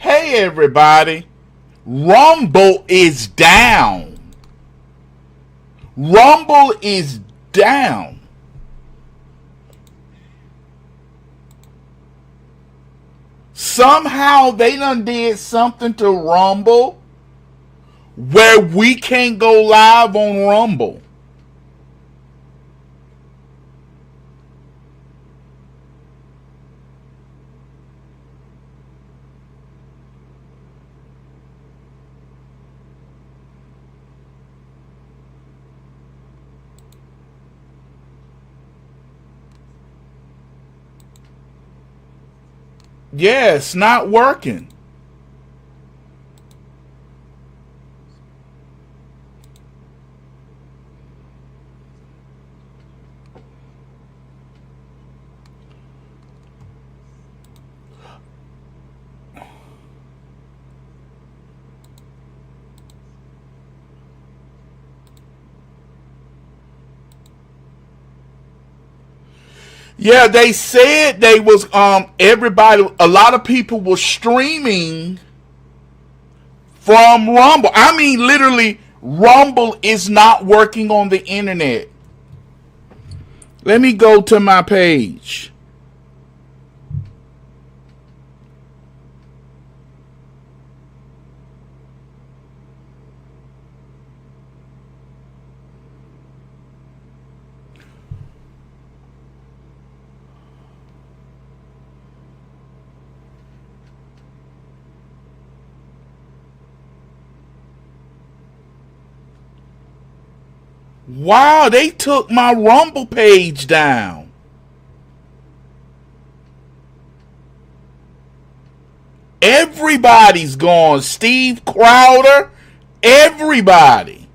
Hey everybody, Rumble is down. Rumble is down. Somehow they done did something to Rumble where we can't go live on Rumble. Yeah, it's not working. Yeah, they said they was everybody, a lot of people were streaming from Rumble. I mean, literally, Rumble is not working on the internet. Let me go to my page. Wow, they took my Rumble page down. Everybody's gone. Steve Crowder, everybody.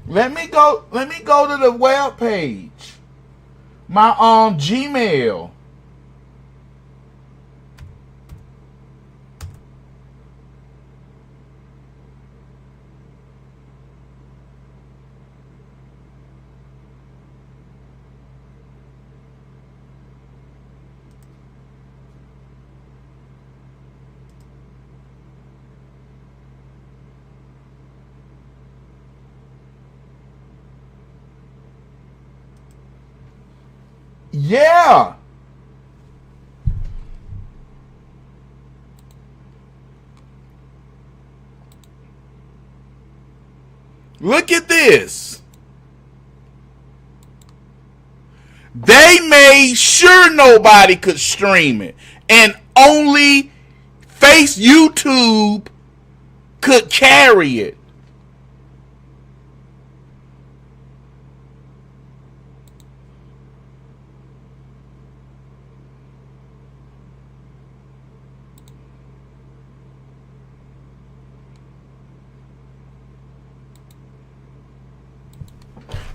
Let me go to the web page. My Gmail. Yeah. Look at this. They made sure nobody could stream it. And only YouTube could carry it.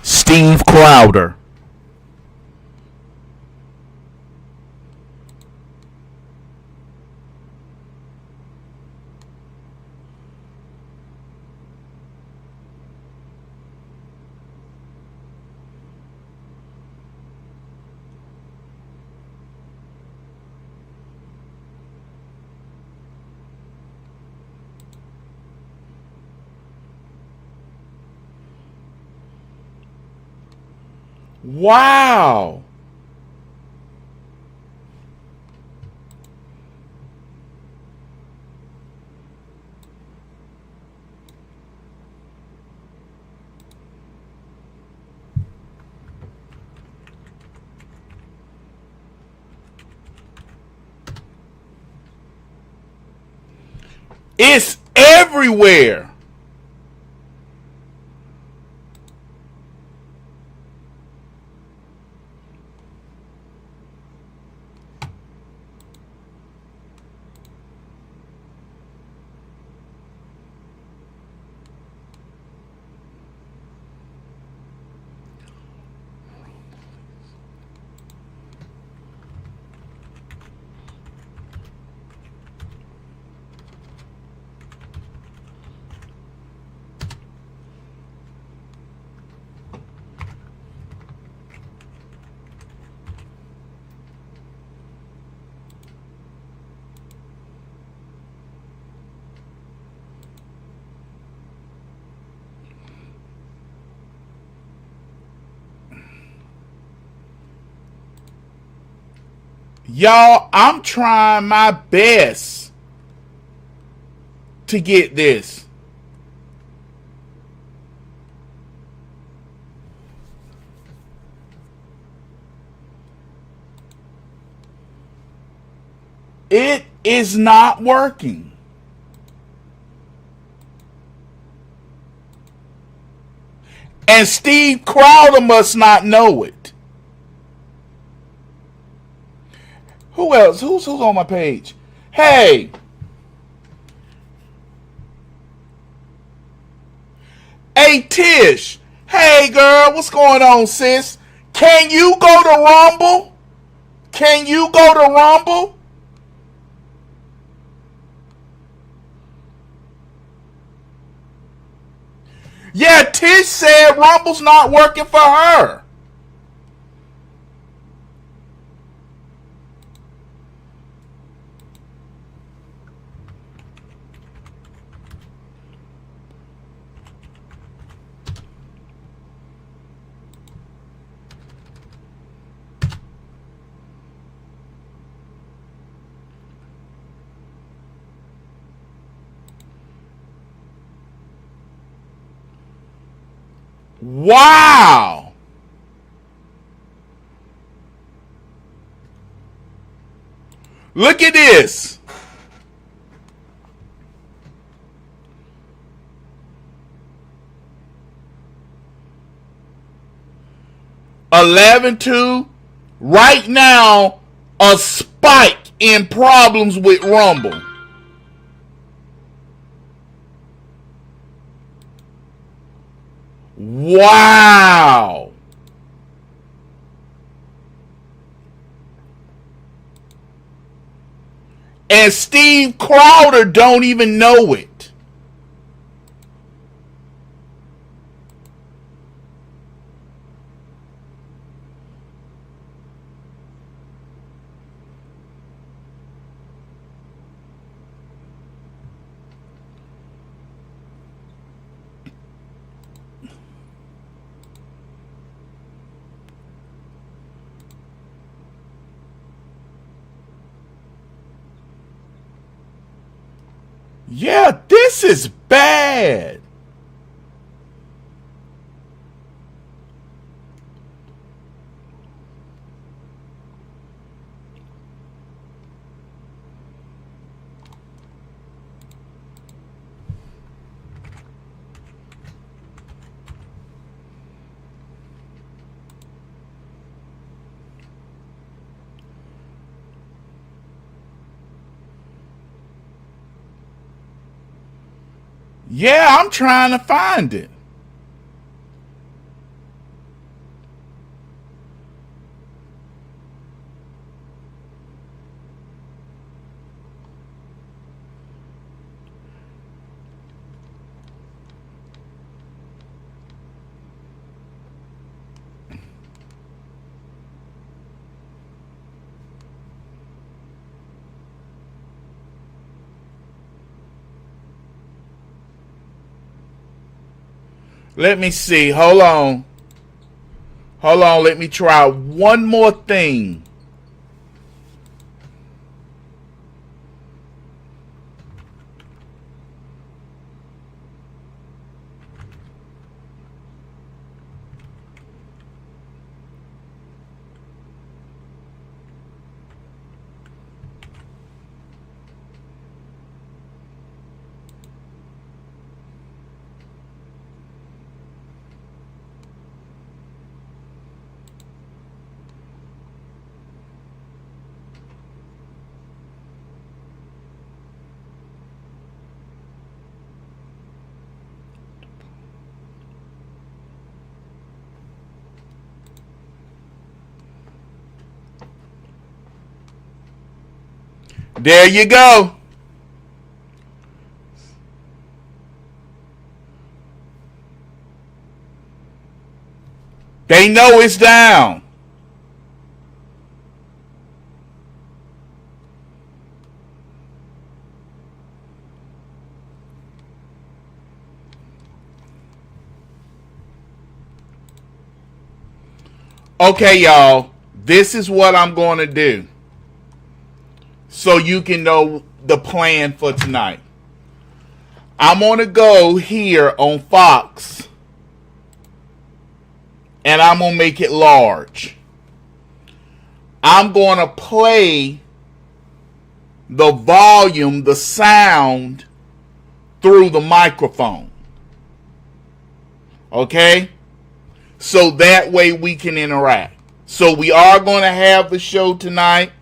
Steve Crowder. Wow. It's everywhere. Y'all, I'm trying my best to get this. It is not working. And Steve Crowder must not know it. Who else? Who's on my page? Hey. Hey, Tish. Hey, girl. What's going on, sis? Can you go to Rumble? Can you go to Rumble? Yeah, Tish said Rumble's not working for her. Wow. Look at this. $11.2. Right now, a spike in problems with Rumble. Wow. And Steve Crowder don't even know it. Yeah, this is bad. Yeah, I'm trying to find it. Let me see. Hold on. Hold on. Let me try one more thing. There you go. They know it's down. Okay, y'all. This is what I'm going to do. so you can know the plan for tonight. I'm going to go here on Fox, and I'm going to make it large. I'm going to play the volume, the sound, through the microphone. Okay? So that way we can interact. So we are going to have the show tonight.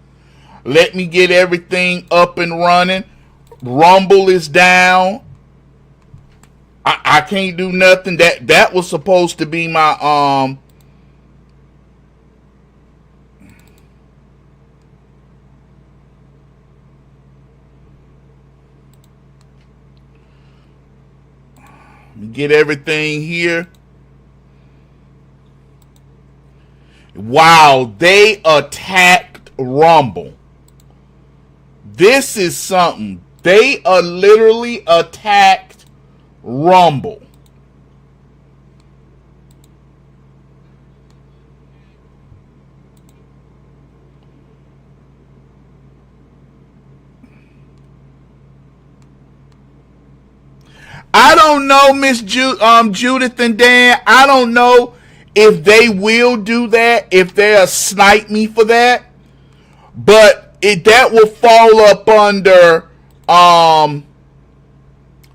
Let me get everything up and running. Rumble is down. I can't do nothing. That was supposed to be my get everything here. Wow, they attacked Rumble. This is something. They are literally attacked Rumble. I don't know, Miss Judith and Dan. I don't know if they will do that, if they'll snipe me for that. But that will fall up under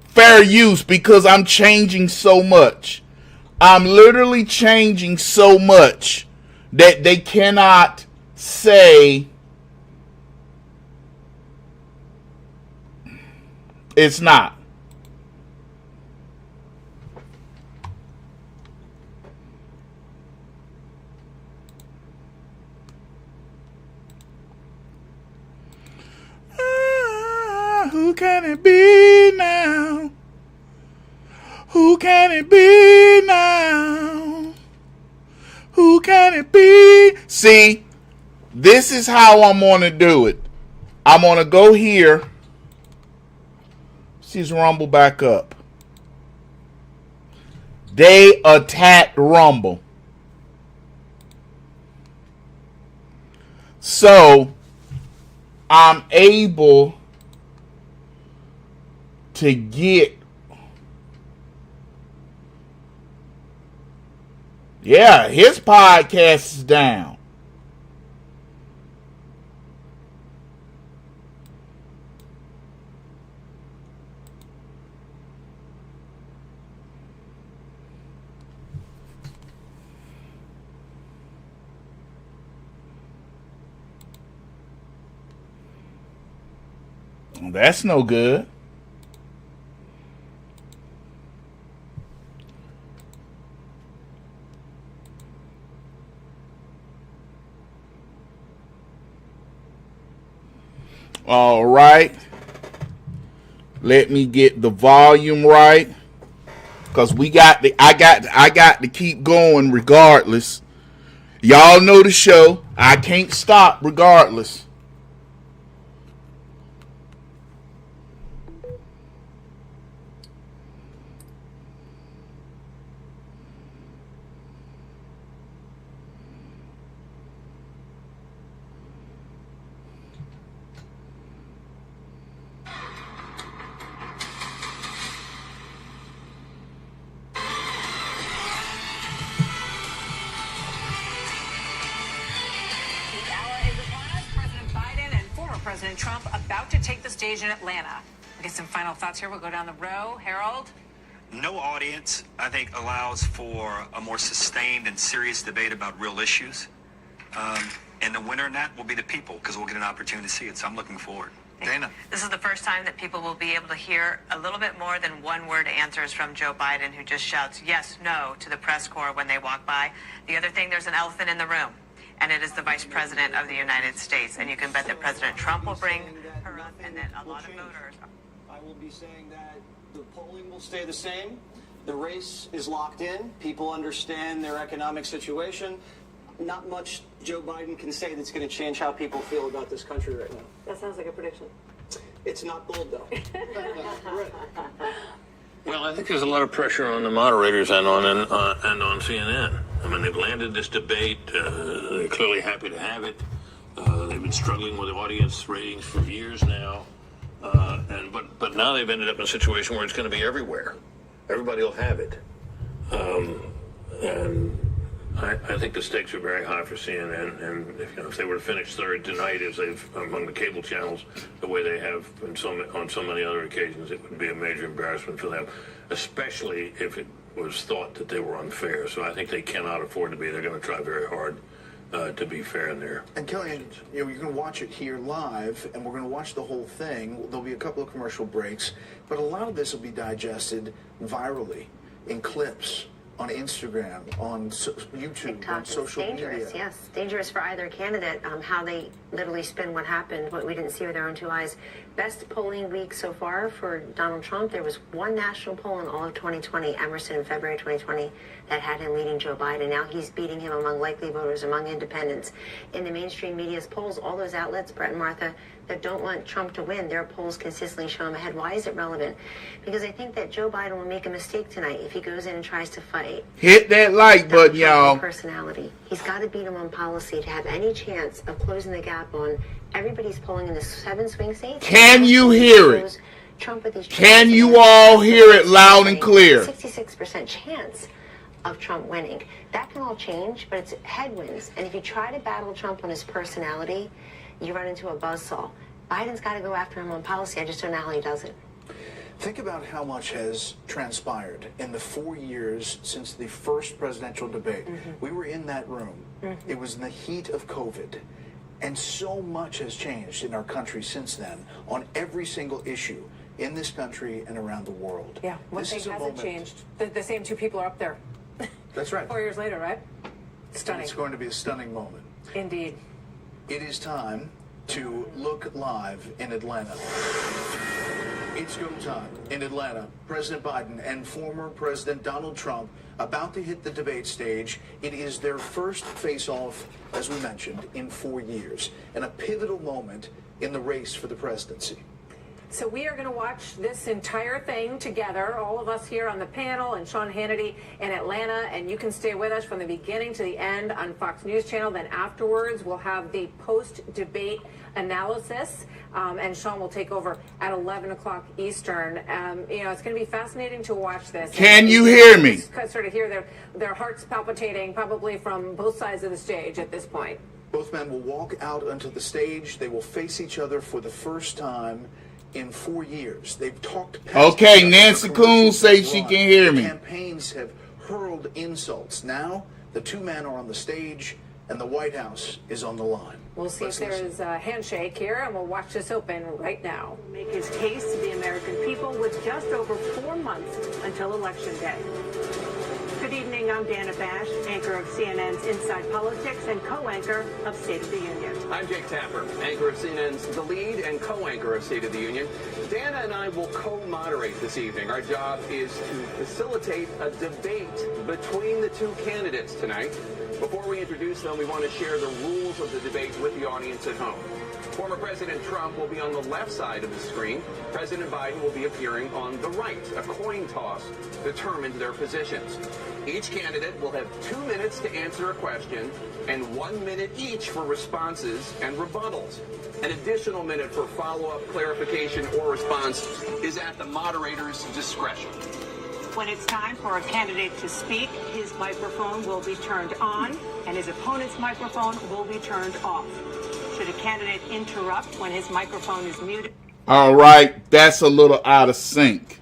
fair use because I'm changing so much. I'm literally changing so much that they cannot say it's not. Who can it be now? Who can it be now? Who can it be? See, this is how I'm going to do it. I'm going to go here. See his Rumble back up. They attacked Rumble. So, I'm able to get, yeah, his podcast is down. That's no good. All right. Let me get the volume right, cause I got to keep going regardless. Y'all know the show. I can't stop regardless. President Trump about to take the stage in Atlanta. We'll get some final thoughts here. We'll go down the row. Harold? No audience, I think, allows for a more sustained and serious debate about real issues. And the winner in that will be the people, because we'll get an opportunity to see it. So I'm looking forward. Dana? This is the first time that people will be able to hear a little bit more than one-word answers from Joe Biden, who just shouts yes, no to the press corps when they walk by. The other thing, there's an elephant in the room, and it is the Vice President of the United States. And you can bet that President Trump will bring her up, and that a lot of voters... I will be saying that the polling will stay the same. The race is locked in. People understand their economic situation. Not much Joe Biden can say that's going to change how people feel about this country right now. That sounds like a prediction. It's not bold, though. Right. Well, I think there's a lot of pressure on the moderators and on CNN. I mean, they've landed this debate. They're clearly happy to have it. They've been been struggling with audience ratings for years now, but now they've ended up in a situation where it's going to be everywhere. Everybody will have it, and I think the stakes are very high for CNN. And if they were to finish third tonight, as they've among the cable channels, the way they have on so many other occasions, it would be a major embarrassment for them, especially if it was thought that they were unfair. So I think they cannot afford to be. They're going to try very hard to be fair in there. And Kelly, you're going to watch it here live, and we're going to watch the whole thing. There'll be a couple of commercial breaks, but a lot of this will be digested virally in clips on Instagram, on YouTube, TikTok on social dangerous, media. yes. Dangerous for either candidate, how they literally spin what happened, what we didn't see with our own two eyes. Best polling week so far for Donald Trump. There was one national poll in all of 2020, Emerson in February 2020, that had him leading Joe Biden. Now he's beating him among likely voters, among independents. In the mainstream media's polls, all those outlets, Brett and Martha, that don't want Trump to win, their polls consistently show him ahead. Why is it relevant? Because I think that Joe Biden will make a mistake tonight if he goes in and tries to fight. Hit that like button, y'all. Personality. He's got to beat him on policy to have any chance of closing the gap on everybody's polling in the 7 swing states. Can you hear it? Trump with these Can you all hear it loud and clear? 66% chance of Trump winning. That can all change, but it's headwinds. And if you try to battle Trump on his personality, you run into a buzzsaw. Biden's got to go after him on policy. I just don't know how he does it. Think about how much has transpired in the 4 years since the first presidential debate. We were in that room. It was in the heat of COVID. And so much has changed in our country since then on every single issue in this country and around the world. Yeah, one thing hasn't changed. The same two people are up there. That's right. 4 years later, right? Stunning. It's going to be a stunning moment. Indeed. It is time to look live in Atlanta. It's go time in Atlanta. President Biden and former President Donald Trump about to hit the debate stage. It is their first face-off, as we mentioned, in 4 years, and a pivotal moment in the race for the presidency. So we are going to watch this entire thing together, all of us here on the panel and Sean Hannity in Atlanta, and you can stay with us from the beginning to the end on Fox News Channel. Then afterwards, we'll have the post-debate analysis, and Sean will take over at 11 o'clock Eastern. It's going to be fascinating to watch this. Can you hear me? Sort of hear their hearts palpitating, probably from both sides of the stage at this point. Both men will walk out onto the stage. They will face each other for the first time in 4 years. They've talked past Okay, each other. Nancy The Coon commercials say have she run. can hear me. Campaigns have hurled insults. Now, the two men are on the stage, and the White House is on the line. We'll see Let's if there listen. is a handshake here, and we'll watch this open right now. Make his case to the American people with just over 4 months until Election Day. Good evening, I'm Dana Bash, anchor of CNN's Inside Politics and co-anchor of State of the Union. I'm Jake Tapper, anchor of CNN's The Lead and co-anchor of State of the Union. Dana and I will co-moderate this evening. Our job is to facilitate a debate between the two candidates tonight. Before we introduce them, we want to share the rules of the debate with the audience at home. Former President Trump will be on the left side of the screen. President Biden will be appearing on the right. A coin toss determines their positions. Each candidate will have 2 minutes to answer a question and 1 minute each for responses and rebuttals. An additional minute for follow-up, clarification, or response is at the moderator's discretion. When it's time for a candidate to speak, his microphone will be turned on and his opponent's microphone will be turned off. Should a candidate interrupt when his microphone is muted? All right, that's a little out of sync.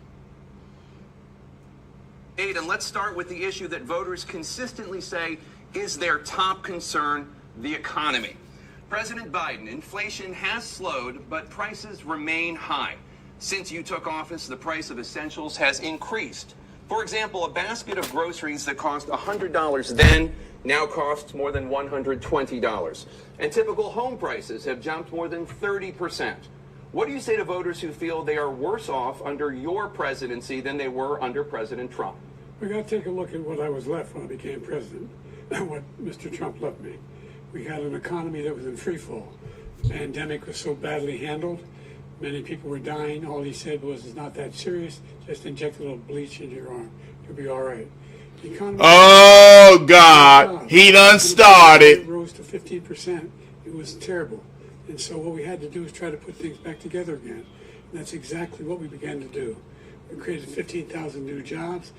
And let's start with the issue that voters consistently say is their top concern, the economy. President Biden, inflation has slowed, but prices remain high. Since you took office, the price of essentials has increased. For example, a basket of groceries that cost $100 then now costs more than $120. And typical home prices have jumped more than 30%. What do you say to voters who feel they are worse off under your presidency than they were under President Trump? We got to take a look at what I was left when I became president and what Mr. Trump left me. We had an economy that was in free fall. The pandemic was so badly handled. Many people were dying. All he said was, it's not that serious. Just inject a little bleach in your arm. You'll be all right. The economy Oh, God. He done started. It rose to 15%. It was terrible. And so what we had to do is try to put things back together again. And that's exactly what we began to do. We created 15,000 new jobs.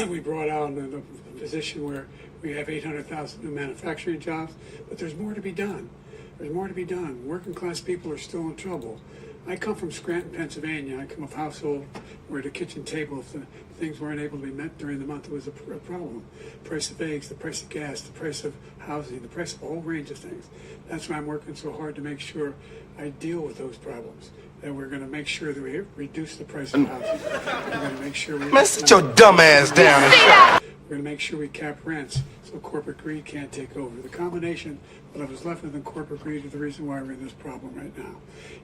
We brought out a position where we have 800,000 new manufacturing jobs, but there's more to be done. There's more to be done. Working class people are still in trouble. I come from Scranton, Pennsylvania. I come from a household where the kitchen table, if the things weren't able to be met during the month, it was a problem. The price of eggs, the price of gas, the price of housing, the price of a whole range of things. That's why I'm working so hard to make sure I deal with those problems. That we're going to make sure that we reduce the price of housing. We're going to make sure we... Man, sit your dumb ass down. We're going to make sure we cap rents so corporate greed can't take over. The combination of what was left with in corporate greed is the reason why we're in this problem right now.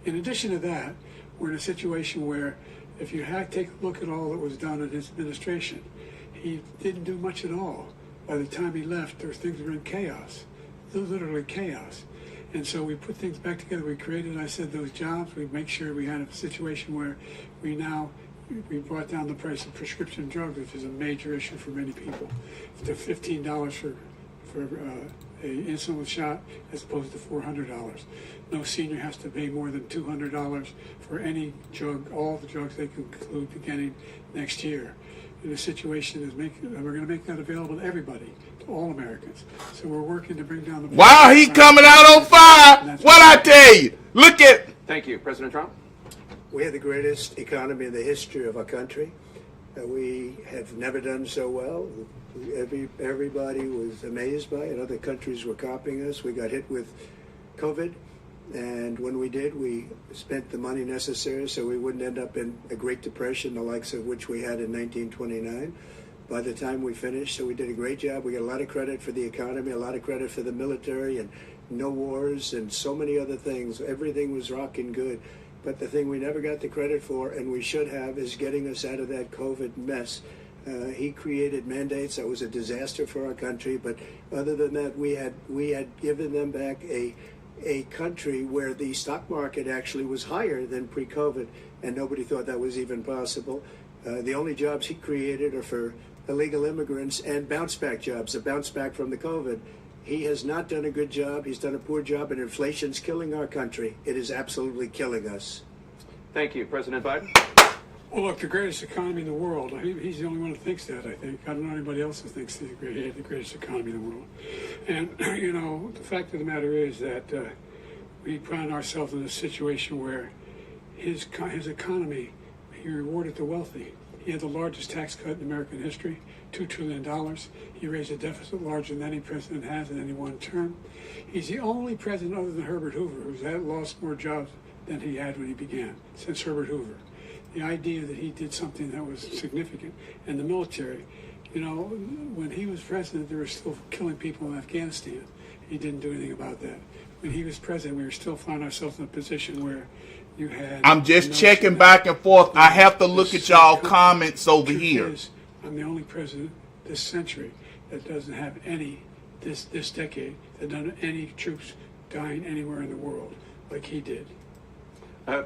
In addition to that, we're in a situation where if you take a look at all that was done in his administration, he didn't do much at all. By the time he left, things were in chaos, literally chaos. And so we put things back together. We created, I said, those jobs. We make sure we had a situation where we brought down the price of prescription drugs, which is a major issue for many people. To $15 for a insulin shot as opposed to $400. No senior has to pay more than $200 for any drug, all the drugs they can include beginning next year. And the situation is we're going to make that available to everybody, to all Americans. So we're working to bring down the... Wow, he coming out on fire! What I tell you? Look at... Thank you. President Trump? We have the greatest economy in the history of our country. We have never done so well. Everybody was amazed by it. Other countries were copying us. We got hit with COVID, and when we did, we spent the money necessary so we wouldn't end up in a Great Depression, the likes of which we had in 1929. By the time we finished, so we did a great job. We got a lot of credit for the economy, a lot of credit for the military, and no wars, and so many other things. Everything was rocking good. But the thing we never got the credit for, and we should have, is getting us out of that COVID mess. He created mandates that was a disaster for our country. But other than that, we had given them back a country where the stock market actually was higher than pre-COVID, and nobody thought that was even possible. The only jobs he created are for illegal immigrants and bounce-back jobs, a bounce-back from the COVID. He has not done a good job. He's done a poor job, and inflation's killing our country. It is absolutely killing us. Thank you. President Biden? Well, look, the greatest economy in the world. He's the only one who thinks that, I think. I don't know anybody else who thinks he had the greatest economy in the world. And, you know, the fact of the matter is that we find ourselves in a situation where his economy, he rewarded the wealthy. He had the largest tax cut in American history, $2 trillion. He raised a deficit larger than any president has in any one term. He's the only president other than Herbert Hoover who's lost more jobs than he had when he began, since Herbert Hoover. The idea that he did something that was significant. And the military, you know, when he was president, they were still killing people in Afghanistan. He didn't do anything about that. When he was president, we were still finding ourselves in a position where you had... I'm just checking back and forth. I have to look at y'all comments over here. I'm the only president this century that doesn't have any, this decade, that doesn't have any troops dying anywhere in the world like he did.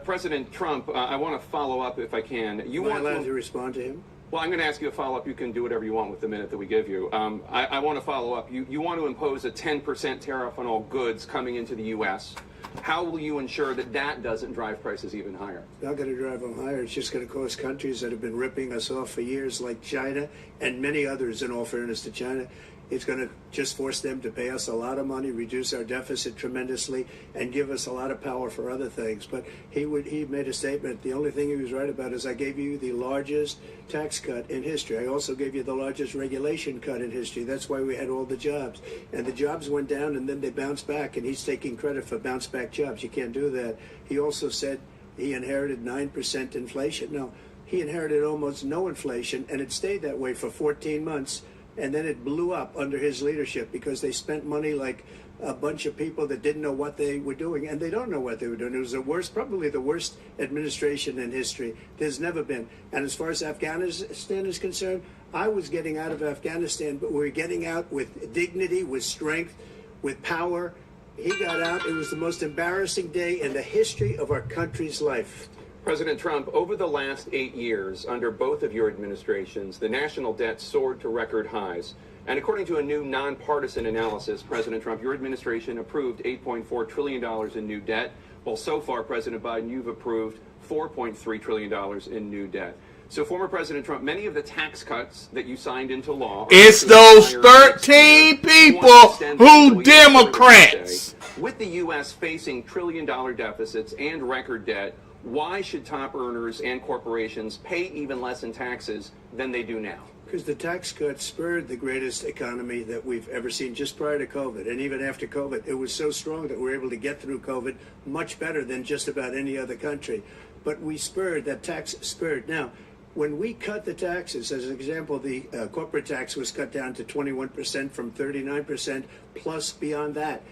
President Trump, I want to follow up if I can. Am I allowed to respond to him? Well, I'm going to ask you a follow-up. You can do whatever you want with the minute that we give you. I want to follow up. You want to impose a 10% tariff on all goods coming into the U.S. How will you ensure that that doesn't drive prices even higher? It's not going to drive them higher. It's just going to cost countries that have been ripping us off for years, like China and many others, in all fairness to China. It's going to just force them to pay us a lot of money, reduce our deficit tremendously, and give us a lot of power for other things. But he made a statement. The only thing he was right about is I gave you the largest tax cut in history. I also gave you the largest regulation cut in history. That's why we had all the jobs. And the jobs went down, and then they bounced back, and he's taking credit for bounce-back jobs. You can't do that. He also said he inherited 9% inflation. No, he inherited almost no inflation, and it stayed that way for 14 months. And then it blew up under his leadership because they spent money like a bunch of people that didn't know what they were doing, and they don't know what they were doing. It was the worst, probably the worst administration in history. There's never been. And as far as Afghanistan is concerned, I was getting out of Afghanistan, but we were getting out with dignity, with strength, with power. He got out. It was the most embarrassing day in the history of our country's life. President Trump, over the last 8 years, under both of your administrations, the national debt soared to record highs. And according to a new nonpartisan analysis, President Trump, your administration approved $8.4 trillion in new debt, Well, so far, President Biden, you've approved $4.3 trillion in new debt. So, former President Trump, many of the tax cuts that you signed into law... It's those 13 people who Democrats. With the U.S. facing trillion-dollar deficits and record debt, why should top earners and corporations pay even less in taxes than they do now? Because the tax cuts spurred the greatest economy that we've ever seen just prior to COVID. And even after COVID, it was so strong that we were able to get through COVID much better than just about any other country. But we spurred, that tax spurred. Now, when we cut the taxes, as an example, the corporate tax was cut down to 21% from 39%, plus beyond that.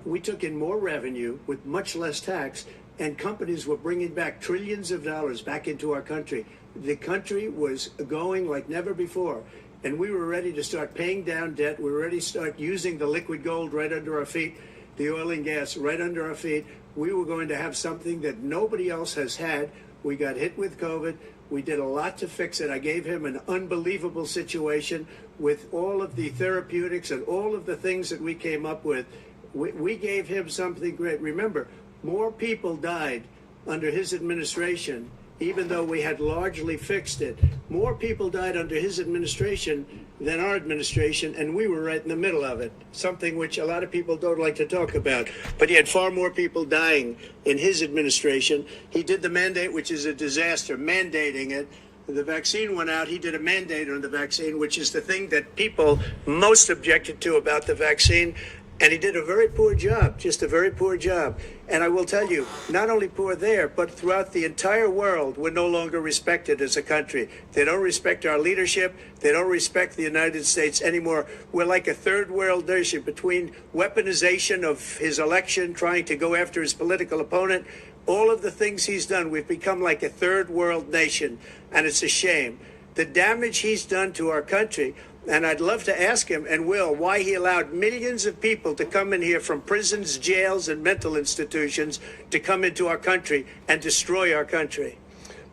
We took in more revenue with much less tax, and companies were bringing back trillions of dollars back into our country. The country was going like never before, and we were ready to start paying down debt. We were ready to start using the liquid gold right under our feet, the oil and gas right under our feet. We were going to have something that nobody else has had. We got hit with COVID. We did a lot to fix it. I gave him an unbelievable situation with all of the therapeutics and all of the things that we came up with. We gave him something great. Remember, more people died under his administration, even though we had largely fixed it. More people died under his administration than our administration, and we were right in the middle of it, something which a lot of people don't like to talk about. But he had far more people dying in his administration. He did the mandate, which is a disaster, mandating it. The vaccine went out. He did a mandate on the vaccine, which is the thing that people most objected to about the vaccine. And he did a very poor job, just a very poor job. And I will tell you, not only poor there, but throughout the entire world, we're no longer respected as a country. They don't respect our leadership. They don't respect the United States anymore. We're like a third world nation between weaponization of his election, trying to go after his political opponent, all of the things he's done. We've become like a third world nation, and it's a shame. The damage he's done to our country. And I'd love to ask him, and will, why he allowed millions of people to come in here from prisons, jails, and mental institutions to come into our country and destroy our country.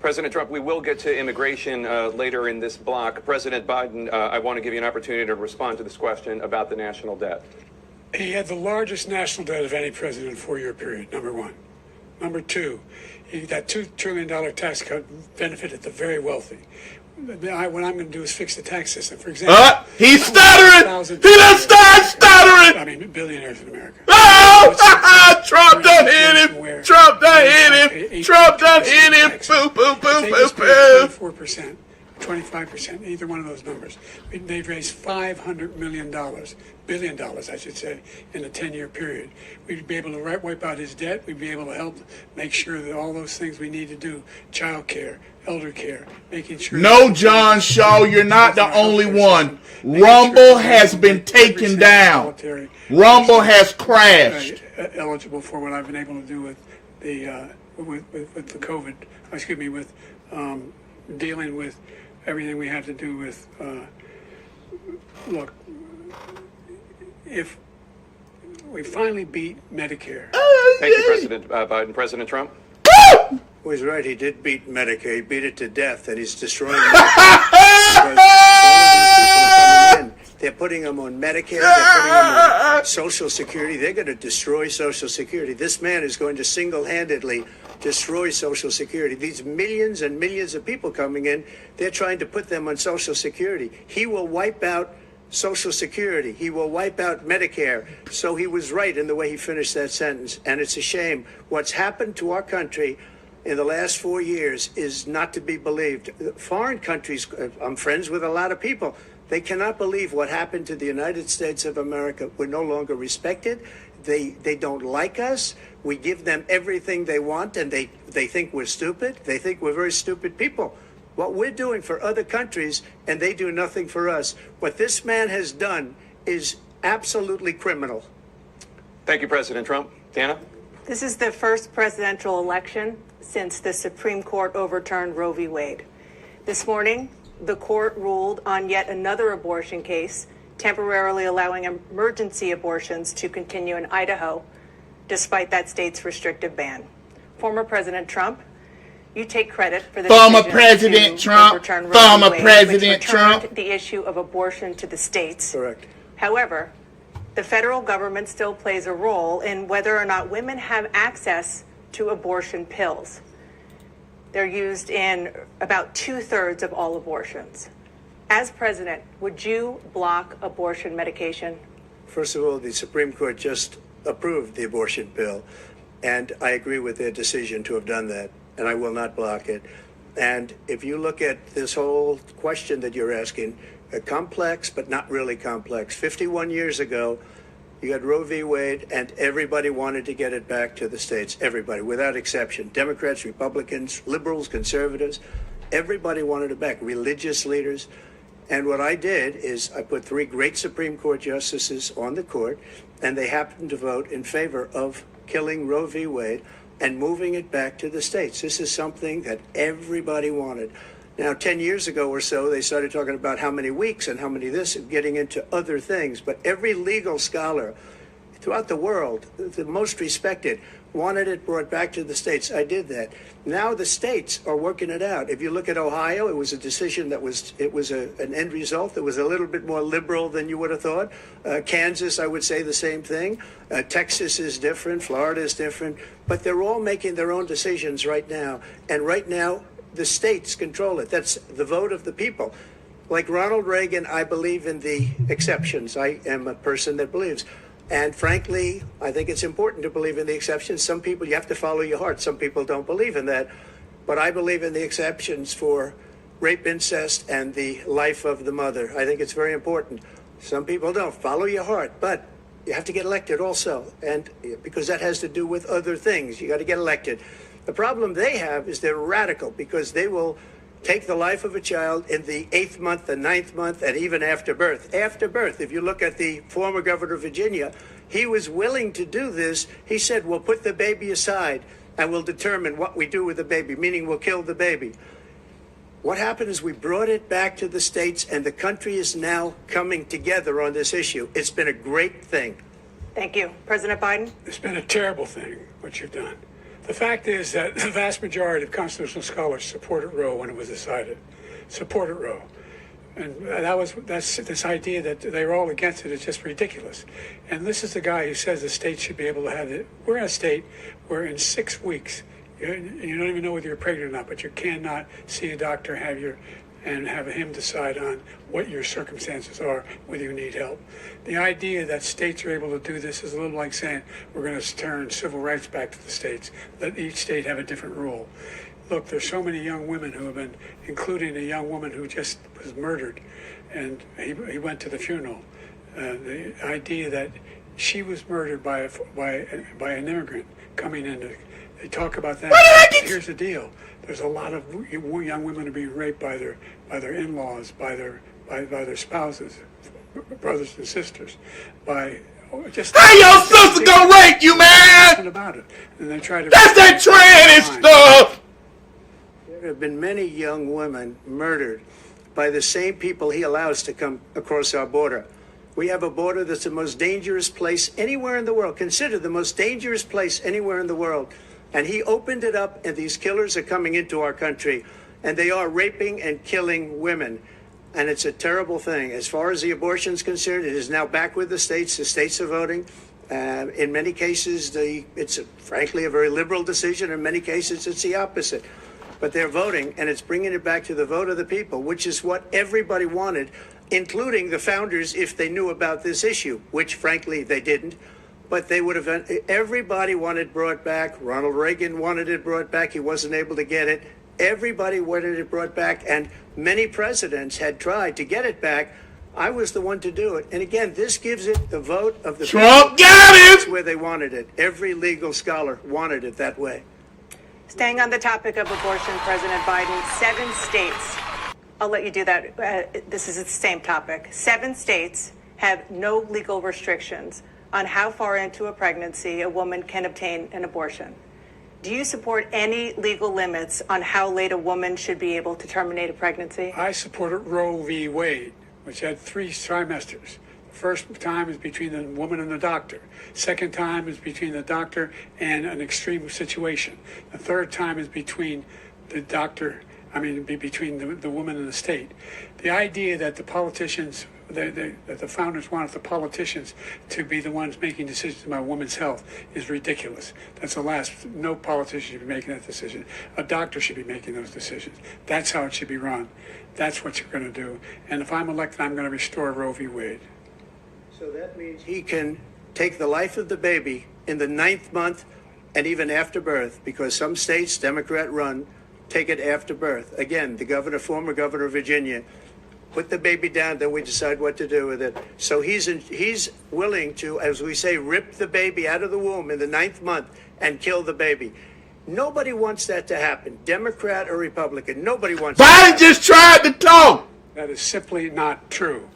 President Trump, we will get to immigration later in this block. President Biden, I want to give you an opportunity to respond to this question about the national debt. He had the largest national debt of any president in a 4-year period, number one. Number two, that $2 trillion tax cut benefited the very wealthy. What I'm going to do is fix the tax system. For example, he's stuttering. He done started stuttering. I mean, billionaires in America. Oh, Trump done hit him. Trump done hit him. Trump done hit him. Boo, boo, boo, boo, boo. 24%, 25%, either one of those numbers. They've raised $500 million, billion dollars, I should say, in a 10-year period. We'd be able to wipe out his debt. We'd be able to help make sure that all those things we need to do, child care, elder care, making sure... No, John Shaw, you're not the only one. Rumble has been taken down. Rumble has crashed. Eligible for what I've been able to do with the with the COVID, excuse me, with dealing with everything we had to do with, look, if we finally beat Medicare. Thank you, President Biden. President Trump? Well, he's right. He did beat Medicare. He beat it to death, and he's destroying Medicare. Because all of these people are coming in. They're putting them on Medicare. They're putting them on Social Security. They're going to destroy Social Security. This man is going to single-handedly destroy Social Security. These millions and millions of people coming in, they're trying to put them on Social Security. He will wipe out Social Security. He will wipe out Medicare. So he was right in the way he finished that sentence. And it's a shame. What's happened to our country in the last 4 years is not to be believed. Foreign countries, I'm friends with a lot of people. They cannot believe what happened to the United States of America. We're no longer respected. They don't like us. We give them everything they want, and they think we're stupid. They think we're very stupid people. What we're doing for other countries, and they do nothing for us. What this man has done is absolutely criminal. Thank you, President Trump. Dana? This is the first presidential election since the Supreme Court overturned Roe v. Wade. This morning, the court ruled on yet another abortion case, temporarily allowing emergency abortions to continue in Idaho, despite that state's restrictive ban. Former President Trump, you take credit for the former President Trump, former President Trump, the issue of abortion to the states. Correct. However, the federal government still plays a role in whether or not women have access to abortion pills. They're used in about 2/3 of all abortions. As president, would you block abortion medication? First of all, the Supreme Court just approved the abortion bill, and I agree with their decision to have done that, and I will not block it. And if you look at this whole question that you're asking, complex but not really complex. 51 years ago, you had Roe v. Wade, and everybody wanted to get it back to the states. Everybody, without exception. Democrats, Republicans, liberals, conservatives, everybody wanted it back. Religious leaders. And what I did is I put 3 great Supreme Court justices on the court, and they happened to vote in favor of killing Roe v. Wade and moving it back to the states. This is something that everybody wanted. Now, 10 years ago or so, they started talking about how many weeks and how many this, and getting into other things. But every legal scholar throughout the world, the most respected, wanted it brought back to the states. I did that. Now the states are working it out. If you look at Ohio, it was a decision that was an end result that was a little bit more liberal than you would have thought. Kansas, I would say the same thing. Texas is different. Florida is different. But they're all making their own decisions right now. And right now, the states control it. That's the vote of the people. Like Ronald Reagan, I believe in the exceptions. I am a person that believes. And frankly, I think it's important to believe in the exceptions. Some people, you have to follow your heart. Some people don't believe in that. But I believe in the exceptions for rape, incest, and the life of the mother. I think it's very important. Some people don't. Follow your heart. But you have to get elected also. And because that has to do with other things. You got to get elected. The problem they have is they're radical because they will take the life of a child in the 8th month, the 9th month, and even after birth. After birth, if you look at the former governor of Virginia, he was willing to do this. He said, we'll put the baby aside and we'll determine what we do with the baby, meaning we'll kill the baby. What happened is we brought it back to the states, and the country is now coming together on this issue. It's been a great thing. Thank you. President Biden? It's been a terrible thing, what you've done. The fact is that the vast majority of constitutional scholars supported Roe when it was decided. Supported Roe. And that's this idea that they were all against it is just ridiculous. And this is the guy who says the state should be able to have it. We're in a state where in 6 weeks, you don't even know whether you're pregnant or not, but you cannot see a doctor and have him decide on what your circumstances are, whether you need help. The idea that states are able to do this is a little like saying we're going to turn civil rights back to the states, let each state have a different rule. Look, there's so many young women who have been, including a young woman who just was murdered, and he went to the funeral. The idea that she was murdered by an immigrant coming in. They talk about that. Here's the deal. There's a lot of young women who are being raped by their in-laws, by their spouses, brothers and sisters, by just. Hey, your sister gonna rape you, man! About it, and they try to. That's that tranny stuff. There have been many young women murdered by the same people he allows to come across our border. We have a border that's the most dangerous place anywhere in the world. Consider the most dangerous place anywhere in the world. And he opened it up, and these killers are coming into our country, and they are raping and killing women. And it's a terrible thing. As far as the abortion is concerned, it is now back with the states. The states are voting. In many cases, it's frankly a very liberal decision. In many cases, it's the opposite. But they're voting, and it's bringing it back to the vote of the people, which is what everybody wanted, including the founders, if they knew about this issue, which frankly they didn't. But they would have, everybody wanted brought back. Ronald Reagan wanted it brought back. He wasn't able to get it. Everybody wanted it brought back, and many presidents had tried to get it back. I was the one to do it. And again, this gives it the vote of the Trump people. Got it! That's where they wanted it. Every legal scholar wanted it that way. Staying on the topic of abortion, President Biden, 7 states, I'll let you do that. This is the same topic. 7 states have no legal restrictions on how far into a pregnancy a woman can obtain an abortion. Do you support any legal limits on how late a woman should be able to terminate a pregnancy? I supported Roe v. Wade, which had 3 trimesters. The first time is between the woman and the doctor. Second time is between the doctor and an extreme situation. The third time is between the doctor, between the woman and the state. The idea that the politicians that the founders wanted the politicians to be the ones making decisions about women's health is ridiculous. That's the last. No politician should be making that decision. A doctor should be making those decisions. That's how it should be run. That's what you're going to do. And if I'm elected, I'm going to restore Roe v. Wade. So that means he can take the life of the baby in the 9th month and even after birth, because some states, Democrat run, take it after birth. Again, the former governor of Virginia, put the baby down, then we decide what to do with it. So he's willing to, as we say, rip the baby out of the womb in the 9th month and kill the baby. Nobody wants that to happen, Democrat or Republican. Nobody wants that. Biden just tried to talk. That is simply not true.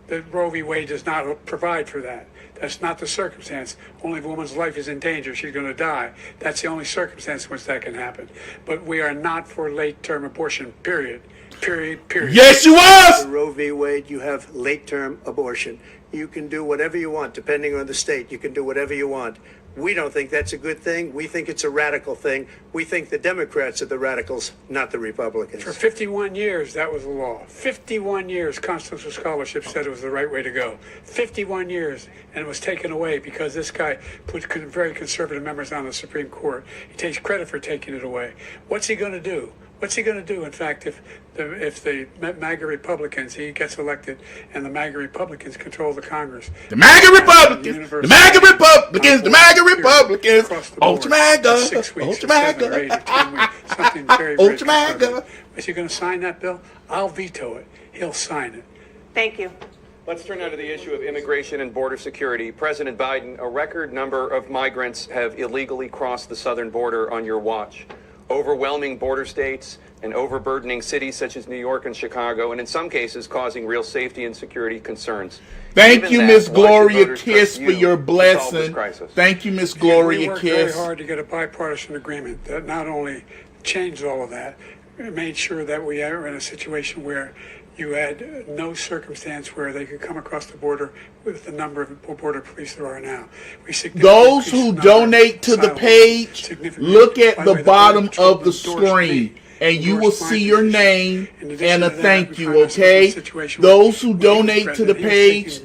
The Roe v. Wade does not provide for that. That's not the circumstance. Only if a woman's life is in danger, she's going to die. That's the only circumstance in which that can happen. But we are not for late-term abortion, period. Period. Yes, you was. The Roe v. Wade, you have late-term abortion. You can do whatever you want, depending on the state. You can do whatever you want. We don't think that's a good thing. We think it's a radical thing. We think the Democrats are the radicals, not the Republicans. For 51 years, that was the law. 51 years, constitutional scholarship said it was the right way to go. 51 years, and it was taken away because this guy put very conservative members on the Supreme Court. He takes credit for taking it away. What's he going to do? What's he going to do, in fact, if the MAGA Republicans, he gets elected, and the MAGA Republicans control the Congress? The MAGA Republicans, the MAGA Republicans, the MAGA Republicans, Ultra MAGA, 6 weeks, Ultra or 7 or MAGA, 8 or 10 weeks, something very, very Ultra MAGA. conservative. Is he going to sign that bill? I'll veto it. He'll sign it. Thank you. Let's turn now to the issue of immigration and border security. President Biden, a record number of migrants have illegally crossed the southern border on your watch. Overwhelming border states and overburdening cities such as New York and Chicago, and in some cases causing real safety and security concerns. Thank you, Miss Gloria Kiss, for your blessing. Thank you, Miss Gloria We worked very Kiss. hard to get a bipartisan agreement that not only changed all of that, it made sure that we are in a situation where you had no circumstance where they could come across the border with the number of border police there are now. Those who donate to the page, look at the bottom of the screen, and you will see your name and a thank you, okay? Those who donate to the page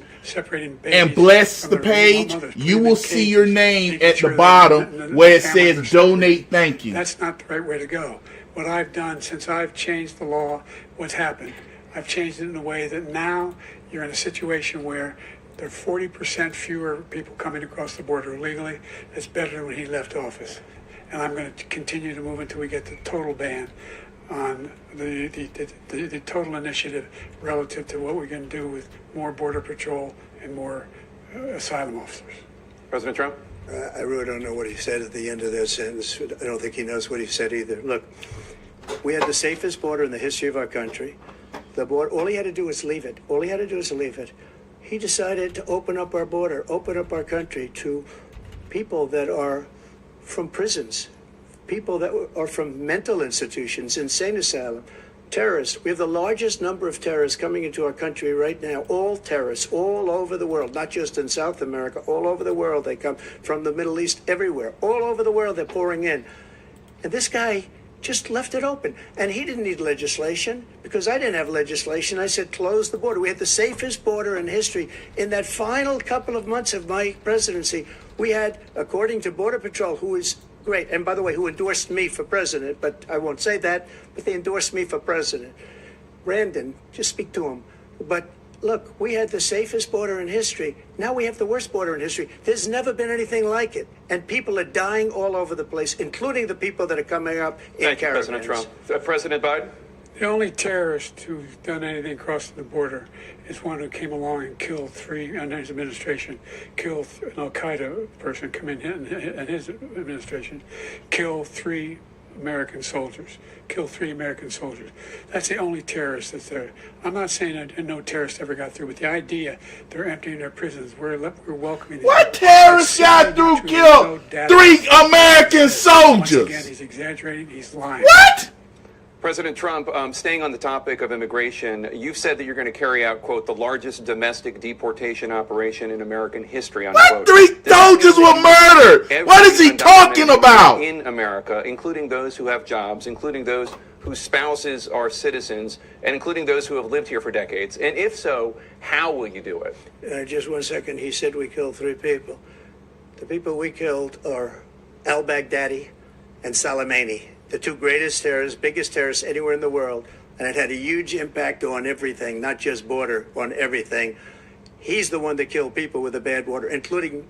and bless the page, you will see your name at the bottom where it says donate thank you. That's not the right way to go. What I've done since I've changed the law, what's happened? I've changed it in a way that now you're in a situation where there are 40% fewer people coming across the border illegally. That's better than when he left office. And I'm going to continue to move until we get the total ban on the total initiative relative to what we're going to do with more border patrol and more asylum officers. President Trump? I really don't know what he said at the end of that sentence. I don't think he knows what he said either. Look, we had the safest border in the history of our country. The border, all he had to do was leave it. All he had to do was leave it. He decided to open up our border, open up our country to people that are from prisons, people that are from mental institutions, insane asylum, terrorists. We have the largest number of terrorists coming into our country right now, all terrorists, all over the world, not just in South America, all over the world. They come from the Middle East, everywhere. All over the world, they're pouring in. And this guy just left it open. And he didn't need legislation because I didn't have legislation. I said, close the border. We had the safest border in history. In that final couple of months of my presidency, we had, according to Border Patrol, who is great, and by the way, who endorsed me for president, but I won't say that, but they endorsed me for president. Brandon, just speak to him. But look, we had the safest border in history. Now we have the worst border in history. There's never been anything like it. And people are dying all over the place, including the people that are coming up in caravans. Thank you, President Trump. President Biden? The only terrorist who's done anything crossing the border is one who came along and killed three, under his administration, killed an Al-Qaeda person come in his administration, killed 3 American soldiers. That's the only terrorist that's there. I'm not saying that no terrorist ever got through, but the idea they're emptying their prisons, we're welcoming them. What terrorist got through killed 3 American soldiers? Once again, he's exaggerating, he's lying. What? President Trump, staying on the topic of immigration, you've said that you're going to carry out, quote, the largest domestic deportation operation in American history, unquote. What? 3 soldiers were murdered. What is he talking about? In America, including those who have jobs, including those whose spouses are citizens, and including those who have lived here for decades? And if so, how will you do it? Just 1 second. He said we killed 3 people. The people we killed are al-Baghdadi and Soleimani, the 2 greatest terrorists, biggest terrorists anywhere in the world. And it had a huge impact on everything, not just border, on everything. He's the one that killed people with the bad water, including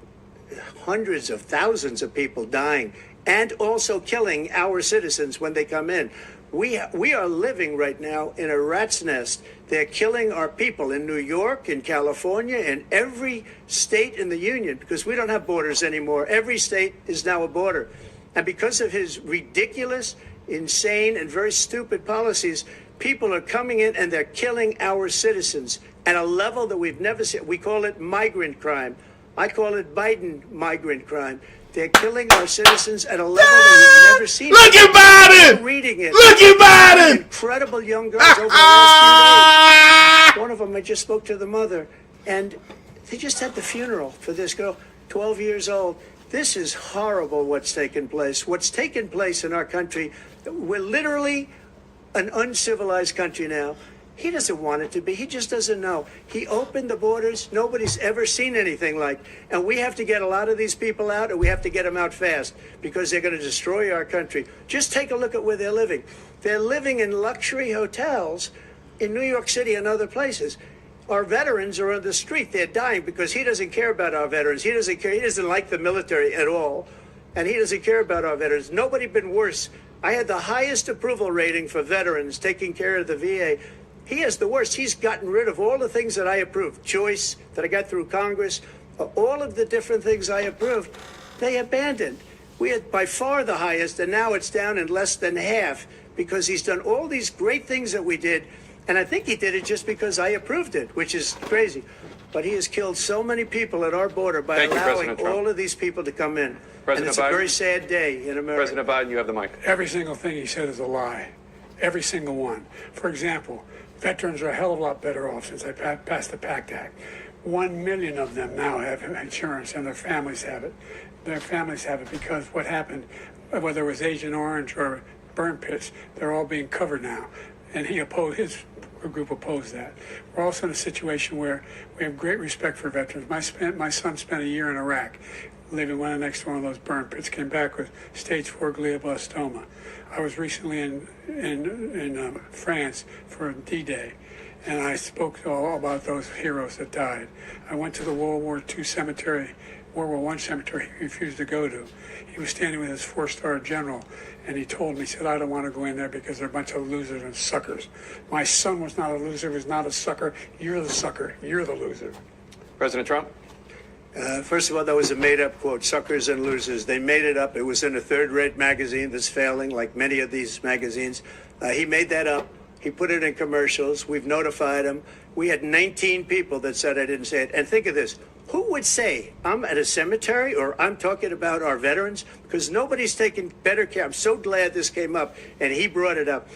hundreds of thousands of people dying, and also killing our citizens when they come in. We are living right now in a rat's nest. They're killing our people in New York, in California, in every state in the union, because we don't have borders anymore. Every state is now a border. And because of his ridiculous, insane, and very stupid policies, people are coming in and they're killing our citizens at a level that we've never seen. We call it migrant crime. I call it Biden migrant crime. They're killing our citizens at a level that we've never seen. Look at Biden! Reading it. Look at Biden! Incredible young girls over the last few days. One of them, I just spoke to the mother, and they just had the funeral for this girl, 12 years old. This is horrible what's taken place. What's taken place in our country, we're literally an uncivilized country now. He doesn't want it to be. He just doesn't know. He opened the borders. Nobody's ever seen anything like. And we have to get a lot of these people out, and we have to get them out fast, because they're going to destroy our country. Just take a look at where they're living. They're living in luxury hotels in New York City and other places. Our veterans are on the street. They're dying because he doesn't care about our veterans. He doesn't care. He doesn't like the military at all. And he doesn't care about our veterans. Nobody been worse. I had the highest approval rating for veterans taking care of the VA. He has the worst. He's gotten rid of all the things that I approved. Choice that I got through Congress, all of the different things I approved, they abandoned. We had by far the highest, and now it's down in less than half, because he's done all these great things that we did. And I think he did it just because I approved it, which is crazy. But he has killed so many people at our border by allowing all of these people to come in. And it's a very sad day in America. President Biden, you have the mic. Every single thing he said is a lie. Every single one. For example, veterans are a hell of a lot better off since I passed the PACT Act. 1 million of them now have insurance, and their families have it. Their families have it because what happened, whether it was Agent Orange or burn pits, they're all being covered now. And his group opposed that. We're also in a situation where we have great respect for veterans. My son spent a year in Iraq, living right next to one of those burn pits, came back with stage 4 glioblastoma. I was recently in France for D-Day, and I spoke all about those heroes that died. I went to the World War I cemetery he refused to go to. He was standing with his 4-star general, and he told me, he said, I don't want to go in there because they're a bunch of losers and suckers. My son was not a loser, was not a sucker. You're the sucker. You're the loser. President Trump? First of all, that was a made-up quote, suckers and losers. They made it up. It was in a third-rate magazine that's failing, like many of these magazines. He made that up. He put it in commercials. We've notified him. We had 19 people that said I didn't say it. And think of this. Who would say I'm at a cemetery or I'm talking about our veterans? Because nobody's taking better care. I'm so glad this came up, and he brought it up.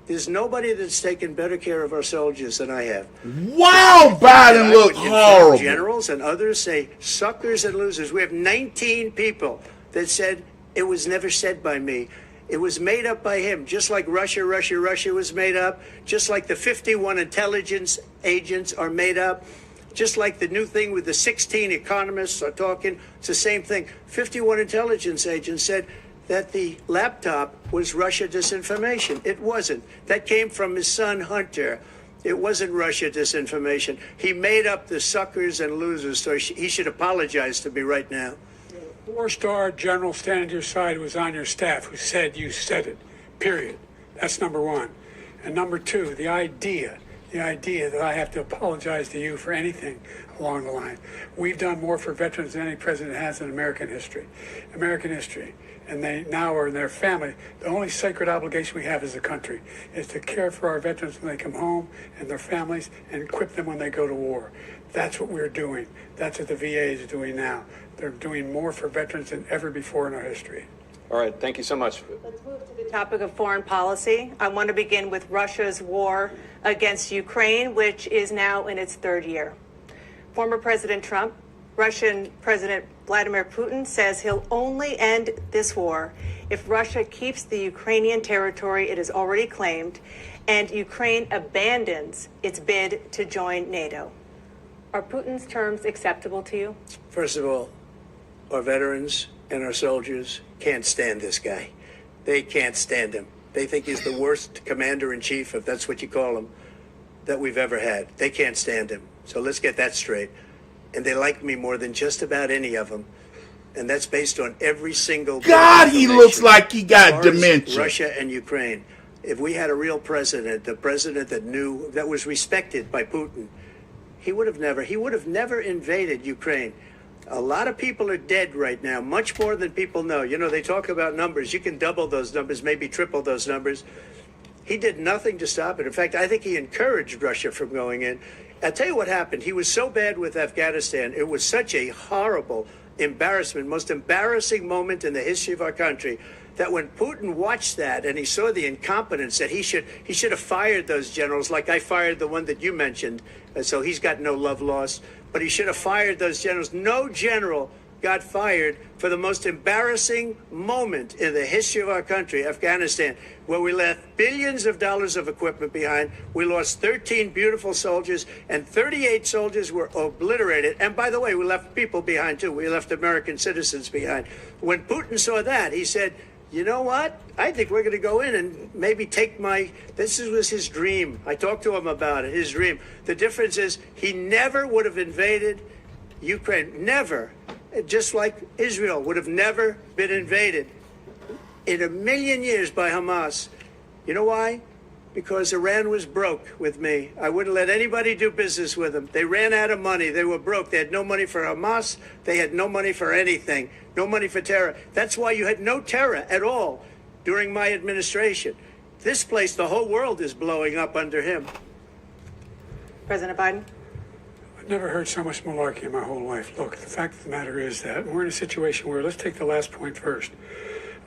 There's nobody that's taken better care of our soldiers than I have. Wow, Biden looked horrible. Generals and others say suckers and losers. We have 19 people that said it was never said by me. It was made up by him, just like Russia was made up, just like the 51 intelligence agents are made up, just like the new thing with the 16 economists are talking. It's the same thing. 51 intelligence agents said that the laptop was Russia disinformation. It wasn't. That came from his son, Hunter. It wasn't Russia disinformation. He made up the suckers and losers, so he should apologize to me right now. 4-star general standing to your side who was on your staff who said you said it, period. That's number one. And number two, the idea that I have to apologize to you for anything along the line. We've done more for veterans than any president has in American history. And they now are in their family. The only sacred obligation we have as a country is to care for our veterans when they come home and their families and equip them when they go to war. That's what we're doing. That's what the VA is doing now. They're doing more for veterans than ever before in our history. All right, thank you so much. Let's move to the topic of foreign policy. I want to begin with Russia's war against Ukraine, which is now in its 3rd year. Former President Trump, Russian President Vladimir Putin says he'll only end this war if Russia keeps the Ukrainian territory it has already claimed and Ukraine abandons its bid to join NATO. Are Putin's terms acceptable to you? First of all, our veterans and our soldiers can't stand this guy. They can't stand him. They think he's the worst commander-in-chief, if that's what you call him, that we've ever had. They can't stand him. So let's get that straight. And they like me more than just about any of them. And that's based on every single... God, he looks like he got dementia. Russia and Ukraine. If we had a real president, the president that knew, that was respected by Putin, he would have never invaded Ukraine. A lot of people are dead right now, much more than people know. You know, they talk about numbers. You can double those numbers, maybe triple those numbers. He did nothing to stop it. In fact, I think he encouraged Russia from going in. I'll tell you what happened. He was so bad with Afghanistan. It was such a horrible embarrassment, most embarrassing moment in the history of our country, that when Putin watched that and he saw the incompetence, that he should have fired those generals, like I fired the one that you mentioned. So he's got no love lost. But he should have fired those generals. No general got fired for the most embarrassing moment in the history of our country, Afghanistan, where we left billions of dollars of equipment behind. We lost 13 beautiful soldiers, and 38 soldiers were obliterated. And by the way, we left people behind, too. We left American citizens behind. When Putin saw that, he said, you know what? I think we're going to go in and maybe take this was his dream. I talked to him about it, his dream. The difference is he never would have invaded Ukraine. Never. Just like Israel would have never been invaded in a million years by Hamas. You know why? Because Iran was broke with me. I wouldn't let anybody do business with them. They ran out of money. They were broke. They had no money for Hamas. They had no money for anything. No money for terror. That's why you had no terror at all during my administration. This place, the whole world is blowing up under him. President Biden? I've never heard so much malarkey in my whole life. Look, the fact of the matter is that we're in a situation where, let's take the last point first.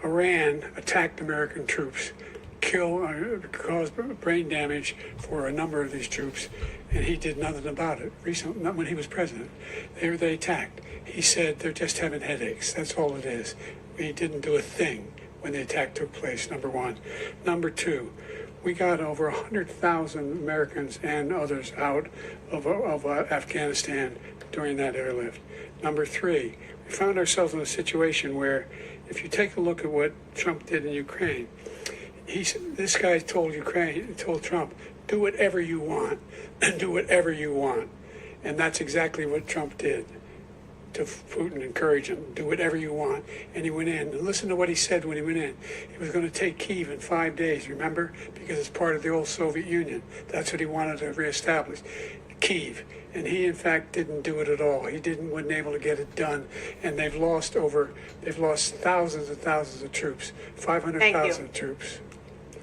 Iran attacked American troops, caused brain damage for a number of these troops, and he did nothing about it. Recently, not when he was president. They attacked. He said they're just having headaches. That's all it is. He didn't do a thing when the attack took place, number one. Number two, we got over 100,000 Americans and others out of Afghanistan during that airlift. Number three, we found ourselves in a situation where, if you take a look at what Trump did in Ukraine, this guy told Trump, do whatever you want, and do whatever you want. And that's exactly what Trump did to Putin, encourage him, do whatever you want. And he went in. And listen to what he said when he went in. He was going to take Kyiv in 5 days, remember? Because it's part of the old Soviet Union. That's what he wanted to reestablish, Kyiv. And he, in fact, didn't do it at all. He wasn't able to get it done. And they've lost thousands and thousands of troops, 500,000 troops.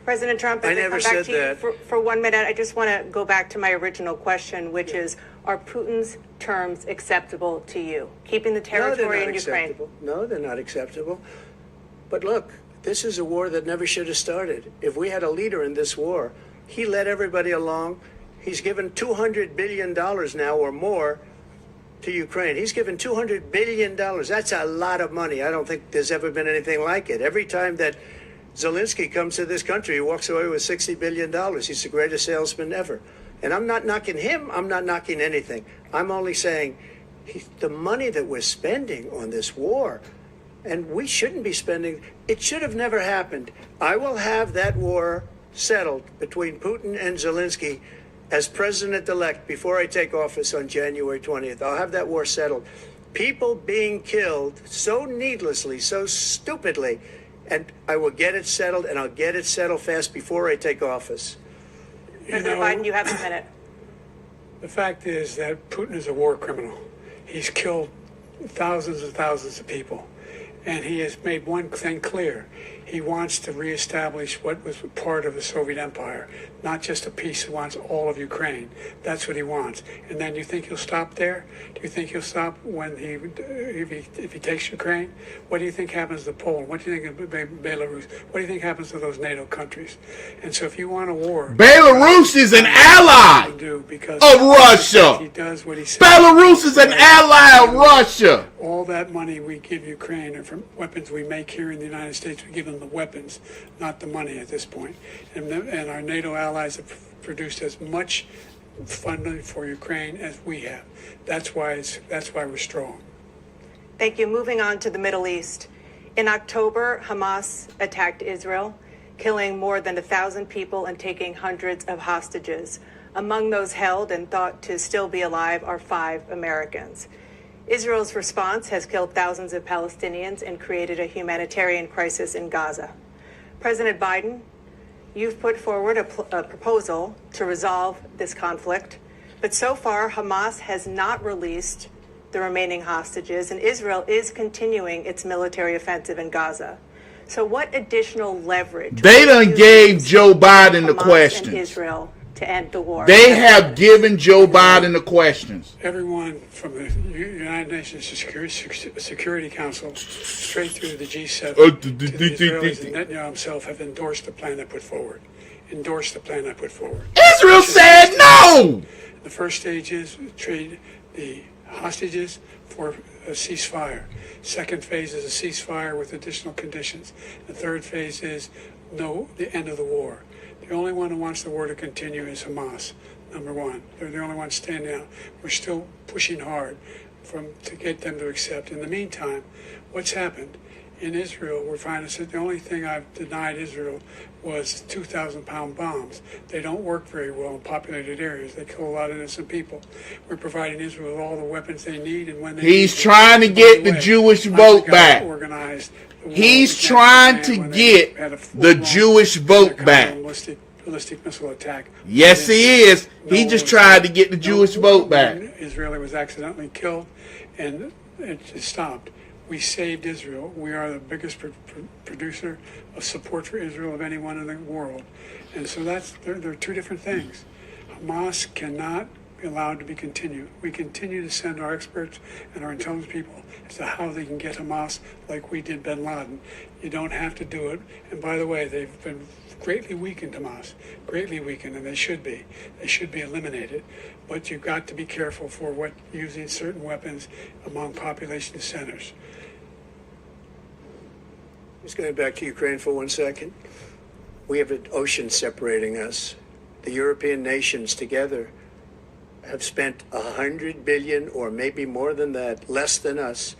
President Trump, I never said that. For 1 minute, I just want to go back to my original question, which is, are Putin's terms acceptable to you? Keeping the territory in Ukraine? No, they're not acceptable. But look, this is a war that never should have started. If we had a leader in this war, he led everybody along. He's given $200 billion now or more to Ukraine. He's given $200 billion. That's a lot of money. I don't think there's ever been anything like it. Every time that Zelensky comes to this country, he walks away with $60 billion. He's the greatest salesman ever. And I'm not knocking him. I'm not knocking anything. I'm only saying the money that we're spending on this war, and we shouldn't be spending, it should have never happened. I will have that war settled between Putin and Zelensky as president-elect before I take office on January 20th. I'll have that war settled. People being killed so needlessly, so stupidly, and I will get it settled, and I'll get it settled fast before I take office. President Biden, you have a minute. The fact is that Putin is a war criminal. He's killed thousands and thousands of people. And he has made one thing clear. He wants to reestablish what was part of the Soviet Empire, not just a piece. He wants all of Ukraine. That's what he wants. And then you think he'll stop there? Do you think he'll stop when if he takes Ukraine? What do you think happens to Poland? What do you think of Belarus? What do you think happens to those NATO countries? And so if you want a war, Belarus is an ally of Russia. He does what he says. Belarus is an ally of Russia. All that money we give Ukraine are from weapons we make here in the United States. We give them the weapons, not the money at this point. And our NATO allies have produced as much funding for Ukraine as we have. That's why we're strong. Thank you. Moving on to the Middle East. In October, Hamas attacked Israel, killing more than 1,000 people and taking hundreds of hostages. Among those held and thought to still be alive are 5 Americans. Israel's response has killed thousands of Palestinians and created a humanitarian crisis in Gaza. President Biden, you've put forward a proposal to resolve this conflict, but so far Hamas has not released the remaining hostages, and Israel is continuing its military offensive in Gaza. So what additional leverage? They done gave Joe Biden the questions. Israel to end the war. They have given Joe Biden the questions. Everyone from the United Nations Security Council straight through the G7 to the Israelis and Netanyahu himself have endorsed the plan I put forward. Israel said no! The first stage is trade the hostages for a ceasefire. Second phase is a ceasefire with additional conditions. The third phase is the end of the war. The only one who wants the war to continue is Hamas, number one. They're the only ones standing out. We're still pushing hard to get them to accept. In the meantime, what's happened? In Israel, we're finding that the only thing I've denied Israel was 2,000-pound bombs. They don't work very well in populated areas. They kill a lot of innocent people. We're providing Israel with all the weapons they need, and when they He's trying to get the Jewish vote back. He's trying to get the Jewish vote back. Ballistic missile attack. Yes, he is. He just tried to get the Jewish vote back. Israeli was accidentally killed, and it just stopped. We saved Israel. We are the biggest producer of support for Israel of anyone in the world. And so there are two different things. Hamas cannot be allowed to be continued. We continue to send our experts and our intelligence people as to how they can get Hamas like we did bin Laden. You don't have to do it. And by the way, they've been greatly weakened, Hamas, greatly weakened, and they should be. They should be eliminated. But you've got to be careful for using certain weapons among population centers. Just going back to Ukraine for 1 second. We have an ocean separating us. The European nations together have spent $100 billion, or maybe more than that, less than us.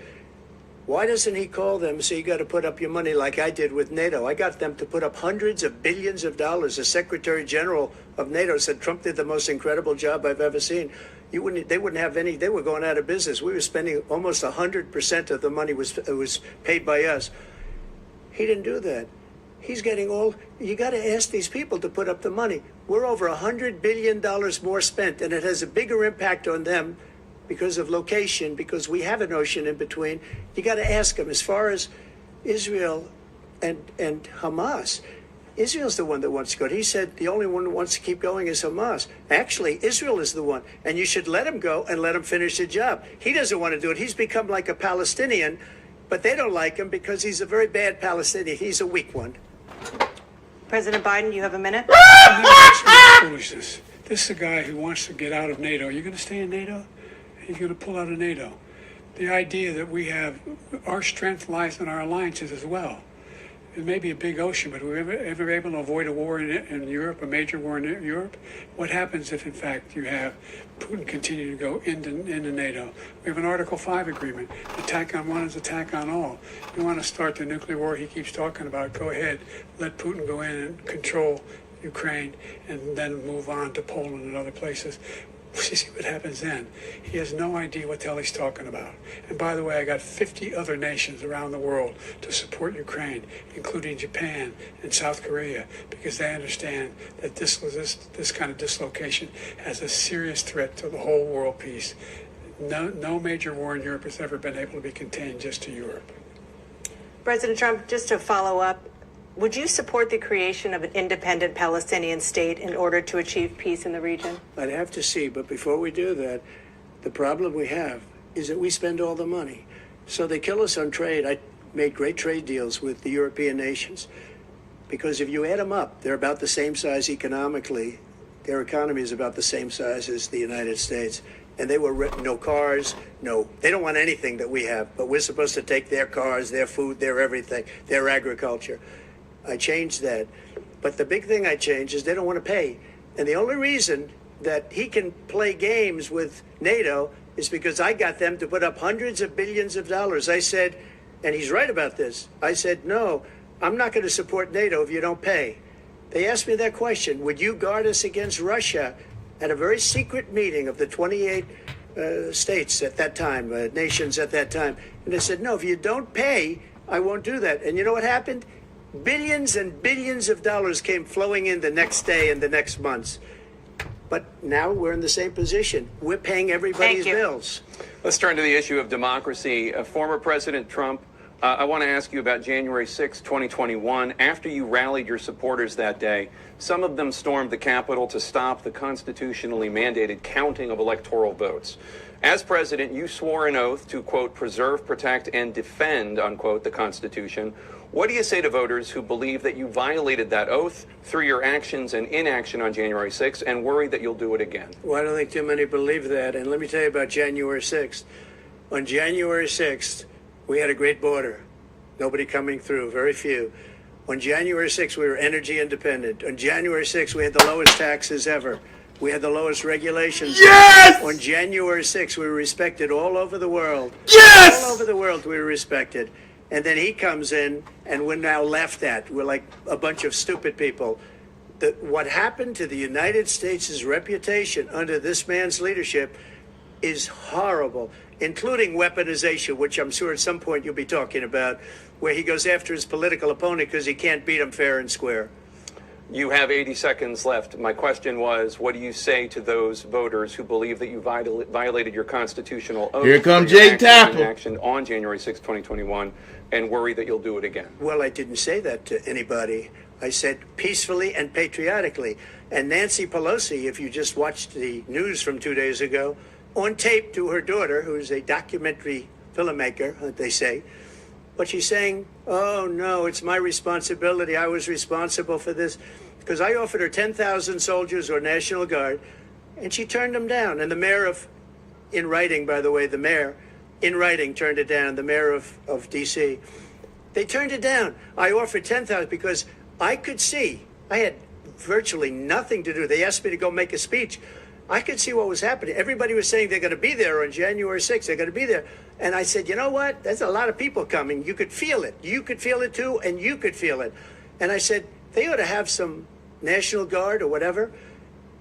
Why doesn't he call them and say, you got to put up your money like I did with NATO? I got them to put up hundreds of billions of dollars. The Secretary General of NATO said Trump did the most incredible job I've ever seen. They wouldn't have any. They were going out of business. We were spending almost 100% of the money was paid by us. He didn't do that. He's getting all. You got to ask these people to put up the money. We're over $100 billion more spent, and it has a bigger impact on them because of location, because we have an ocean in between. You got to ask them. As far as Israel and Hamas, Israel's the one that wants to go. He said the only one who wants to keep going is Hamas. Actually, Israel is the one, and you should let him go and let him finish the job. He doesn't want to do it. He's become like a Palestinian, but they don't like him because he's a very bad Palestinian. He's a weak one. President Biden, you have a minute. Foolishness. This is a guy who wants to get out of NATO. Are you going to stay in NATO? He's going to pull out of NATO. The idea that we have our strength lies in our alliances as well. It may be a big ocean, but were we ever able to avoid a war in Europe, a major war in Europe? What happens if, in fact, you have Putin continue to go into NATO? We have an Article 5 agreement. Attack on one is attack on all. You want to start the nuclear war he keeps talking about, go ahead. Let Putin go in and control Ukraine and then move on to Poland and other places. You see what happens then. He has no idea what the hell he's talking about. And by the way, I got 50 other nations around the world to support Ukraine, including Japan and South Korea, because they understand that this kind of dislocation has a serious threat to the whole world peace. No major war in Europe has ever been able to be contained just to Europe. President Trump, just to follow up, would you support the creation of an independent Palestinian state in order to achieve peace in the region? I'd have to see, but before we do that, the problem we have is that we spend all the money. So they kill us on trade. I made great trade deals with the European nations because if you add them up, they're about the same size economically. Their economy is about the same size as the United States. And they were no cars, they don't want anything that we have, but we're supposed to take their cars, their food, their everything, their agriculture. I changed that. But the big thing I changed is they don't want to pay. And the only reason that he can play games with NATO is because I got them to put up hundreds of billions of dollars. I said, and he's right about this, I said, no, I'm not going to support NATO if you don't pay. They asked me that question, would you guard us against Russia? At a very secret meeting of the 28 states at that time, nations at that time. And they said, no, if you don't pay, I won't do that. And you know what happened? Billions and billions of dollars came flowing in the next day and the next months. But now we're in the same position. We're paying everybody's bills. Let's turn to the issue of democracy. Former President Trump, I want to ask you about January 6, 2021. After you rallied your supporters that day, some of them stormed the Capitol to stop the constitutionally mandated counting of electoral votes. As president, you swore an oath to, quote, preserve, protect, and defend, unquote, the Constitution. What do you say to voters who believe that you violated that oath through your actions and inaction on January 6th and worry that you'll do it again? Well, I don't think too many believe that. And let me tell you about January 6th. On January 6th, we had a great border. Nobody coming through, very few. On January 6th, we were energy independent. On January 6th, we had the lowest taxes ever. We had the lowest regulations. Yes! On January 6th, we were respected all over the world. Yes! All over the world, we were respected. And then he comes in, and we're now laughed at. We're like a bunch of stupid people. What happened to the United States' reputation under this man's leadership is horrible, including weaponization, which I'm sure at some point you'll be talking about, where he goes after his political opponent because he can't beat him fair and square. You have 80 seconds left. My question was, what do you say to those voters who believe that you violated your constitutional oath? Here comes Jake Tapper. Action on January 6, 2021, and worry that you'll do it again? Well, I didn't say that to anybody. I said peacefully and patriotically. And Nancy Pelosi, if you just watched the news from 2 days ago, on tape to her daughter, who's a documentary filmmaker, they say, but she's saying, oh, no, it's my responsibility. I was responsible for this. Because I offered her 10,000 soldiers or National Guard, and she turned them down. And the mayor in writing, by the way, the mayor, in writing, turned it down, the mayor of D.C. They turned it down. I offered 10,000 because I could see. I had virtually nothing to do. They asked me to go make a speech. I could see what was happening. Everybody was saying they're going to be there on January 6th. They're going to be there. And I said, you know what? There's a lot of people coming. You could feel it. You could feel it too, and you could feel it. And I said, they ought to have some National Guard or whatever.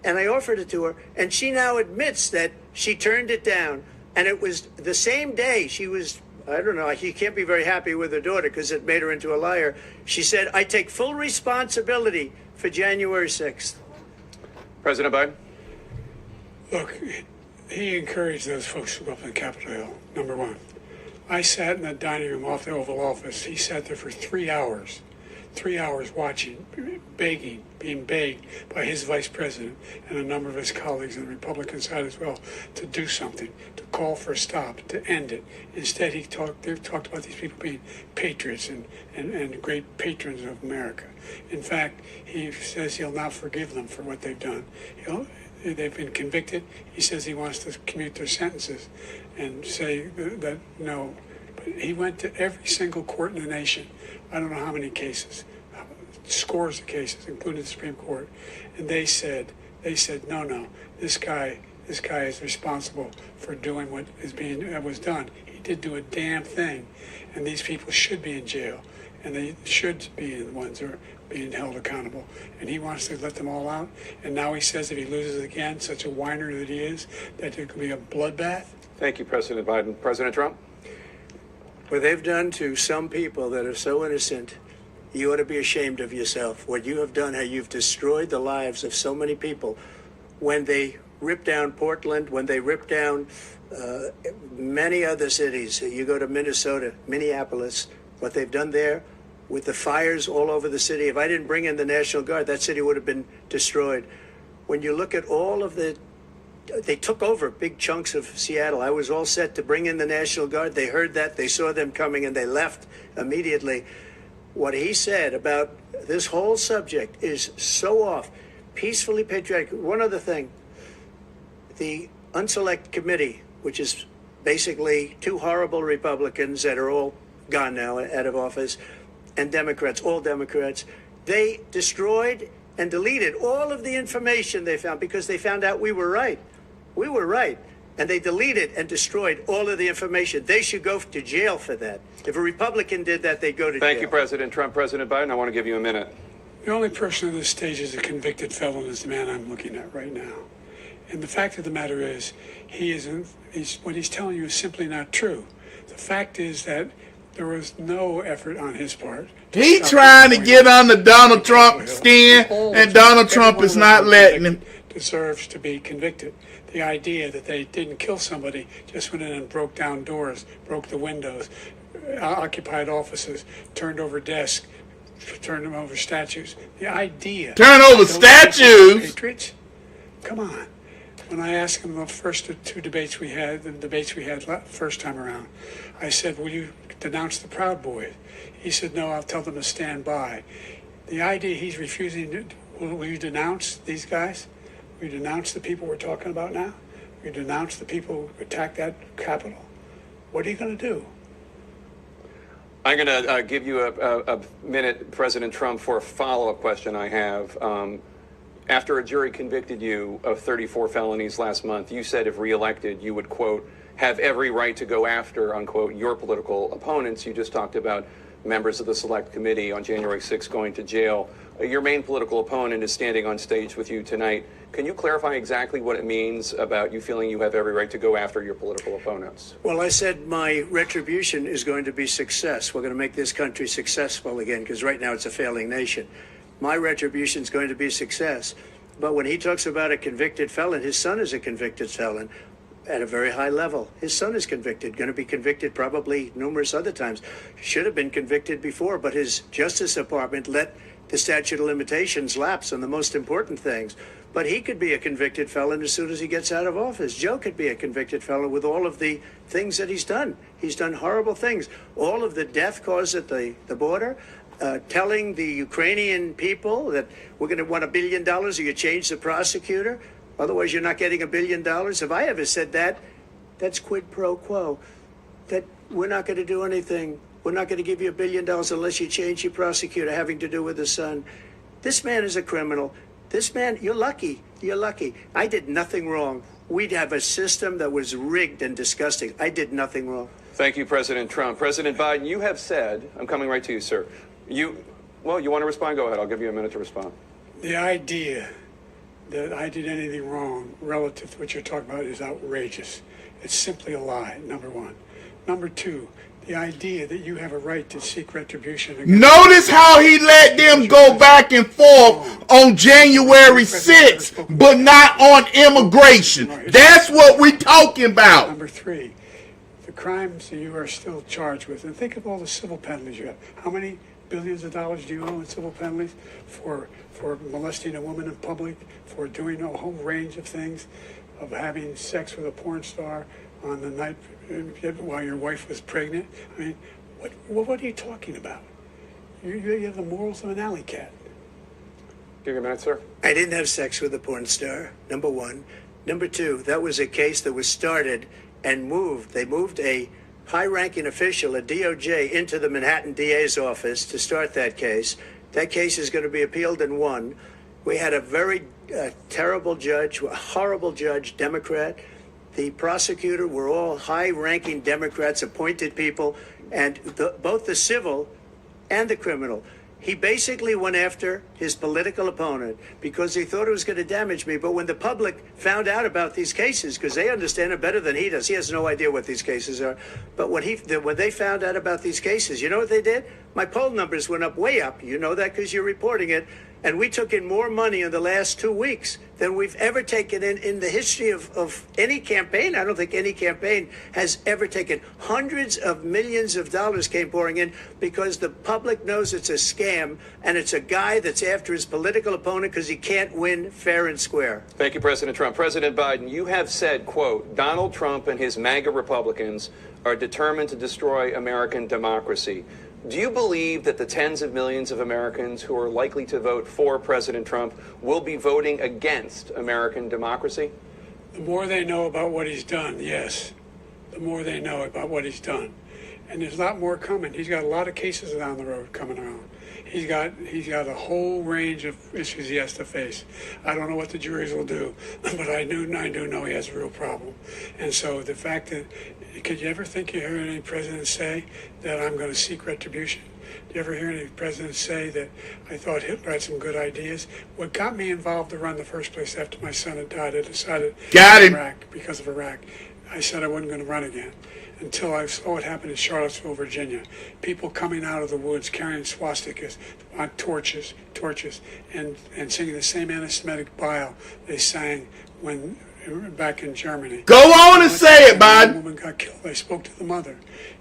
And I offered it to her. And she now admits that she turned it down. And it was the same day she was, I don't know, she can't be very happy with her daughter because it made her into a liar. She said, I take full responsibility for January 6th. President Biden? Look, he encouraged those folks to go up on Capitol Hill, number one. I sat in the dining room off the Oval Office. He sat there for 3 hours watching, begging, being begged by his vice president and a number of his colleagues on the Republican side as well to do something, to call for a stop, to end it. Instead, they talked about these people being patriots and great patrons of America. In fact, he says he'll not forgive them for what they've done. They've been convicted. He says he wants to commute their sentences and say that no. But he went to every single court in the nation. I don't know how many cases, scores of cases, including the Supreme Court. And they said, no, this guy is responsible for doing what was done. He did do a damn thing. And these people should be in jail. And they should be the ones who are being held accountable. And he wants to let them all out. And now he says if he loses again, such a whiner that he is, that there could be a bloodbath. Thank you, President Biden. President Trump? What they've done to some people that are so innocent, you ought to be ashamed of yourself. What you have done, how you've destroyed the lives of so many people. When they ripped down Portland, when they ripped down many other cities, you go to Minnesota, Minneapolis, what they've done there with the fires all over the city. If I didn't bring in the National Guard, that city would have been destroyed. When you look at all of they took over big chunks of Seattle. I was all set to bring in the National Guard. They heard that, they saw them coming, and they left immediately. What he said about this whole subject is so off. peacefully, patriotic. One other thing. The Unselect Committee, which is basically two horrible Republicans that are all gone now, out of office, and Democrats, all Democrats, they destroyed and deleted all of the information they found because they found out we were right. We were right. And they deleted and destroyed all of the information. They should go to jail for that. If a Republican did that, they'd go to jail. Thank you, President Trump. President Biden, I want to give you a minute. The only person on this stage is a convicted felon is the man I'm looking at right now. And the fact of the matter is, what he's telling you is simply not true. The fact is that there was no effort on his part. He trying to get under Donald Trump's skin, and Donald Trump is not letting him. Deserves to be convicted. The idea that they didn't kill somebody, just went in and broke down doors, broke the windows, occupied offices, turned over desks, turned them over statues. The idea. Turn over statues? Patriots? Come on. When I asked him the first two debates we had, first time around, I said, will you denounce the Proud Boys? He said, no, I'll tell them to stand by. The idea he's refusing, will you denounce these guys? Will you denounce the people we're talking about now? Will you denounce the people who attacked that Capitol? What are you going to do? I'm going to give you a minute, President Trump, for a follow-up question I have. After a jury convicted you of 34 felonies last month, you said if reelected, you would, quote, have every right to go after, unquote, your political opponents. You just talked about members of the Select Committee on January 6th going to jail. Your main political opponent is standing on stage with you tonight. Can you clarify exactly what it means about you feeling you have every right to go after your political opponents? Well, I said my retribution is going to be success. We're going to make this country successful again, because right now it's a failing nation. My retribution is going to be success. But when he talks about a convicted felon, his son is a convicted felon at a very high level. His son is convicted, going to be convicted probably numerous other times. Should have been convicted before, but his Justice Department let the statute of limitations lapse on the most important things. But he could be a convicted felon as soon as he gets out of office. Joe could be a convicted felon with all of the things that he's done. He's done horrible things. All of the death caused at the border, telling the Ukrainian people that we're going to want $1 billion or you change the prosecutor. Otherwise, you're not getting $1 billion. If I ever said that, that's quid pro quo. That we're not going to do anything. We're not going to give you $1 billion unless you change your prosecutor having to do with the son. This man is a criminal. This man, you're lucky. You're lucky. I did nothing wrong. We'd have a system that was rigged and disgusting. I did nothing wrong. Thank you, President Trump. President Biden, you have said, I'm coming right to you, sir. You want to respond? Go ahead. I'll give you a minute to respond. The idea that I did anything wrong relative to what you're talking about is outrageous. It's simply a lie, number one. Number two, the idea that you have a right to seek retribution. Notice how he let them go back and forth on January 6th, but not on immigration. That's what we're talking about. Number three, the crimes that you are still charged with. And think of all the civil penalties you have. How many billions of dollars do you owe in civil penalties for molesting a woman in public, for doing a whole range of things, of having sex with a porn star on the night while your wife was pregnant? I mean, what are you talking about? You have the morals of an alley cat. Give you a minute, sir. I didn't have sex with a porn star, number one. Number two, that was a case that was started and moved. They moved a high-ranking official, a DOJ, into the Manhattan DA's office to start that case. That case is going to be appealed and won. We had a very terrible judge, a horrible judge, Democrat. The prosecutor were all high-ranking Democrats, appointed people, and both the civil and the criminal. He basically went after his political opponent because he thought it was going to damage me. But when the public found out about these cases, because they understand it better than he does, he has no idea what these cases are. But when they found out about these cases, you know what they did? My poll numbers went up, way up. You know that because you're reporting it. And we took in more money in the last 2 weeks than we've ever taken in the history of any campaign. I don't think any campaign has ever taken. Hundreds of millions of dollars came pouring in because the public knows it's a scam and it's a guy that's after his political opponent because he can't win fair and square. Thank you, President Trump. President Biden, you have said, quote, Donald Trump and his MAGA Republicans are determined to destroy American democracy. Do you believe that the tens of millions of Americans who are likely to vote for President Trump will be voting against American democracy? The more they know about what he's done, yes. The more they know about what he's done. And there's a lot more coming. He's got a lot of cases down the road coming around. He's got a whole range of issues he has to face. I don't know what the juries will do, but I do know he has a real problem. And so the fact that, could you ever think you heard any president say that I'm going to seek retribution? Do you ever hear any president say that I thought Hitler had some good ideas? What got me involved to run in the first place after my son had died, I decided because of Iraq. I said I wasn't going to run again until I saw what happened in Charlottesville, Virginia. People coming out of the woods carrying swastikas on torches, and singing the same anti-Semitic bile they sang when back in Germany. Go on and say it, Biden. The woman got killed. They spoke to the mother,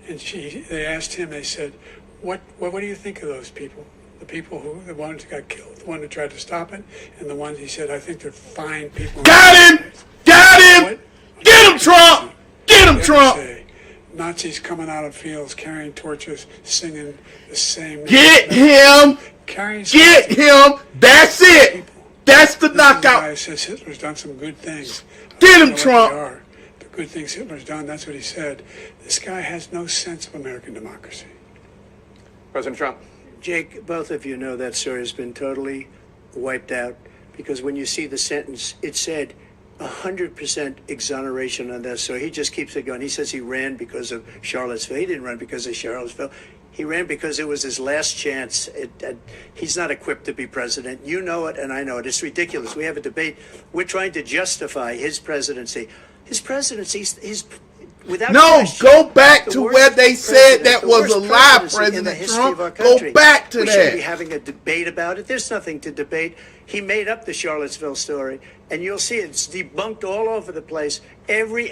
and they asked him. They said, "What do you think of those people? The people the ones who got killed, the one who tried to stop it, and the ones," he said, "I think they're fine people." Got him! Get him, Trump! Get him, Trump! Nazis coming out of fields carrying torches, singing the same. Get him! Get him! That's it! That's the knockout. The guy says Hitler's done some good things. Get him, Trump! The good things Hitler's done, that's what he said. This guy has no sense of American democracy. President Trump. Jake, both of you know that story has been totally wiped out because when you see the sentence, it said 100% exoneration on that. So he just keeps it going. He says he ran because of Charlottesville. He didn't run because of Charlottesville. He ran because it was his last chance. He's not equipped to be president. You know it, and I know it. It's ridiculous. We have a debate. We're trying to justify his presidency. His presidency is without question, go back to where they said that was a lie, President Trump. Go back to that. We shouldn't be having a debate about it. There's nothing to debate. He made up the Charlottesville story, and you'll see it's debunked all over the place. Every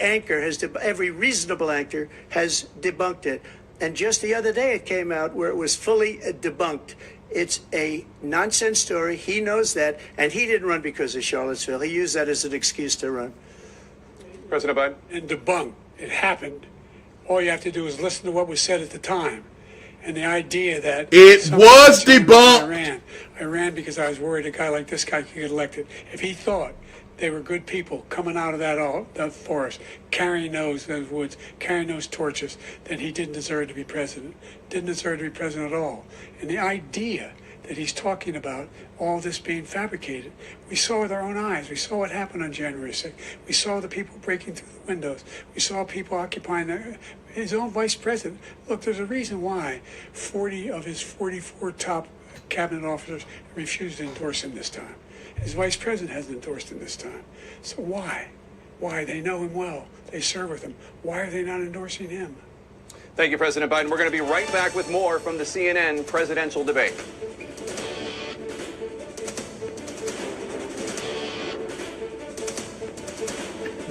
reasonable anchor has debunked it. And just the other day it came out where it was fully debunked. It's a nonsense story. He knows that, and he didn't run because of Charlottesville. He used that as an excuse to run. President Biden. And debunked. It happened. All you have to do is listen to what was said at the time. And the idea that it was debunked. I ran because I was worried a guy like this guy could get elected. If he thought they were good people coming out of that forest, carrying those woods, carrying those torches, then he didn't deserve to be president. Didn't deserve to be president at all. And the idea that he's talking about all this being fabricated, we saw with our own eyes. We saw what happened on January 6th. We saw the people breaking through the windows. We saw people occupying his own vice president. Look, there's a reason why 40 of his 44 top cabinet officers refused to endorse him this time. His vice president hasn't endorsed him this time. So why? Why? They know him well. They serve with him. Why are they not endorsing him? Thank you, President Biden. We're going to be right back with more from the CNN presidential debate.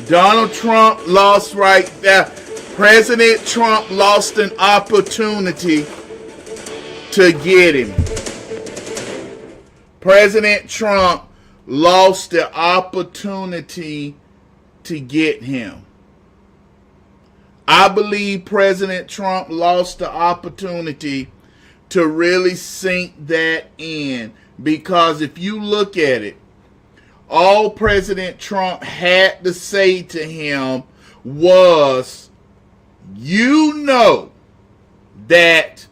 Donald Trump lost right there. President Trump lost an opportunity to get him. President Trump lost the opportunity to get him. I believe President Trump lost the opportunity to really sink that in, because if you look at it, all President Trump had to say to him was, you know that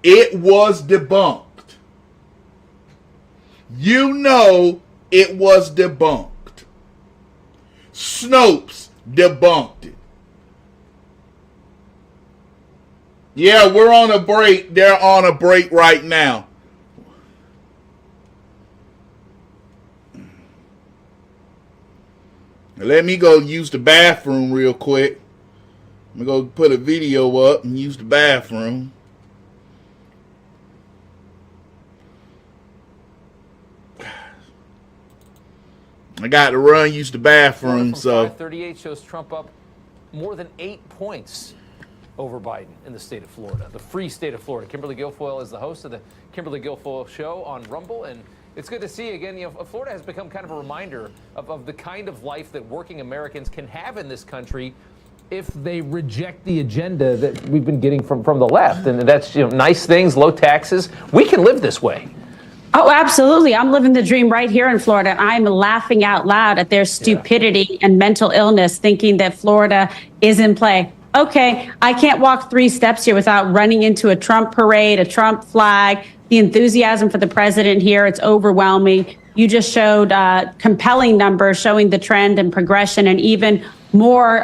it was debunked. You know it was debunked. Snopes debunked it. Yeah, we're on a break. They're on a break right now. Let me go use the bathroom real quick. I'm going to go put a video up and use the bathroom. I got to run, use the bathroom. So 538 shows Trump up more than 8 points over Biden in the state of Florida, the free state of Florida. Kimberly Guilfoyle is the host of the Kimberly Guilfoyle Show on Rumble, and it's good to see again. You know, Florida has become kind of a reminder of the kind of life that working Americans can have in this country if they reject the agenda that we've been getting from the left. And that's, nice things, low taxes. We can live this way. Oh, absolutely. I'm living the dream right here in Florida. I'm laughing out loud at their stupidity and mental illness, thinking that Florida is in play. Okay, I can't walk 3 steps here without running into a Trump parade, a Trump flag. The enthusiasm for the president here, it's overwhelming. You just showed compelling numbers showing the trend and progression, and even more,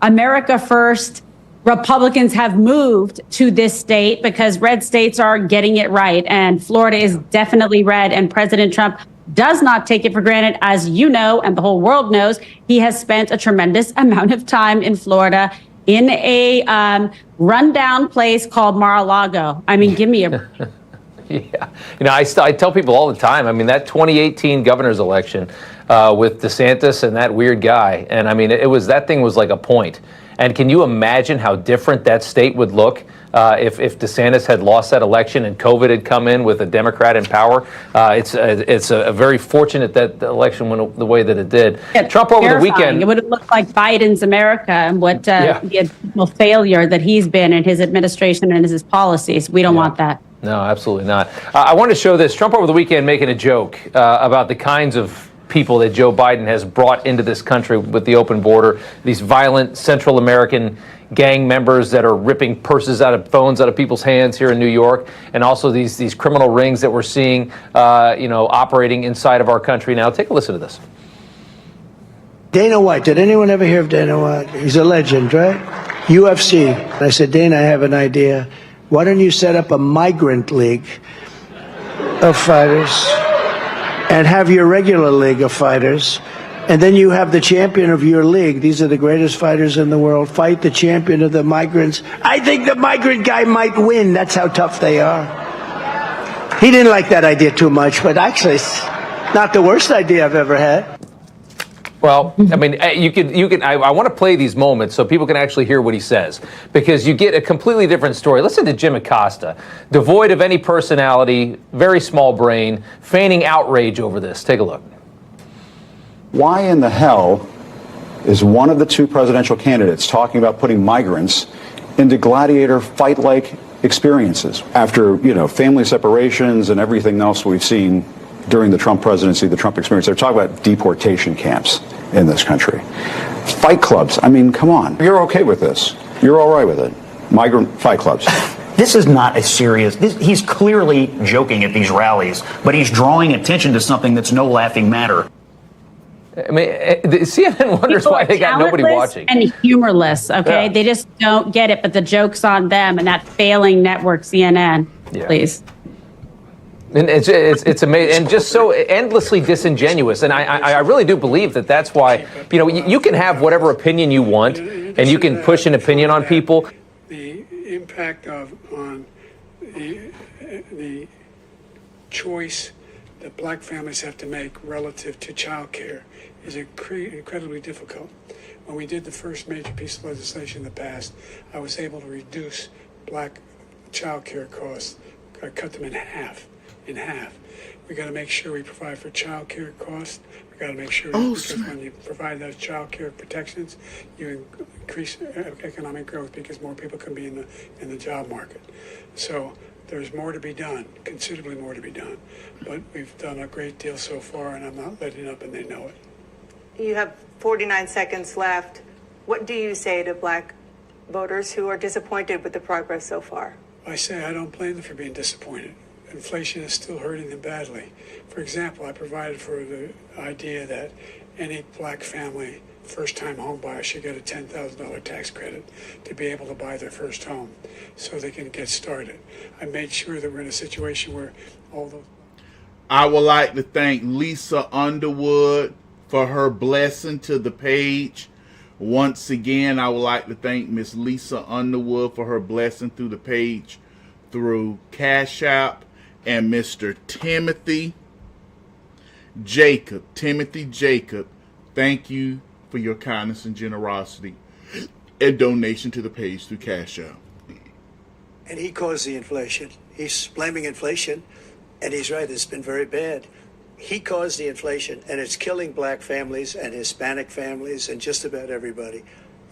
America first. Republicans have moved to this state because red states are getting it right. And Florida is definitely red. And President Trump does not take it for granted. As you know, and the whole world knows, he has spent a tremendous amount of time in Florida in a rundown place called Mar-a-Lago. I mean, give me a... Yeah. I tell people all the time, that 2018 governor's election with DeSantis and that weird guy. And that thing was like a point. And can you imagine how different that state would look if DeSantis had lost that election and COVID had come in with a Democrat in power? It's a very fortunate that the election went the way that it did. Yeah, Trump over the weekend. It would have looked like Biden's America and what the failure that he's been in his administration and his policies. We don't want that. No, absolutely not. I wanted to show this. Trump over the weekend making a joke about the kinds of people that Joe Biden has brought into this country with the open border, these violent Central American gang members that are ripping phones out of people's hands here in New York, and also these criminal rings that we're seeing, operating inside of our country now. Take a listen to this. Dana White. Did anyone ever hear of Dana White? He's a legend, right? UFC. I said, Dana, I have an idea. Why don't you set up a migrant league of fighters and have your regular league of fighters, and then you have the champion of your league. These are the greatest fighters in the world. Fight the champion of the migrants. I think the migrant guy might win. That's how tough they are. He didn't like that idea too much, but actually it's not the worst idea I've ever had. Well, I want to play these moments so people can actually hear what he says, because you get a completely different story. Listen to Jim Acosta, devoid of any personality, very small brain, feigning outrage over this. Take a look. Why in the hell is one of the 2 presidential candidates talking about putting migrants into gladiator fight-like experiences after, family separations and everything else we've seen during the Trump presidency, the Trump experience? They're talking about deportation camps in this country. Fight clubs. Come on. You're okay with this. You're all right with it. Migrant fight clubs. This is not a serious... he's clearly joking at these rallies, but he's drawing attention to something that's no laughing matter. CNN wonders why they got nobody watching. And humorless, okay? Yeah. They just don't get it, but the joke's on them and that failing network, CNN. Yeah. Please. And it's amazing, and just so endlessly disingenuous. And I really do believe that that's why, you can have whatever opinion you want, and you can push an opinion on people. The impact on the choice that black families have to make relative to child care is incredibly difficult. When we did the first major piece of legislation in the past, I was able to reduce black child care costs. I cut them in half. We got to make sure we provide for child care costs. We got to make sure because when you provide those child care protections, you increase economic growth because more people can be in the job market. So there's more to be done, considerably more to be done. But we've done a great deal so far, and I'm not letting up, and they know it. You have 49 seconds left. What do you say to black voters who are disappointed with the progress so far? I say I don't blame them for being disappointed. Inflation is still hurting them badly. For example, I provided for the idea that any black family, first-time home buyer, should get a $10,000 tax credit to be able to buy their first home so they can get started. I made sure that we're in a situation where all those... I would like to thank Lisa Underwood for her blessing to the page. Once again, I would like to thank Miss Lisa Underwood for her blessing through the page through Cash App. And Mr. Timothy Jacob, thank you for your kindness and generosity and donation to the page through Cash App. And he caused the inflation. He's blaming inflation, and he's right, it's been very bad. He caused the inflation, and it's killing black families and Hispanic families and just about everybody.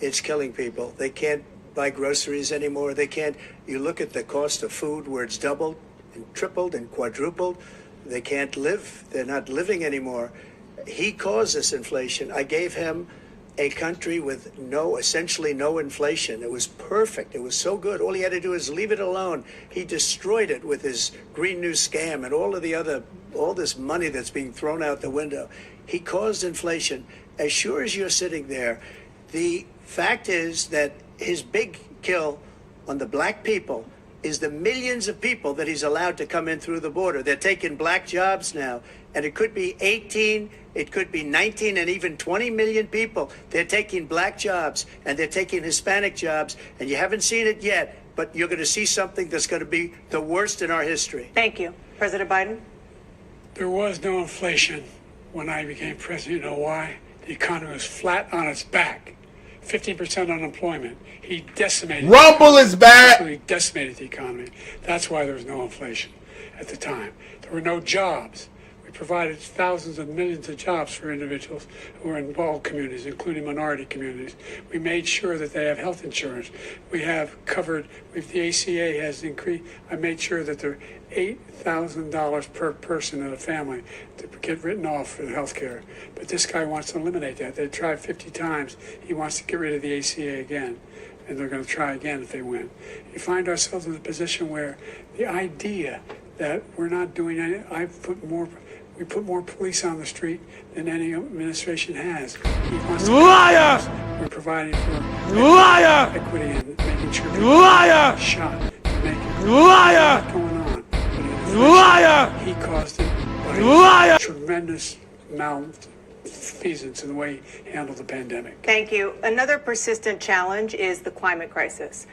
It's killing people. They can't buy groceries anymore. They can't. You look at the cost of food where it's doubled and tripled and quadrupled. They can't live. They're not living anymore. He caused this inflation. I gave him a country with essentially no inflation. It was perfect. It was so good. All he had to do is leave it alone. He destroyed it with his Green New scam and all this money that's being thrown out the window. He caused inflation. As sure as you're sitting there, the fact is that his big kill on the black people is the millions of people that he's allowed to come in through the border. They're taking black jobs now, and it could be 18, it could be 19, and even 20 million people. They're taking black jobs, and they're taking Hispanic jobs, and you haven't seen it yet, but you're going to see something that's going to be the worst in our history. Thank you. President Biden? There was no inflation when I became president. You know why? The economy was flat on its back. 50% unemployment. He decimated. Rumble is back. Absolutely decimated the economy. That's why there was no inflation at the time. There were no jobs. We provided thousands of millions of jobs for individuals who are in all communities, including minority communities. We made sure that they have health insurance. We have covered, the ACA has increased. I made sure that they're $8,000 per person in a family to get written off for health care. But this guy wants to eliminate that. They tried 50 times. He wants to get rid of the ACA again. And they're going to try again if they win. You find ourselves in a position where the idea that we're not doing any, we put more police on the street than any administration has. He wants to liar! We're providing for liar! Equity and making sure people are shot. Liar! What's going on? Liar! He caused it by liar! Tremendous malfeasance in the way he handled the pandemic. Thank you. Another persistent challenge is the climate crisis.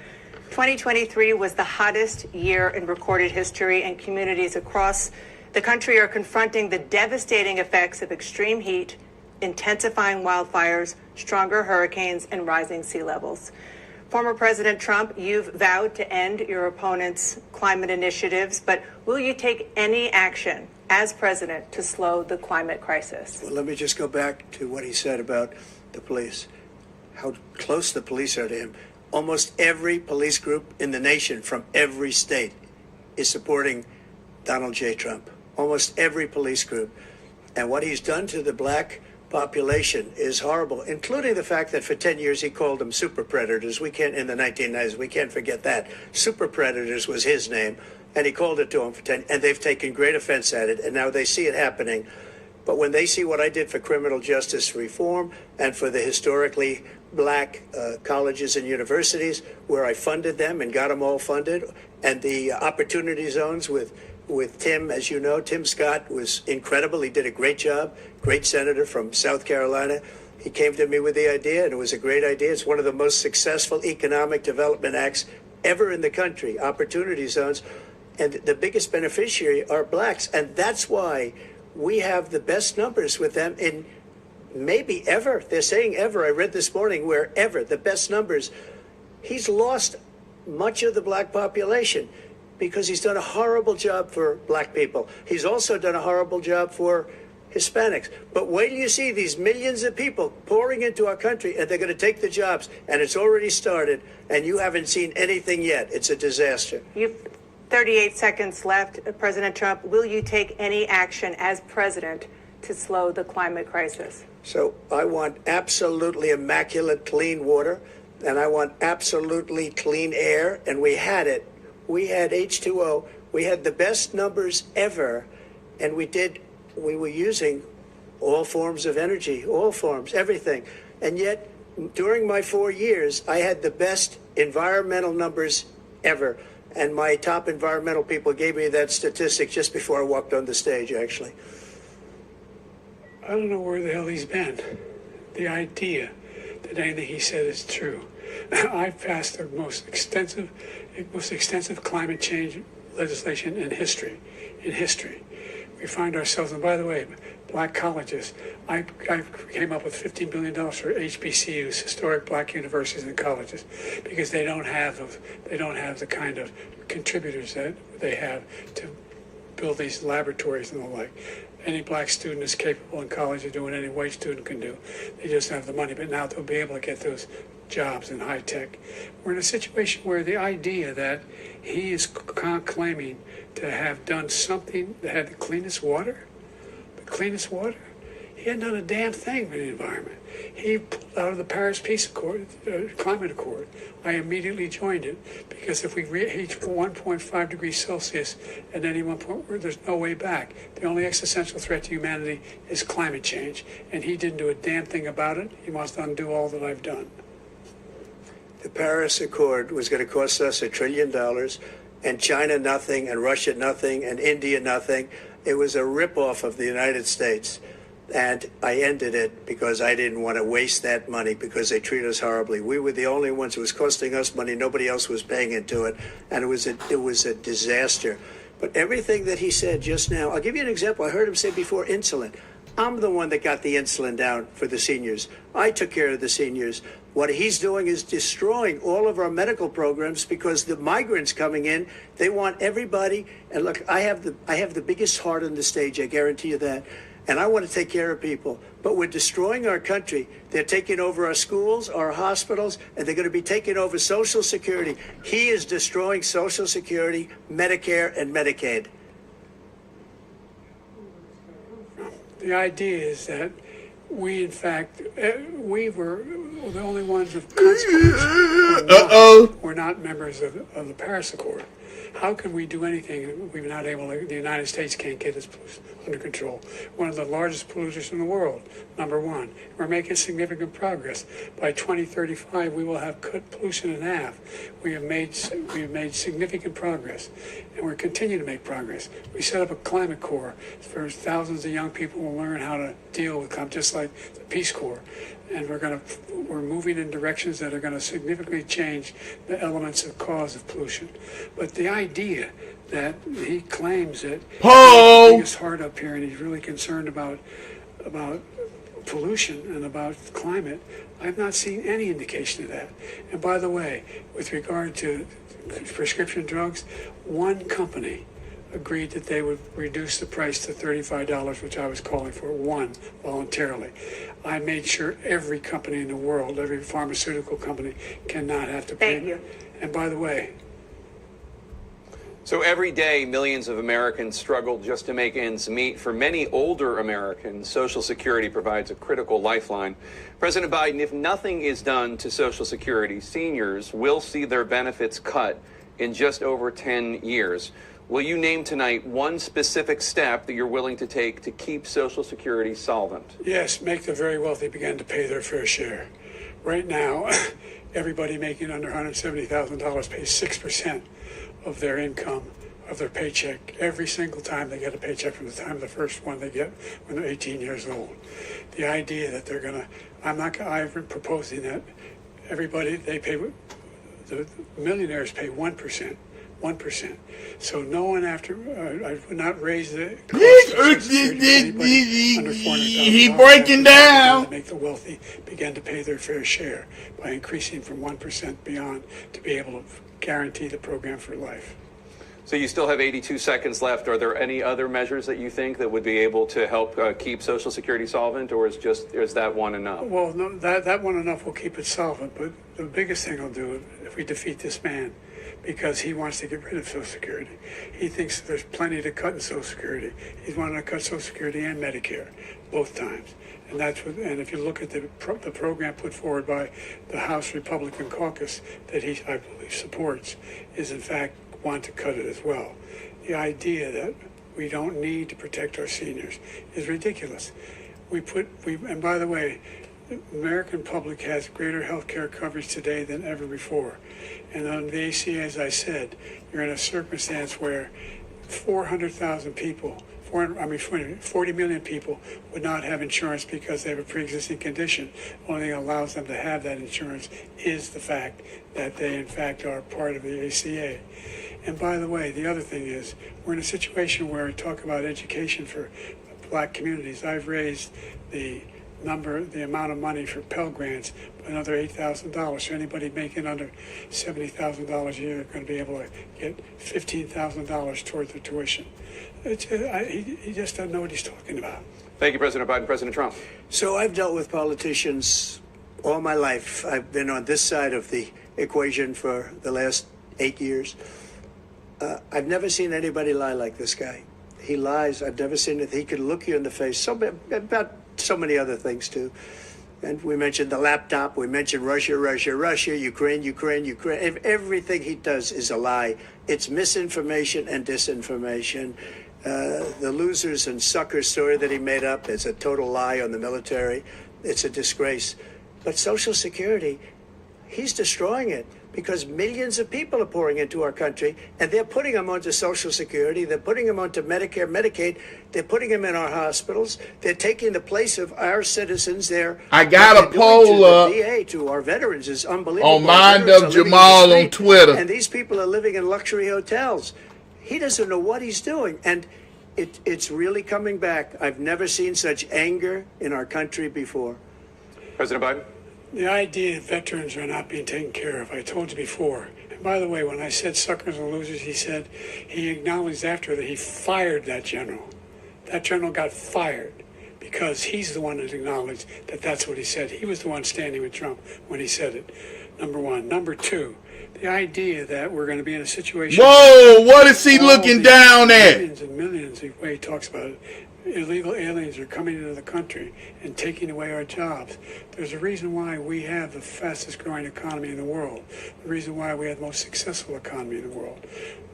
2023 was the hottest year in recorded history, and communities across the country are confronting the devastating effects of extreme heat, intensifying wildfires, stronger hurricanes, and rising sea levels. Former President Trump, you've vowed to end your opponent's climate initiatives, but will you take any action as president to slow the climate crisis? Well, let me just go back to what he said about the police, how close the police are to him. Almost every police group in the nation from every state is supporting Donald J. Trump. Almost every police group. And what he's done to the black population is horrible, including the fact that for 10 years he called them super predators. We can't, in the 1990s, we can't forget that. Super predators was his name, and he called it to them for 10, and they've taken great offense at it, and now they see it happening. But when they see what I did for criminal justice reform and for the historically black colleges and universities, where I funded them and got them all funded, and the opportunity zones with Tim, as you know, Tim Scott was incredible. He did a great job, great senator from South Carolina. He came to me with the idea, and it was a great idea. It's one of the most successful economic development acts ever in the country, opportunity zones. And the biggest beneficiary are blacks. And that's why we have the best numbers with them in maybe ever. They're saying ever. I read this morning where ever, the best numbers. He's lost much of the black population because he's done a horrible job for black people. He's also done a horrible job for Hispanics. But wait till you see these millions of people pouring into our country, and they're going to take the jobs, and it's already started, and you haven't seen anything yet. It's a disaster. You've 38 seconds left. President Trump, will you take any action as president to slow the climate crisis? So I want absolutely immaculate clean water, and I want absolutely clean air, and we had it. We had H2O. We had the best numbers ever, and we were using all forms of energy, all forms, everything. And yet, during my 4 years, I had the best environmental numbers ever. And my top environmental people gave me that statistic just before I walked on the stage, actually. I don't know where the hell he's been. The idea that anything he said is true. I've passed the most extensive climate change legislation in history. We find ourselves, and by the way, black colleges, I came up with $15 billion for HBCUs, historic black universities and colleges, because they don't have the kind of contributors that they have to build these laboratories and the like. Any black student is capable in college of doing any white student can do. They just have the money, but now they'll be able to get those jobs in high tech. We're in a situation where the idea that he is claiming to have done something that had the cleanest water, he hadn't done a damn thing for the environment. He pulled out of the Paris Peace Accord, Climate Accord. I immediately joined it because if we reach 1.5 degrees Celsius at any one point, there's no way back. The only existential threat to humanity is climate change, and he didn't do a damn thing about it. He wants to undo all that I've done. The Paris Accord was going to cost us $1 trillion, and China nothing, and Russia nothing, and India nothing. It was a ripoff of the United States. And I ended it because I didn't want to waste that money because they treat us horribly. We were the only ones who was costing us money. Nobody else was paying into it. And it was a disaster. But everything that he said just now, I'll give you an example. I heard him say before insulin. I'm the one that got the insulin down for the seniors. I took care of the seniors. What he's doing is destroying all of our medical programs because the migrants coming in, they want everybody. And look, I have the biggest heart on the stage. I guarantee you that. And I want to take care of people. But we're destroying our country. They're taking over our schools, our hospitals, and they're going to be taking over Social Security. He is destroying Social Security, Medicare, and Medicaid. The idea is that we, in fact, we were the only ones of consequence. We're not members of the Paris Accord. How can we do anything? We're not able to, the United States can't get its pollution under control. One of the largest polluters in the world, number one. We're making significant progress. By 2035, we will have cut pollution in half. We have made significant progress, and we're continuing to make progress. We set up a climate corps for thousands of young people will learn how to deal with climate, just like the Peace Corps. And we're moving in directions that are going to significantly change the elements of cause of pollution. But the idea that he claims that he's the biggest heart up here and he's really concerned about pollution and about climate, I've not seen any indication of that. And by the way, with regard to prescription drugs, one company agreed that they would reduce the price to $35, which I was calling for, one, voluntarily. I made sure every company in the world, every pharmaceutical company, cannot have to pay. Thank you. And by the way, so every day, millions of Americans struggle just to make ends meet. For many older Americans, Social Security provides a critical lifeline. President Biden, if nothing is done to Social Security, seniors will see their benefits cut in just over 10 years. Will you name tonight one specific step that you're willing to take to keep Social Security solvent? yes, make the very wealthy begin to pay their fair share. Right now, everybody making under $170,000 pays 6% of their income, of their paycheck, every single time they get a paycheck from the time of the first one they get when they're 18 years old. The idea that they're going to, I'm proposing that everybody, they pay, the millionaires pay 1%. 1%. So no one after, I would not raise the cost of Social Security for anybody under $400,000. He breaking down. To make the wealthy begin to pay their fair share by increasing from 1% beyond to be able to guarantee the program for life. So you still have 82 seconds left. Are there any other measures that you think that would be able to help keep Social Security solvent, or is that one enough? Well, no, that one enough will keep it solvent, but the biggest thing will do if we defeat this man, because he wants to get rid of Social Security. He thinks there's plenty to cut in Social Security. He's wanting to cut Social Security and Medicare both times. And that's what, and if you look at the program put forward by the House Republican caucus that he, I believe, supports, is in fact want to cut it as well. The idea that we don't need to protect our seniors is ridiculous. And by the way, the American public has greater health care coverage today than ever before. And on the ACA, as I said, you're in a circumstance where 400,000 people, 40 million people would not have insurance because they have a pre-existing condition. The only thing that allows them to have that insurance is the fact that they, in fact, are part of the ACA. And by the way, the other thing is, we're in a situation where we talk about education for black communities. I've raised the amount of money for Pell Grants by another $8,000. So anybody making under $70,000 a year is going to be able to get $15,000 towards their tuition. He just doesn't know what he's talking about. Thank you, President Biden. President Trump. So I've dealt with politicians all my life, I've been on this side of the equation for the last 8 years. I've never seen anybody lie like this guy. He lies. I've never seen it. He could look you in the face about so many other things, too. And we mentioned the laptop. We mentioned Russia, Ukraine. Everything he does is a lie. It's misinformation and disinformation. The losers and suckers story that he made up is a total lie on the military. It's a disgrace. But Social Security, he's destroying it because millions of people are pouring into our country, and they're putting them onto Social Security. They're putting them onto Medicare, Medicaid. They're putting them in our hospitals. They're taking the place of our citizens. I got a poll up to the VA, to our veterans is unbelievable. on Mind of Jamal on Twitter. And these people are living in luxury hotels. He doesn't know what he's doing. And it's really coming back. I've never seen such anger in our country before. President Biden? The idea that veterans are not being taken care of, I told you before. And by the way, when I said suckers and losers, he acknowledged after that he fired that general. That general got fired because he's the one that acknowledged that that's what he said. He was the one standing with Trump when he said it, number one. Number two, the idea that we're going to be in a situation... Whoa, what is he looking down at? Millions and millions, the way he talks about it. Illegal aliens are coming into the country and taking away our jobs. There's a reason why we have the fastest growing economy in the world. The reason why we have the most successful economy in the world.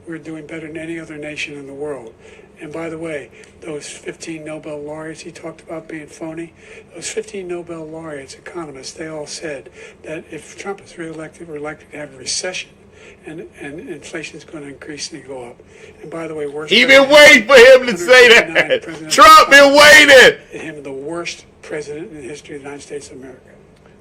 We're doing better than any other nation in the world. And by the way, those 15 Nobel laureates he talked about being phony, those 15 Nobel laureates, economists, they all said that if Trump is reelected, we're likely to have a recession. And inflation is going to increase and go up. And by the way, he been waiting for him to say that. Trump been waiting. Him the worst president in the history of the United States of America.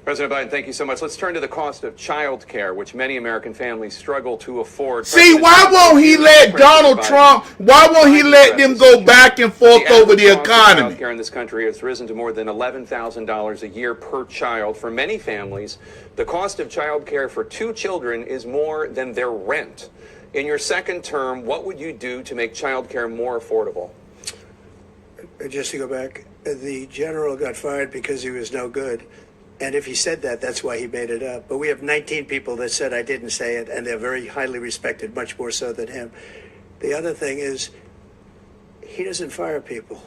President Biden, thank you so much. Let's turn to the cost of child care, which many American families struggle to afford. See, why won't he let Donald Trump, why won't he let them go back and forth over the economy? Child care in this country has risen to more than $11,000 a year per child. For many families, the cost of child care for 2 children is more than their rent. In your second term, what would you do to make child care more affordable? Just to go back, the general got fired because he was no good. And if he said that, that's why he made it up. But we have 19 people that said I didn't say it, and they're very highly respected, much more so than him. The other thing is, he doesn't fire people.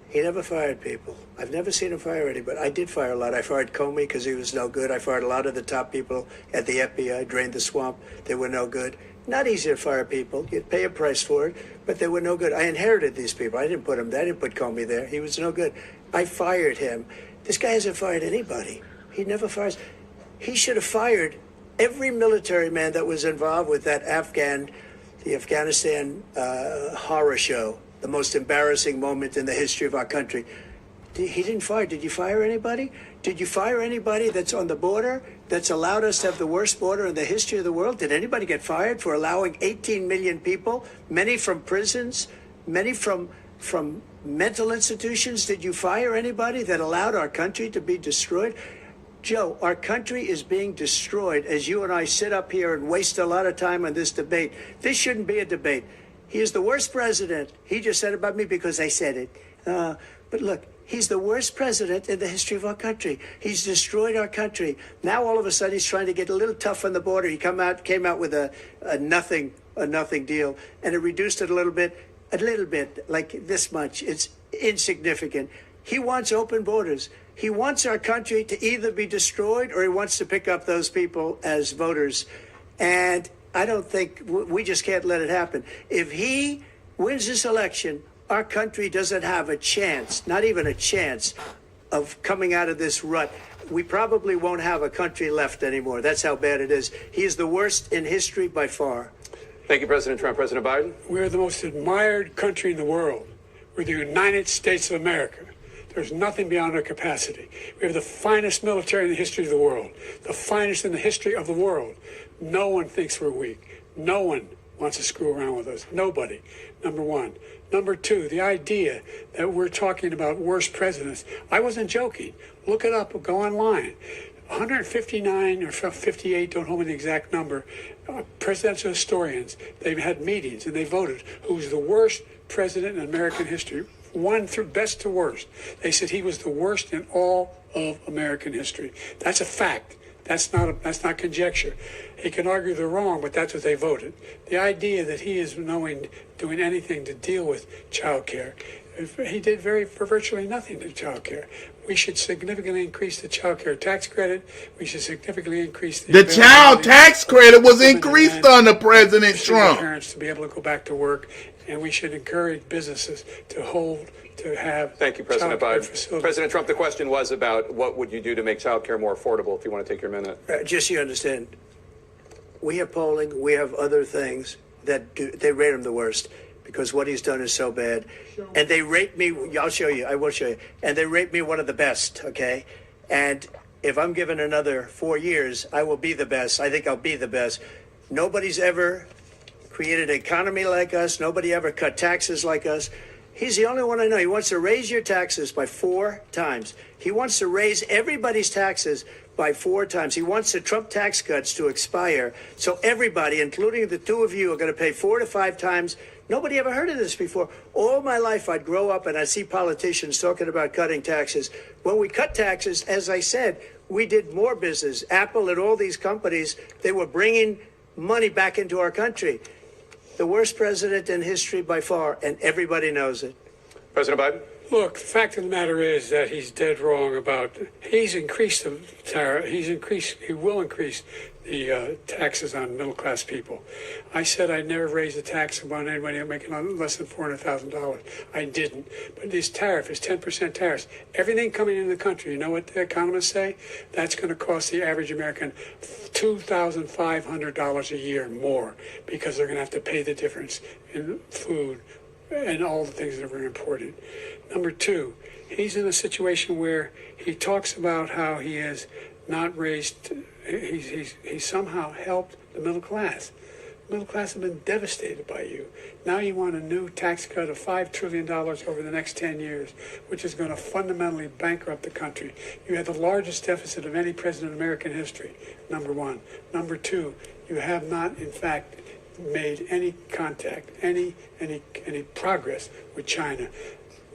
He never fired people. I've never seen him fire anybody. I did fire a lot. I fired Comey because he was no good. I fired a lot of the top people at the FBI, drained the swamp. They were no good. Not easy to fire people. You'd pay a price for it, but they were no good. I inherited these people. I didn't put him there. I didn't put Comey there. He was no good. I fired him. This guy hasn't fired anybody. He never fires. He should have fired every military man that was involved with that the Afghanistan horror show, the most embarrassing moment in the history of our country. He didn't fire. Did you fire anybody? Did you fire anybody that's on the border, that's allowed us to have the worst border in the history of the world? Did anybody get fired for allowing 18 million people, many from prisons, many from mental institutions? Did you fire anybody that allowed our country to be destroyed? Joe, our country is being destroyed as you and I sit up here and waste a lot of time on this debate. This shouldn't be a debate. He is the worst president. He just said about me because I said it. But look, he's the worst president in the history of our country. He's destroyed our country. Now all of a sudden he's trying to get a little tough on the border. He came out with a nothing deal, and it reduced it a little bit, like this much. It's insignificant. He wants open borders. He wants our country to either be destroyed or he wants to pick up those people as voters. And I don't think we just can't let it happen. If he wins this election, our country doesn't have a chance, not even a chance, of coming out of this rut. We probably won't have a country left anymore. That's how bad it is. He is the worst in history by far. Thank you, President Trump. President Biden? We're the most admired country in the world. We're the United States of America. There's nothing beyond our capacity. We have the finest military in the history of the world, the finest in the history of the world. No one thinks we're weak. No one wants to screw around with us. Nobody, number one. Number two, the idea that we're talking about worst presidents. I wasn't joking. Look it up. Go online. 159 or 58, don't hold me the exact number, presidential historians, they've had meetings and they voted who's the worst president in American history. One through best to worst. They said he was the worst in all of American history. That's a fact. That's not conjecture. He can argue they're wrong, but that's what they voted. The idea that he is doing anything to deal with child care, he did virtually nothing to child care. We should significantly increase the child care tax credit. We should significantly increase the child tax credit was increased under President Trump. Parents to be able to go back to work, and we should encourage businesses to have. Thank you, President Biden. President Trump, the question was about what would you do to make child care more affordable, if you want to take your minute. Just so you understand, we have polling, we have other things they rate him the worst because what he's done is so bad. And they rate me, I'll show you, I will show you. And they rate me one of the best, okay? And if I'm given another 4 years, I will be the best. I think I'll be the best. Nobody's ever created an economy like us. Nobody ever cut taxes like us. He's the only one I know. He wants to raise your taxes by 4 times. He wants to raise everybody's taxes by 4 times. He wants the Trump tax cuts to expire. So everybody, including the two of you, are going to pay 4 to 5 times. Nobody ever heard of this before. All my life, I'd grow up and I'd see politicians talking about cutting taxes. When we cut taxes, as I said, we did more business. Apple and all these companies, they were bringing money back into our country. The worst president in history by far, and everybody knows it. President Biden? Look, the fact of the matter is that he's dead wrong about, he's increased the tariff, he will increase the taxes on middle-class people. I said I'd never raise the tax on anybody making less than $400,000. I didn't. But this tariff is 10% tariffs. Everything coming into the country, you know what the economists say? That's going to cost the average American $2,500 a year more because they're going to have to pay the difference in food and all the things that are very important. Number two, he's in a situation where he talks about how he has not raised, he's somehow helped the middle class. The middle class have been devastated by you. Now you want a new tax cut of $5 trillion over the next 10 years, which is going to fundamentally bankrupt the country. You have the largest deficit of any president in American history, number one. Number two, you have not, in fact, made any contact, any progress with China.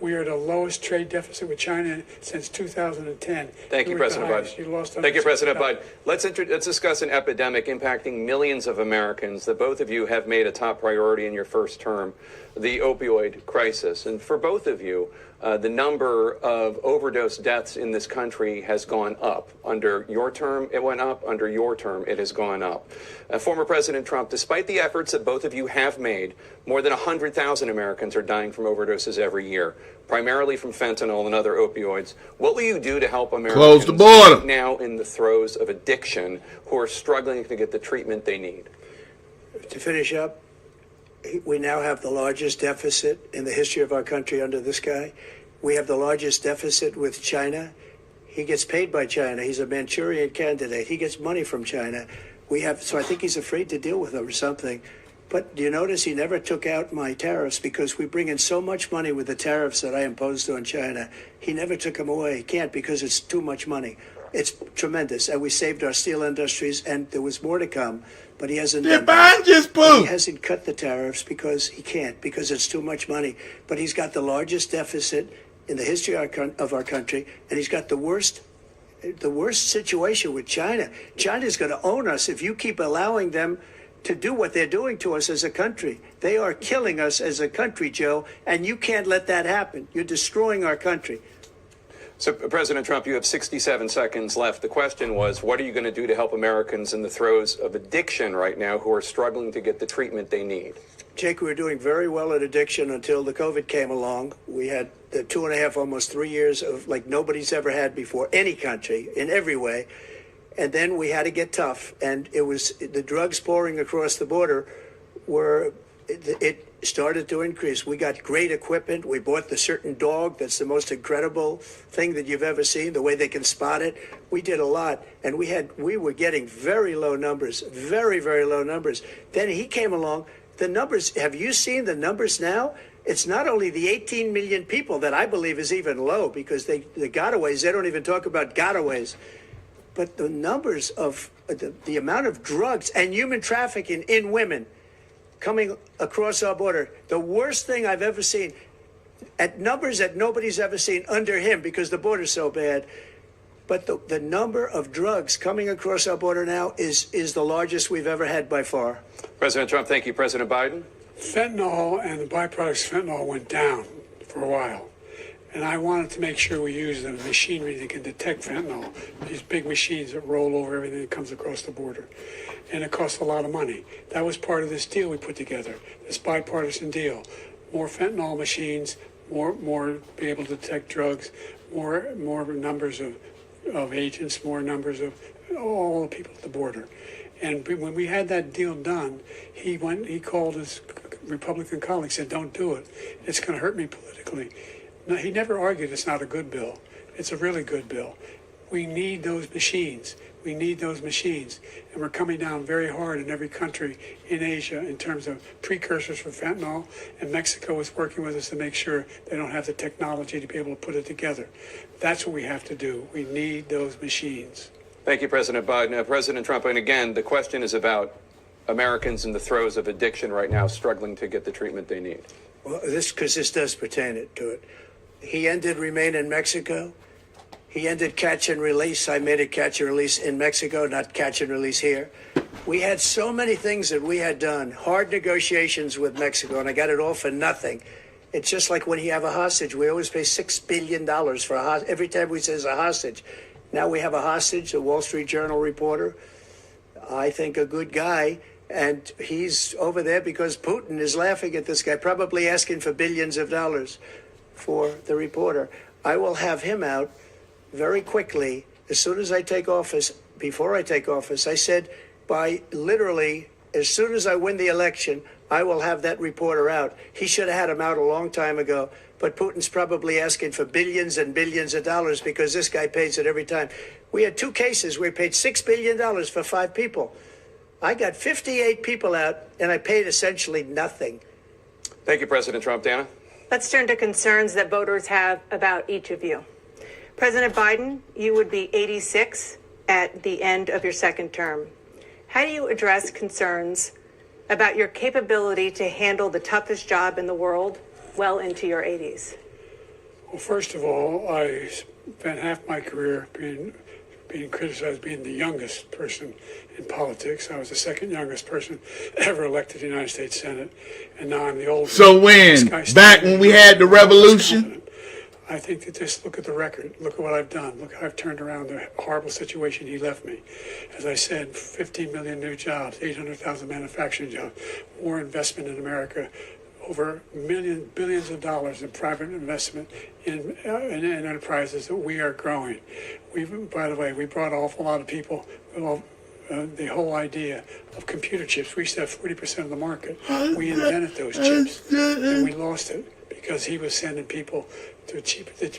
We are at the lowest trade deficit with China since 2010. Thank you, President Biden. Thank you, President Biden. Let's discuss an epidemic impacting millions of Americans that both of you have made a top priority in your first term, the opioid crisis. And for both of you, the number of overdose deaths in this country has gone up. Under your term, it went up. Under your term, it has gone up. Former President Trump, despite the efforts that both of you have made, more than 100,000 Americans are dying from overdoses every year, primarily from fentanyl and other opioids. What will you do to help Americans close the border now in the throes of addiction who are struggling to get the treatment they need? To finish up, we now have the largest deficit in the history of our country under this guy. We have the largest deficit with China. He gets paid by China. He's a Manchurian candidate. He gets money from China. So I think he's afraid to deal with them or something. But do you notice he never took out my tariffs because we bring in so much money with the tariffs that I imposed on China. He never took them away. He can't because it's too much money. It's tremendous. And we saved our steel industries, and there was more to come. But he hasn't done that. He hasn't cut the tariffs because he can't, because it's too much money. But he's got the largest deficit in the history of our country, and he's got the worst situation with China. China's going to own us if you keep allowing them to do what they're doing to us as a country. They are killing us as a country, Joe, and you can't let that happen. You're destroying our country. So, President Trump, you have 67 seconds left. The question was, what are you going to do to help Americans in the throes of addiction right now who are struggling to get the treatment they need? Jake, we were doing very well at addiction until the COVID came along. We had the 2.5, almost 3 years of like nobody's ever had before, any country, in every way. And then we had to get tough. And it was the drugs pouring across the border it started to increase. We got great equipment. We bought the certain dog that's the most incredible thing that you've ever seen, the way they can spot it. We did a lot, and we were getting very low numbers, very, very low numbers. Then he came along. The numbers, have you seen the numbers now? It's not only the 18 million people that I believe is even low because the gotaways, they don't even talk about gotaways. But the numbers of the amount of drugs and human trafficking in women coming across our border, the worst thing I've ever seen, at numbers that nobody's ever seen under him because the border's so bad. But the number of drugs coming across our border now is the largest we've ever had by far. President Trump, thank you. President Biden? Fentanyl and the byproducts of fentanyl went down for a while. And I wanted to make sure we use the machinery that can detect fentanyl, these big machines that roll over everything that comes across the border. And it costs a lot of money. That was part of this deal we put together, this bipartisan deal. More fentanyl machines, more be able to detect drugs, more numbers of agents, more numbers of all the people at the border. And when we had that deal done, he called his Republican colleagues, said, "Don't do it. It's going to hurt me politically." No, he never argued it's not a good bill. It's a really good bill. We need those machines. We need those machines. And we're coming down very hard in every country in Asia in terms of precursors for fentanyl. And Mexico is working with us to make sure they don't have the technology to be able to put it together. That's what we have to do. We need those machines. Thank you, President Biden. President Trump, and again, the question is about Americans in the throes of addiction right now struggling to get the treatment they need. Well, this does pertain to it. He ended Remain in Mexico. He ended catch and release. I made it catch and release in Mexico, not catch and release here. We had so many things that we had done, hard negotiations with Mexico, and I got it all for nothing. It's just like when you have a hostage. We always pay $6 billion for a hostage. Every time we say a hostage. Now we have a hostage, a Wall Street Journal reporter. I think a good guy. And he's over there because Putin is laughing at this guy, probably asking for billions of dollars for the reporter. I will have him out very quickly as soon as I take office. Before I take office, I said by literally as soon as I win the election, I will have that reporter out. He should have had him out a long time ago, but Putin's probably asking for billions and billions of dollars because this guy pays it every time. We had 2 cases where he paid $6 billion for 5 people. I got 58 people out, and I paid essentially nothing. Thank you, President Trump. Dana? Let's turn to concerns that voters have about each of you. President Biden, you would be 86 at the end of your second term. How do you address concerns about your capability to handle the toughest job in the world well into your 80s? Well, first of all, I spent half my career being criticized being the youngest person in politics. I was the second youngest person ever elected to the United States Senate, and now I'm the oldest. So back when we had the revolution? I think that just look at the record. Look at what I've done. Look how I've turned around the horrible situation he left me. As I said, 15 million new jobs, 800,000 manufacturing jobs, more investment in America, over billions of dollars in private investment in enterprises that we are growing. By the way, we brought an awful lot of people. The whole idea of computer chips. We used to have 40% of the market. We invented those chips, and we lost it because he was sending people to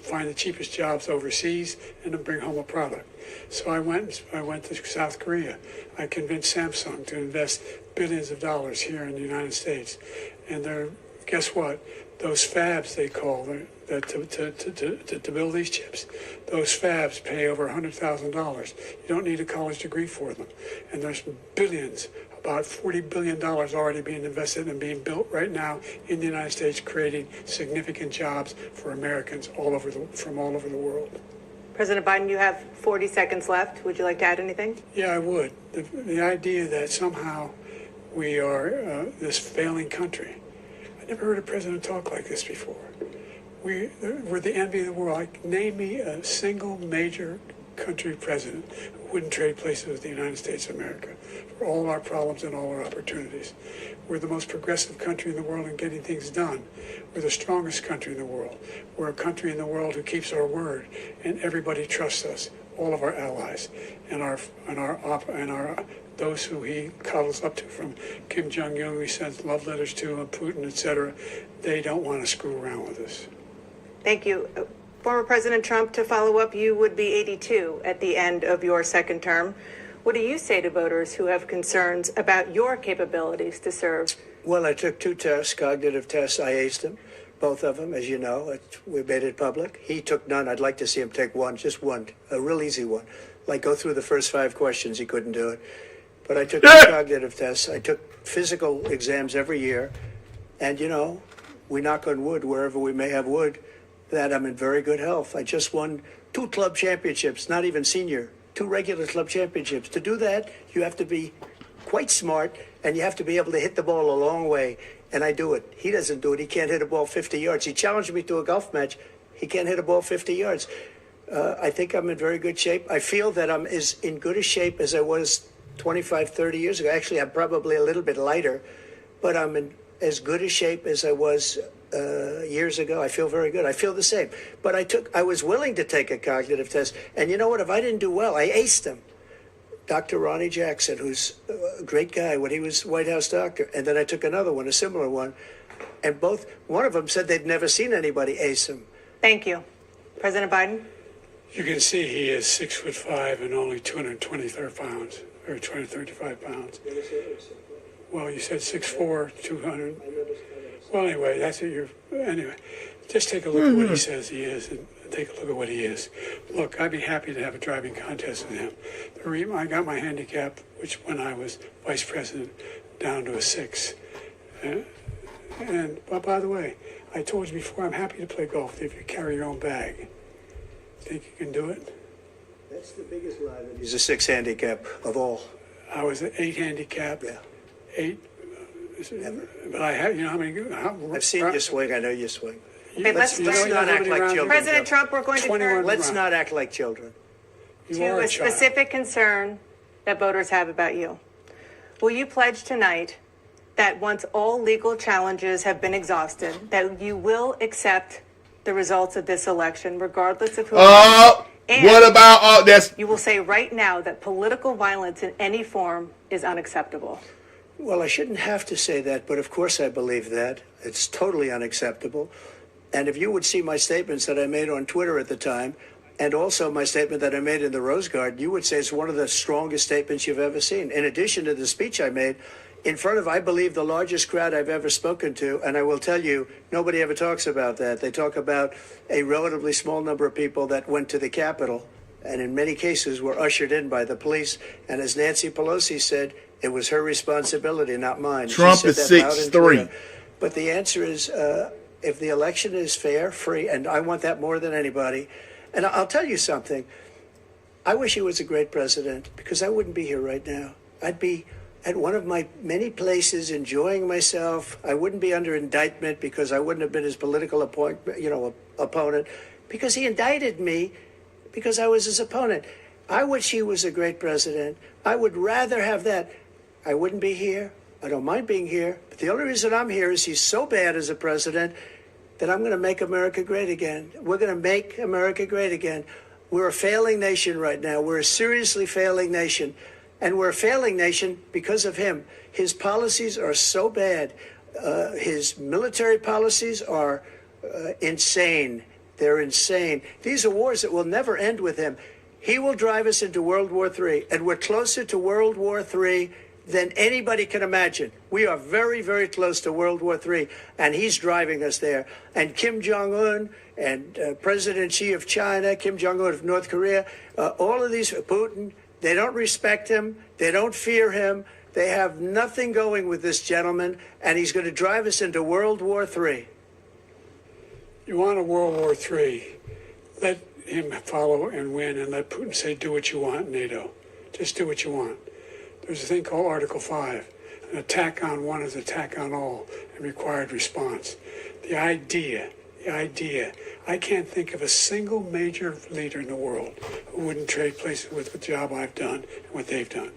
find the cheapest jobs overseas and to bring home a product. So I went to South Korea. I convinced Samsung to invest billions of dollars here in the United States. And guess what? Those fabs, they call them, to build these chips, those fabs pay over $100,000. You don't need a college degree for them. And there's billions, about $40 billion already being invested and being built right now in the United States, creating significant jobs for Americans from all over the world. President Biden, you have 40 seconds left. Would you like to add anything? Yeah, I would. The idea that somehow we are this failing country. I never heard a president talk like this before. We're the envy of the world. Name me a single major country president who wouldn't trade places with the United States of America for all our problems and all our opportunities. We're the most progressive country in the world in getting things done. We're the strongest country in the world. We're a country in the world who keeps our word, and everybody trusts us. All of our allies and those who he cuddles up to, from Kim Jong-un, we sent love letters to, and Putin, etc. They don't want to screw around with us. Thank you. Former President Trump, to follow up, you would be 82 at the end of your second term. What do you say to voters who have concerns about your capabilities to serve? Well, I took 2 tests, cognitive tests. I aced them, both of them, as you know. We made it public. He took none. I'd like to see him take one, just one, a real easy one. Like go through the first 5 questions. He couldn't do it. But I took 2 cognitive tests. I took physical exams every year. And, we knock on wood, wherever we may have wood, that I'm in very good health. I just won 2 club championships, not even senior, 2 regular club championships. To do that, you have to be quite smart, and you have to be able to hit the ball a long way. And I do it. He doesn't do it. He can't hit a ball 50 yards. He challenged me to a golf match. He can't hit a ball 50 yards. I think I'm in very good shape. I feel that I'm as in good a shape as I was 25, 30 years ago. Actually, I'm probably a little bit lighter, but I'm in as good a shape as I was years ago. I feel very good. I feel the same. But I was willing to take a cognitive test. And you know what? If I didn't do well, I aced him. Dr. Ronnie Jackson, who's a great guy when he was White House doctor. And then I took another one, a similar one. And one of them said they'd never seen anybody ace him. Thank you. President Biden? You can see he is 6'5" and only 223 pounds, or 235 pounds. Well, you said 6'4", 200. Well, anyway, that's what anyway, just take a look at what he says he is and take a look at what he is. Look, I'd be happy to have a driving contest with him. The reason I got my handicap, which when I was vice president, down to a 6. But by the way, I told you before, I'm happy to play golf if you carry your own bag. Think you can do it? That's the biggest lie. He's a 6 handicap of all. I was an 8 handicap. Yeah. 8. But I have, how many? I've seen you swing. I know you swing. Okay, let's not act like children. President Trump, we're going to turn Let's not act like children. to a specific concern that voters have about you. Will you pledge tonight that once all legal challenges have been exhausted, that you will accept the results of this election, regardless of who wins? And what about that's? You will say right now that political violence in any form is unacceptable. Well, I shouldn't have to say that, but of course I believe that. It's totally unacceptable. And if you would see my statements that I made on Twitter at the time, and also my statement that I made in the Rose Garden, you would say it's one of the strongest statements you've ever seen. In addition to the speech I made in front of, I believe, the largest crowd I've ever spoken to. And I will tell you, nobody ever talks about that. They talk about a relatively small number of people that went to the Capitol and in many cases were ushered in by the police. And as Nancy Pelosi said, it was her responsibility, not mine. Trump is 6'3". But the answer is, if the election is fair, free, and I want that more than anybody. And I'll tell you something. I wish he was a great president, because I wouldn't be here right now. I'd be at one of my many places enjoying myself. I wouldn't be under indictment because I wouldn't have been his political opponent, because he indicted me because I was his opponent. I wish he was a great president. I would rather have that. I wouldn't be here. I don't mind being here. But the only reason I'm here is he's so bad as a president that I'm going to make America great again. We're going to make America great again. We're a failing nation right now. We're a seriously failing nation. And we're a failing nation because of him. His policies are so bad. His military policies are insane. They're insane. These are wars that will never end with him. He will drive us into World War III. And we're closer to World War III than anybody can imagine. We are very, very close to World War III, and he's driving us there. And Kim Jong-un and President Xi of China, Kim Jong-un of North Korea, all of these, Putin, they don't respect him. They don't fear him. They have nothing going with this gentleman, and he's going to drive us into World War III. You want a World War III, let him follow and win, and let Putin say, do what you want, NATO. Just do what you want. There's a thing called Article 5. An attack on one is an attack on all, and required response. The idea, I can't think of a single major leader in the world who wouldn't trade places with the job I've done and what they've done.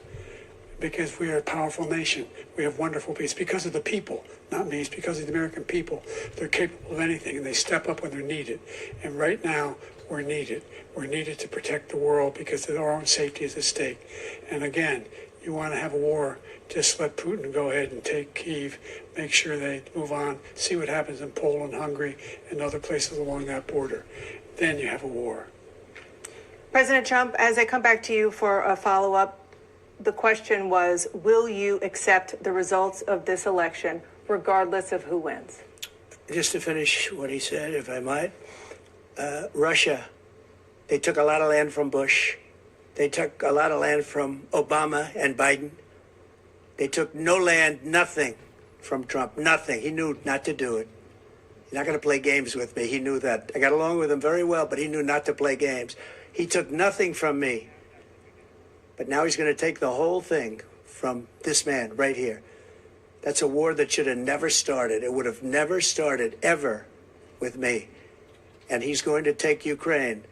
Because we are a powerful nation. We have wonderful people. It's because of the people, not me. It's because of the American people. They're capable of anything, and they step up when they're needed. And right now, we're needed. We're needed to protect the world because our own safety is at stake. And again, you want to have a war, just let Putin go ahead and take Kyiv, make sure they move on, see what happens in Poland, Hungary, and other places along that border. Then you have a war. President Trump, as I come back to you for a follow-up, the question was, will you accept the results of this election, regardless of who wins? Just to finish what he said, if I might, Russia, they took a lot of land from Bush. They took a lot of land from Obama and Biden. They took no land, nothing from Trump, nothing. He knew not to do it. You're not going to play games with me. He knew that. I got along with him very well, but he knew not to play games. He took nothing from me. But now he's going to take the whole thing from this man right here. That's a war that should have never started. It would have never started ever with me. And he's going to take Ukraine.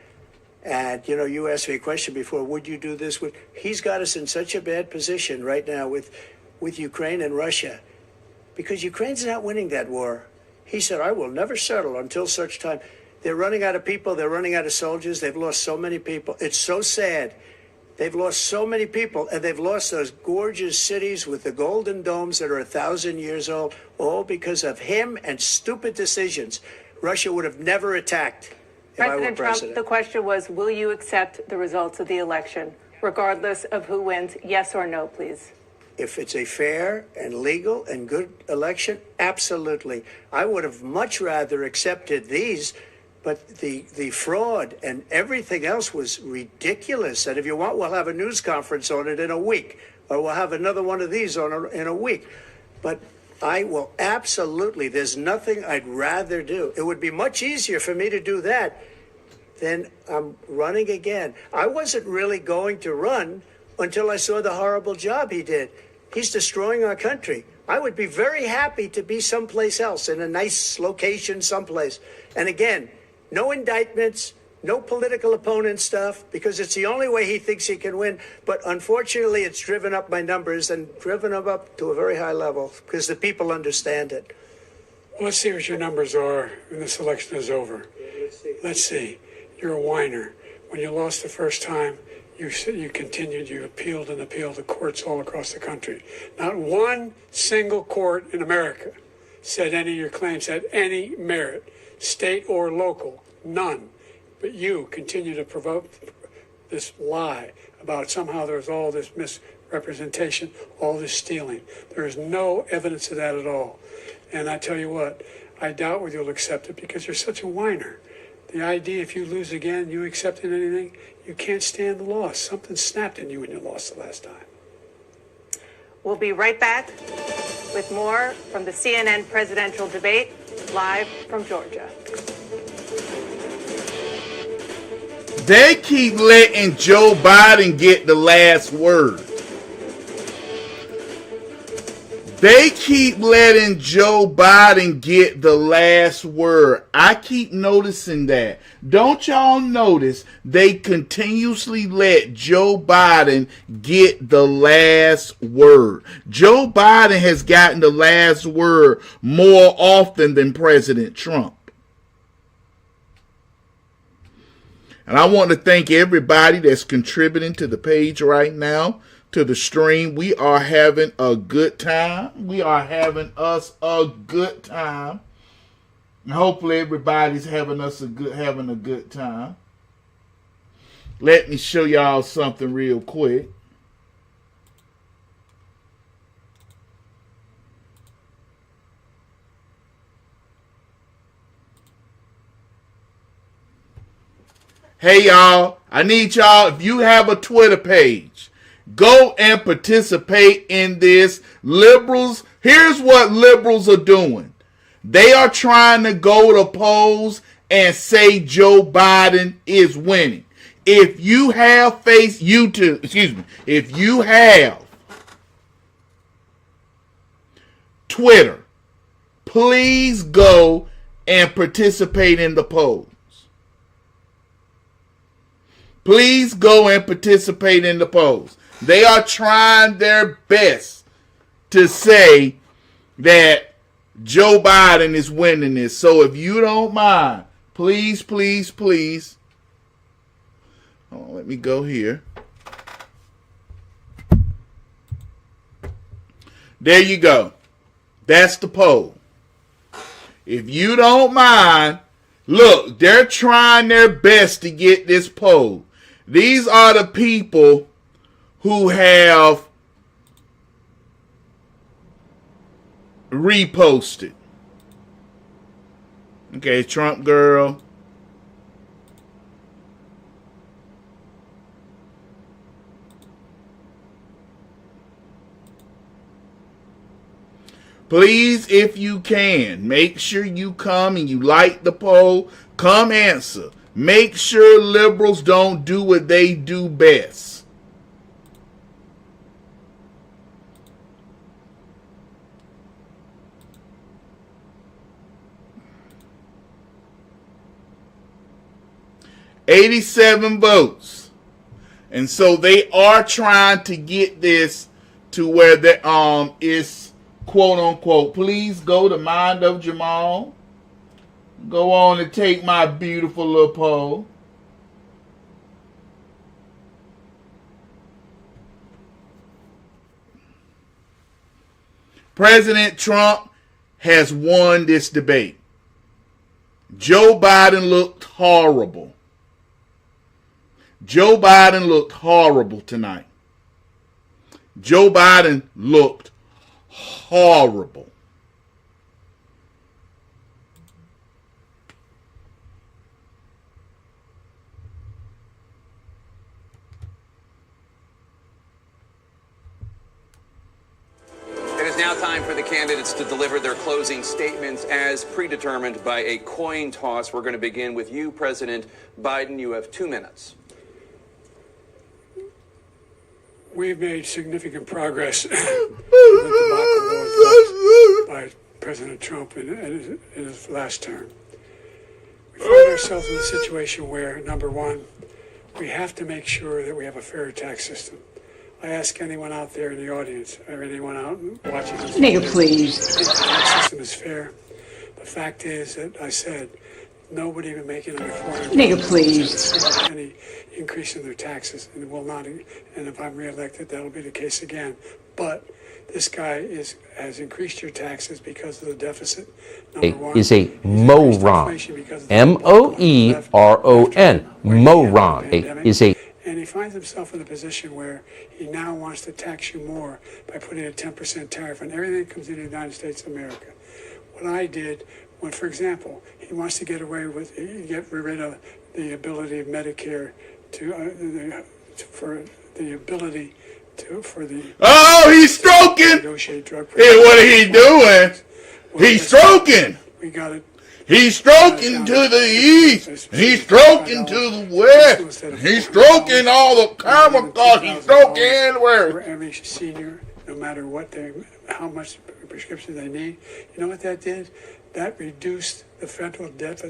And, you know, you asked me a question before, would you do this? He's got us in such a bad position right now with Ukraine and Russia, because Ukraine's not winning that war. He said, I will never settle until such time. They're running out of people. They're running out of soldiers. They've lost so many people. It's so sad. They've lost so many people, and they've lost those gorgeous cities with the golden domes that are 1,000 years old, all because of him and stupid decisions. Russia would have never attacked if I were President president. Trump, the question was, will you accept the results of the election, regardless of who wins? Yes or no, please. If it's a fair and legal and good election, absolutely. I would have much rather accepted these, but the fraud and everything else was ridiculous. And if you want, we'll have a news conference on it in a week, or we'll have another one of these in a week. But I will absolutely, there's nothing I'd rather do. It would be much easier for me to do that than I'm running again. I wasn't really going to run until I saw the horrible job he did. He's destroying our country. I would be very happy to be someplace else, in a nice location someplace. And again, no indictments, no political opponent stuff, because it's the only way he thinks he can win. But unfortunately, it's driven up my numbers and driven them up to a very high level because the people understand it. Well, let's see what your numbers are when this election is over. Let's see. You're a whiner. When you lost the first time, you continued, you appealed and appealed to courts all across the country. Not one single court in America said any of your claims had any merit, state or local, none. But you continue to provoke this lie about somehow there's all this misrepresentation, all this stealing. There is no evidence of that at all. And I tell you what, I doubt whether you'll accept it because you're such a whiner. The idea if you lose again, you accepting anything, you can't stand the loss. Something snapped in you when you lost the last time. We'll be right back with more from the CNN presidential debate, live from Georgia. They keep letting Joe Biden get the last word. They keep letting Joe Biden get the last word. I keep noticing that. Don't y'all notice they continuously let Joe Biden get the last word? Joe Biden has gotten the last word more often than President Trump. And I want to thank everybody that's contributing to the page right now, to the stream. We are having a good time. We are having us a good time. And hopefully everybody's having a good time. Let me show y'all something real quick. Hey y'all, I need y'all, if you have a Twitter page, go and participate in this. Liberals, here's what liberals are doing. They are trying to go to polls and say Joe Biden is winning. If you have if you have Twitter, please go and participate in the polls. Please go and participate in the polls. They are trying their best to say that Joe Biden is winning this. So if you don't mind, please, please, please. Oh, let me go here. There you go. That's the poll. If you don't mind, look, they're trying their best to get this poll. These are the people who have reposted. Okay, Trump girl. Please, if you can, make sure you come and you like the poll. Come answer. Make sure liberals don't do what they do best. $87 votes. And so they are trying to get this to where it's quote unquote, please go to Mind of Jamal. Go on and take my beautiful little poll. President Trump has won this debate. Joe Biden looked horrible. Joe Biden looked horrible tonight. Joe Biden looked horrible. It is now time for the candidates to deliver their closing statements as predetermined by a coin toss. We're going to begin with you, President Biden. You have 2 minutes. We've made significant progress in the debacle by President Trump in his last term. We find ourselves in a situation where, number one, we have to make sure that we have a fair tax system. I ask anyone out there in the audience, or anyone out watching this, Nigga, please. the tax system is fair. The fact is that I said nobody even making under $400. Nigga, please. Any increase in their taxes, and it will not. And if I'm reelected, that'll be the case again. But this guy has increased your taxes because of the deficit. Number one, is a moron. M-O-E-R-O-N. Moron. Is a. And he finds himself in a position where he now wants to tax you more by putting a 10% tariff on everything that comes into the United States of America. What I did, when, for example, he wants to get rid of the ability of Medicare Oh, he's stroking. Negotiate drug Hey, what are he doing? He's stroking. We got it. He's stroking to the east. He's stroking to the west. He's stroking all the camera cars. He's stroking everywhere. For every senior, no matter how much prescription they need. You know what that did? That reduced the federal debt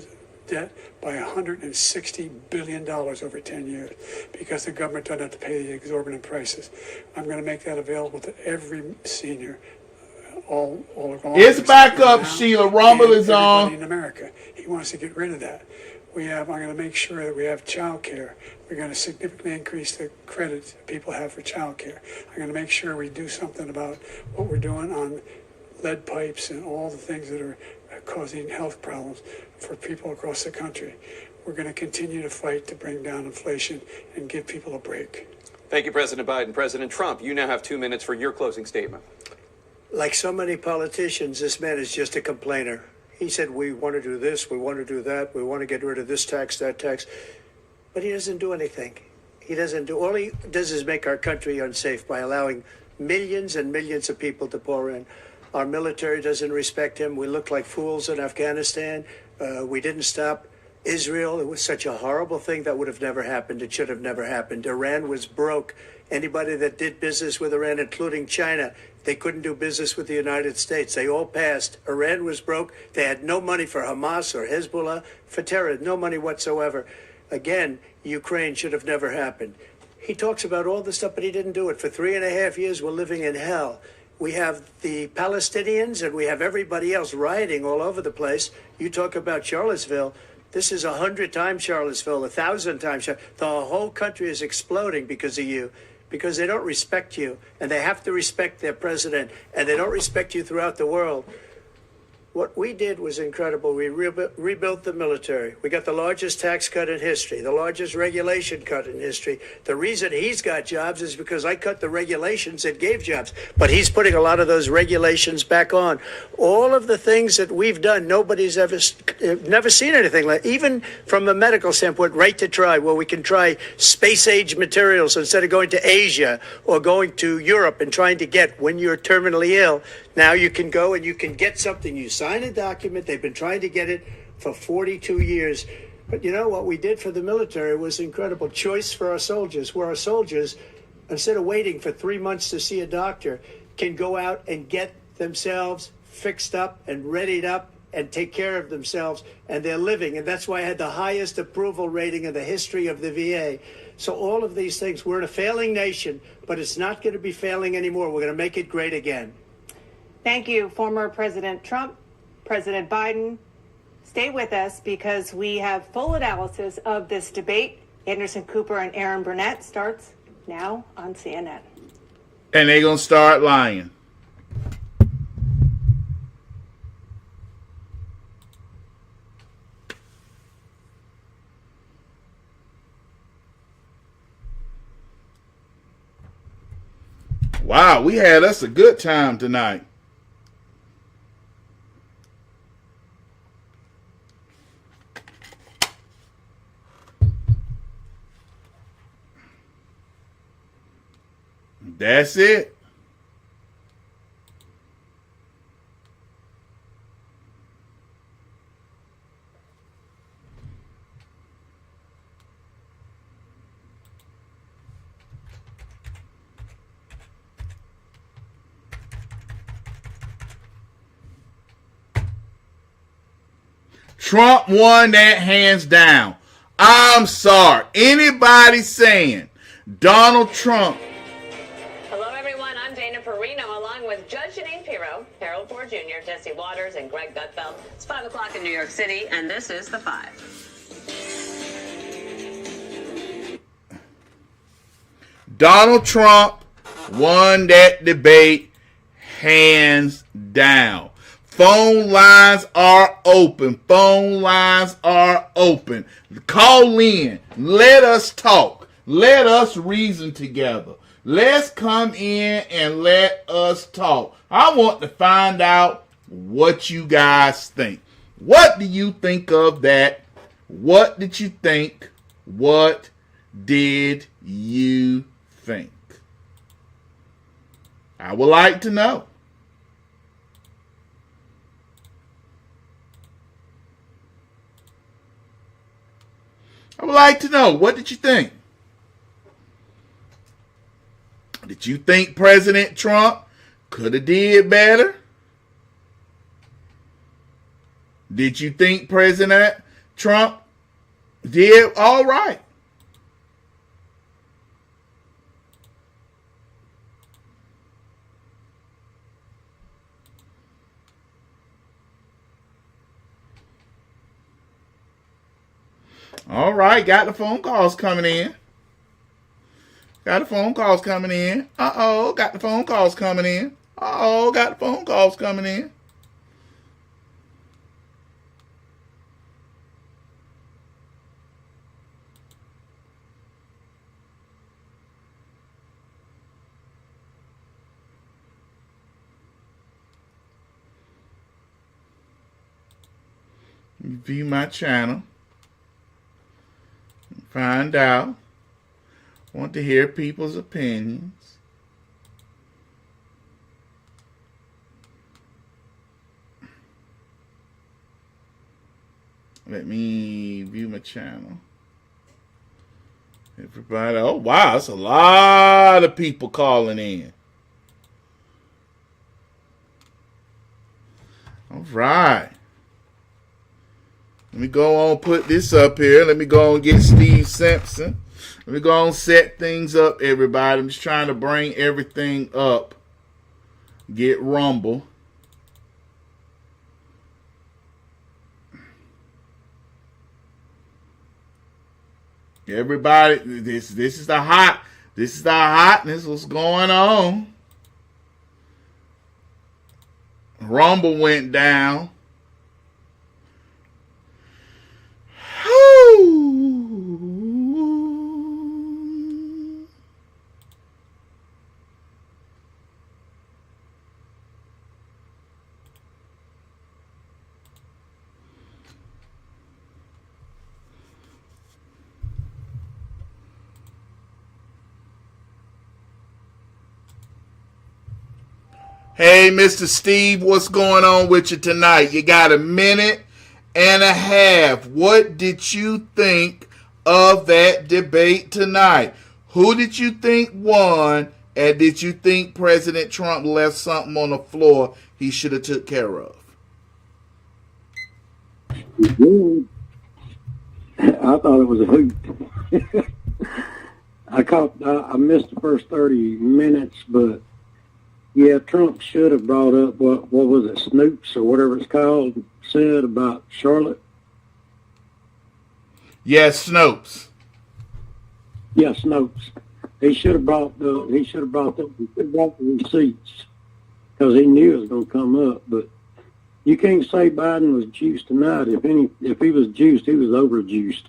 by $160 billion over 10 years because the government doesn't have to pay the exorbitant prices. I'm going to make that available to every senior. All it's back up, Sheila. Rumble is on. In America, he wants to get rid of that. I'm going to make sure that we have child care. We're going to significantly increase the credit people have for child care. I'm going to make sure we do something about what we're doing on lead pipes and all the things that are causing health problems for people across the country. We're going to continue to fight to bring down inflation and give people a break. Thank you, President Biden. President Trump, you now have 2 minutes for your closing statement. Like so many politicians, this man is just a complainer. He said, we want to do this, we want to do that, we want to get rid of this tax, that tax. But he doesn't do anything. All he does is make our country unsafe by allowing millions and millions of people to pour in. Our military doesn't respect him. We look like fools in Afghanistan. We didn't stop Israel. It was such a horrible thing that would have never happened. It should have never happened. Iran was broke. Anybody that did business with Iran, including China, they couldn't do business with the United States. They all passed. Iran was broke. They had no money for Hamas or Hezbollah, for terror, no money whatsoever. Again, Ukraine should have never happened. He talks about all this stuff, but he didn't do it. For 3.5 years, we're living in hell. We have the Palestinians and we have everybody else rioting all over the place. You talk about Charlottesville. This is 100 times Charlottesville, 1,000 times. The whole country is exploding because of you. Because they don't respect you, and they have to respect their president, and they don't respect you throughout the world. What we did was incredible. We rebuilt the military. We got the largest tax cut in history, the largest regulation cut in history. The reason he's got jobs is because I cut the regulations that gave jobs. But he's putting a lot of those regulations back on. All of the things that we've done, nobody's never seen anything like. Even from a medical standpoint, right to try, where we can try space-age materials instead of going to Asia or going to Europe and trying to get when you're terminally ill. Now you can go and you can get something. You sign a document. They've been trying to get it for 42 years. But you know what we did for the military was incredible. Choice for our soldiers, where our soldiers, instead of waiting for 3 months to see a doctor, can go out and get themselves fixed up and readied up and take care of themselves, and they're living. And that's why I had the highest approval rating in the history of the VA. So all of these things, we're in a failing nation, but it's not going to be failing anymore. We're going to make it great again. Thank you, former President Trump, President Biden. Stay with us because we have full analysis of this debate. Anderson Cooper and Aaron Burnett starts now on CNN. And they're going to start lying. Wow, we had us a good time tonight. That's it. Trump won that hands down. I'm sorry. Anybody saying Donald Trump. Hello, everyone. I'm Dana Perino, along with Judge Janine Pirro, Harold Ford Jr., Jesse Waters, and Greg Gutfeld. It's 5 o'clock in New York City, and this is The Five. Donald Trump won that debate hands down. Phone lines are open. Phone lines are open. Call in. Let us talk. Let us reason together. Let's come in and let us talk. I want to find out what you guys think. What do you think of that? What did you think? What did you think? I would like to know. I would like to know, what did you think? Did you think President Trump could have did better? Did you think President Trump did all right? All right, got the phone calls coming in. Got the phone calls coming in. Uh-oh, got the phone calls coming in. Uh-oh, got the phone calls coming in. View my channel. Find out. Want to hear people's opinions. Let me view my channel. Everybody, oh wow, that's a lot of people calling in. All right. Let me go on put this up here. Let me go and get Steve Simpson. Let me go and set things up, everybody. I'm just trying to bring everything up. Get Rumble. Everybody, this is the hotness. What's going on? Rumble went down. Hey, Mr. Steve, what's going on with you tonight? You got a minute and a half. What did you think of that debate tonight? Who did you think won, and did you think President Trump left something on the floor he should have took care of? I thought it was a hoot. I missed the first 30 minutes, but yeah, Trump should have brought up what was it, Snoops or whatever it's called, said about Charlotte. Yes, Snopes. Yeah, Snopes. He should have brought the receipts because he knew it was going to come up. But you can't say Biden was juiced tonight. If he was juiced, he was overjuiced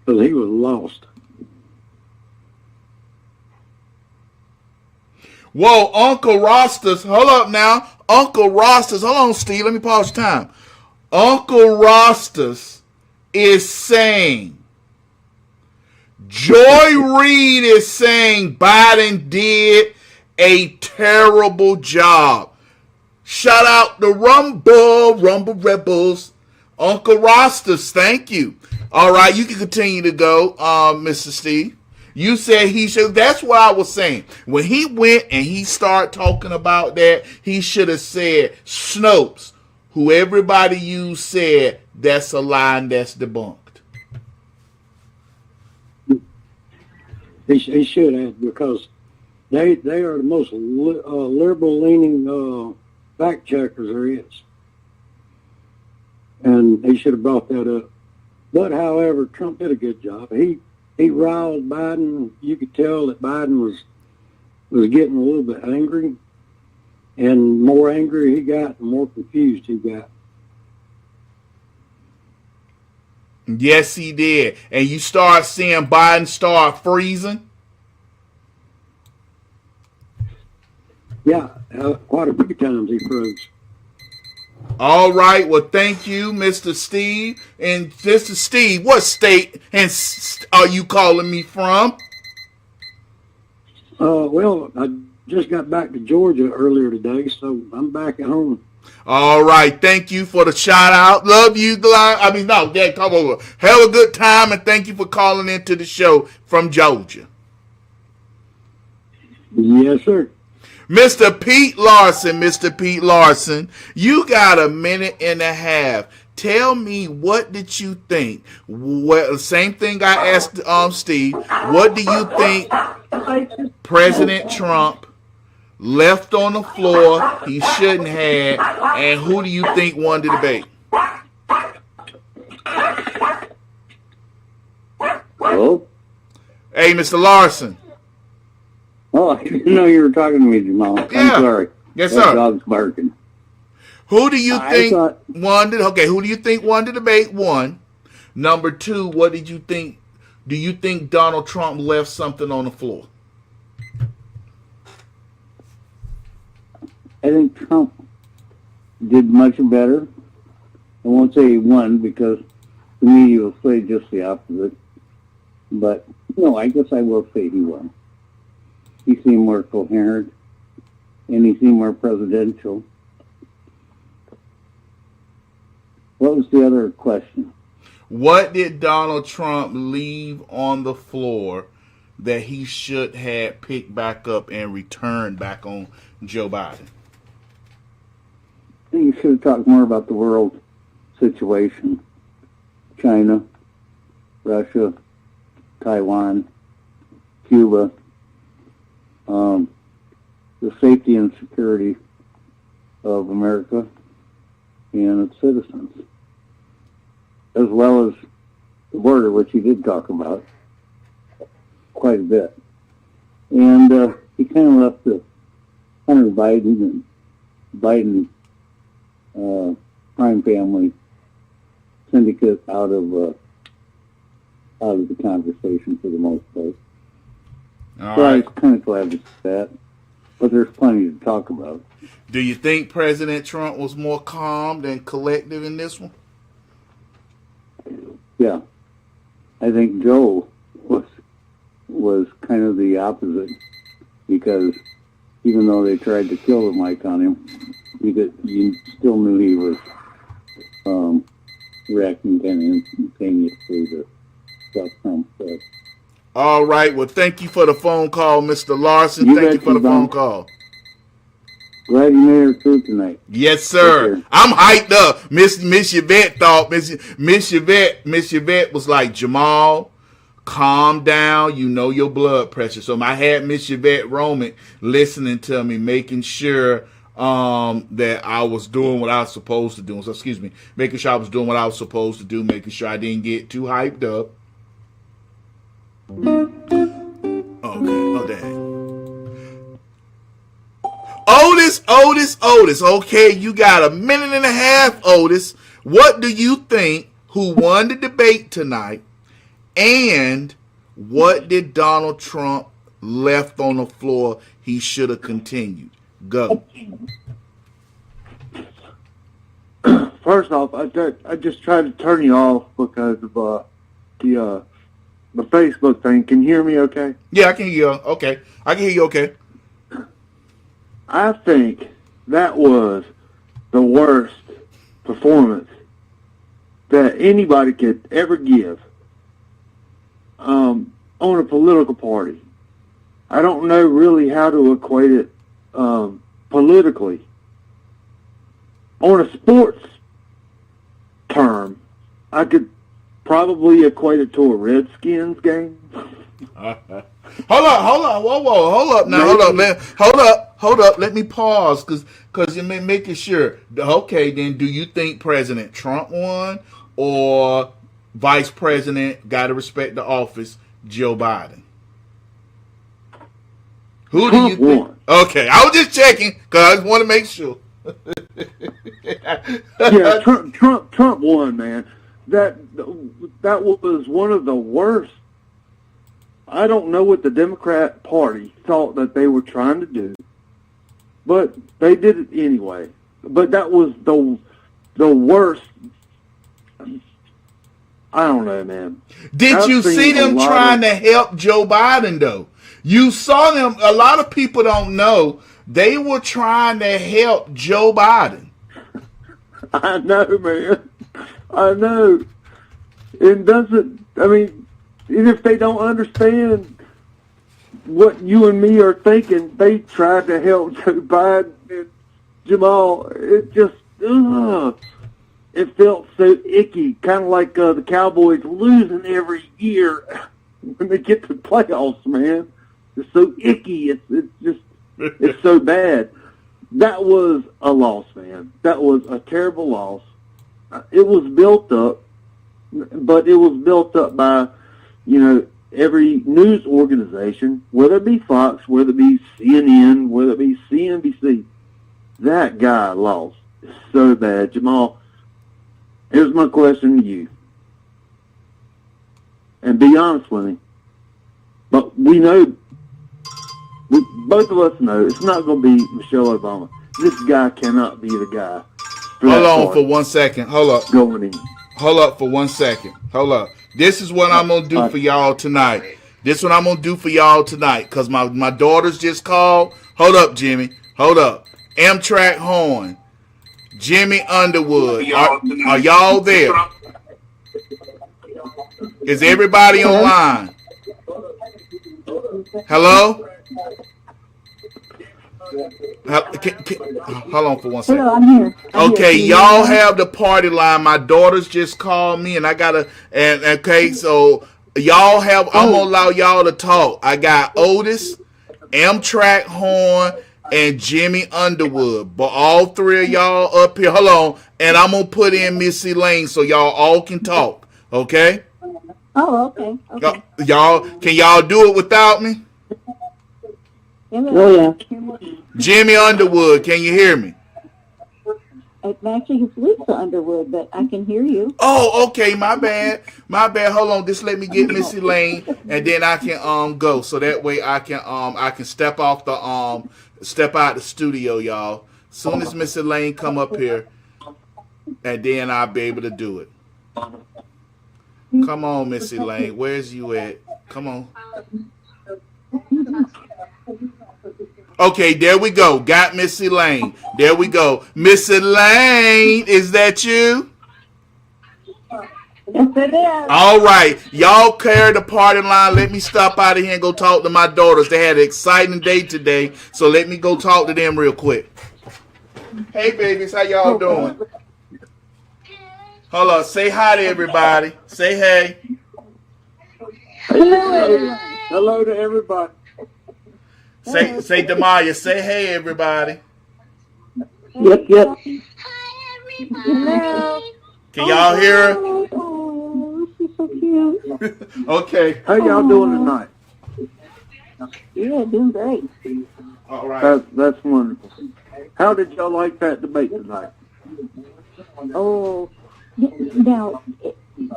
because he was lost. Whoa, Uncle Rostas, hold up now. Uncle Rostas, hold on, Steve, let me pause time. Uncle Rostas is saying, Joy Reid is saying Biden did a terrible job. Shout out to Rumble Rebels. Uncle Rostas, thank you. All right, you can continue to go, Mr. Steve. You said he should. That's what I was saying. When he went and he started talking about that, he should have said, Snopes, who everybody you said, that's a line that's debunked. He should have, because they are the most liberal-leaning fact checkers there is. And he should have brought that up. But, however, Trump did a good job. He riled Biden. You could tell that Biden was getting a little bit angry. And the more angry he got, the more confused he got. Yes, he did. And you start seeing Biden start freezing. Yeah, quite a few times he froze. All right. Well, thank you, Mr. Steve. And Mr. Steve, what state are you calling me from? Well, I just got back to Georgia earlier today, so I'm back at home. All right. Thank you for the shout out. Love you. Dad, come over. Have a good time, and thank you for calling into the show from Georgia. Yes, sir. Mr. Pete Larson, you got a minute and a half. Tell me, what did you think? Well, same thing I asked Steve. What do you think President Trump left on the floor he shouldn't have, and who do you think won the debate? Hello? Hey, Mr. Larson. Oh, I didn't know you were talking to me, Jamal. Yeah. I'm sorry. Yes, that sir. Dog's barking. Who do you think won the who do you think won the debate? One. Number two, what did you think? Do you think Donald Trump left something on the floor? I think Trump did much better. I won't say he won because the media will say just the opposite. But, no, I guess I will say he won. He seemed more coherent, and he seemed more presidential. What was the other question? What did Donald Trump leave on the floor that he should have picked back up and returned back on Joe Biden? I think you should have talked more about the world situation. China, Russia, Taiwan, Cuba, the safety and security of America and its citizens, as well as the border, which he did talk about quite a bit. And he kind of left the Hunter Biden and Biden crime family syndicate out of the conversation for the most part. All so right. I was kind of glad to see that, but there's plenty to talk about. Do you think President Trump was more calm than collective in this one? Yeah, I think Joe was kind of the opposite, because even though they tried to kill the mic on him, you still knew he was reacting kind of instantaneously to stuff Trump said. All right. Well, thank you for the phone call, Mr. Larson. Thank you for the phone call. Glad you made it through tonight. Yes, sir. I'm hyped up. Miss Yvette thought Miss Yvette was like, Jamal, calm down. You know your blood pressure. So I had Miss Yvette Roman listening to me, making sure that I was doing what I was supposed to do. So excuse me, making sure I was doing what I was supposed to do, making sure I didn't get too hyped up. Okay. Oh dang. Otis. Okay, you got a minute and a half, Otis. What do you think? Who won the debate tonight? And what did Donald Trump left on the floor he should have continued? Go. First off, I just tried to turn you off because of the Facebook thing. Can you hear me okay? Yeah, I can hear you. Okay. I can hear you okay. I think that was the worst performance that anybody could ever give on a political party. I don't know really how to equate it politically. On a sports term, I could probably equate it to a Redskins game. Hold on, whoa, hold up now, hold up. Let me pause because you're making sure. Okay, then do you think President Trump won or Vice President, gotta respect the office, Joe Biden? Who do you think? Won. Okay, I was just checking because I just want to make sure. Yeah, Trump won, man. That was one of the worst. I don't know what the Democrat Party thought that they were trying to do, but they did it anyway. But that was the worst. I don't know, man. Did you see them trying to help Joe Biden, though? You saw them. A lot of people don't know they were trying to help Joe Biden. I know, man. I know. And if they don't understand what you and me are thinking, they tried to help Joe Biden and Jamal. It just, it felt so icky, kind of like the Cowboys losing every year when they get to the playoffs, man. It's so icky. It's so bad. That was a loss, man. That was a terrible loss. It was built up, but it was built up by, every news organization, whether it be Fox, whether it be CNN, whether it be CNBC. That guy lost so bad. Jamal, here's my question to you. And be honest with me. But both of us know it's not going to be Michelle Obama. This guy cannot be the guy. Hold on for 1 second. Hold up. Going in. Hold up for 1 second. Hold up. This is what I'm going to do for y'all tonight. Because my daughters just called. Hold up, Jimmy. Hold up. Amtrak Horn. Jimmy Underwood. Are y'all there? Is everybody online? Hello? Hold on for 1 second. Hello, I'm here. Okay, y'all have the party line. My daughters just called me, and I gotta. And okay, so y'all have. I'm gonna allow y'all to talk. I got Otis, Amtrak Horn, and Jimmy Underwood. But all three of y'all up here. Hold on, and I'm gonna put in Missy Lane so y'all all can talk. Okay? Oh, okay. Okay. Can y'all do it without me? Oh, yeah. Jimmy Underwood, can you hear me? Actually, it's Lisa Underwood, but I can hear you. Oh, okay. My bad. Hold on. Just let me get Missy Lane, and then I can go. So that way I can step out the studio, y'all. Soon as Missy Lane come up here, and then I'll be able to do it. Come on, Missy Lane. Where's you at? Come on. Okay, there we go. Got Miss Elaine. There we go. Miss Elaine, is that you? Yes, it is. All right. Y'all carry the party line. Let me stop out of here and go talk to my daughters. They had an exciting day today, so let me go talk to them real quick. Hey, babies. How y'all doing? Hold on. Say hi to everybody. Say hey. Hello. Hello to everybody. Say Demaya. Say hey, everybody. Yep. Hello. Can y'all hear her? Oh, she's so cute. Okay. How y'all doing tonight? Yeah, doing great. All right. That's wonderful. How did y'all like that debate tonight? Oh, now,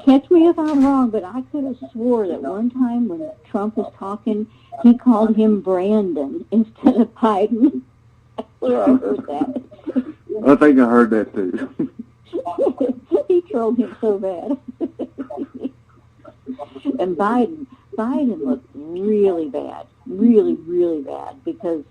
catch me if I'm wrong, but I could have swore that one time when Trump was talking, he called him Brandon instead of Biden. I swear I heard that. I think I heard that too. He trolled him so bad. And Biden looked really bad, really bad, because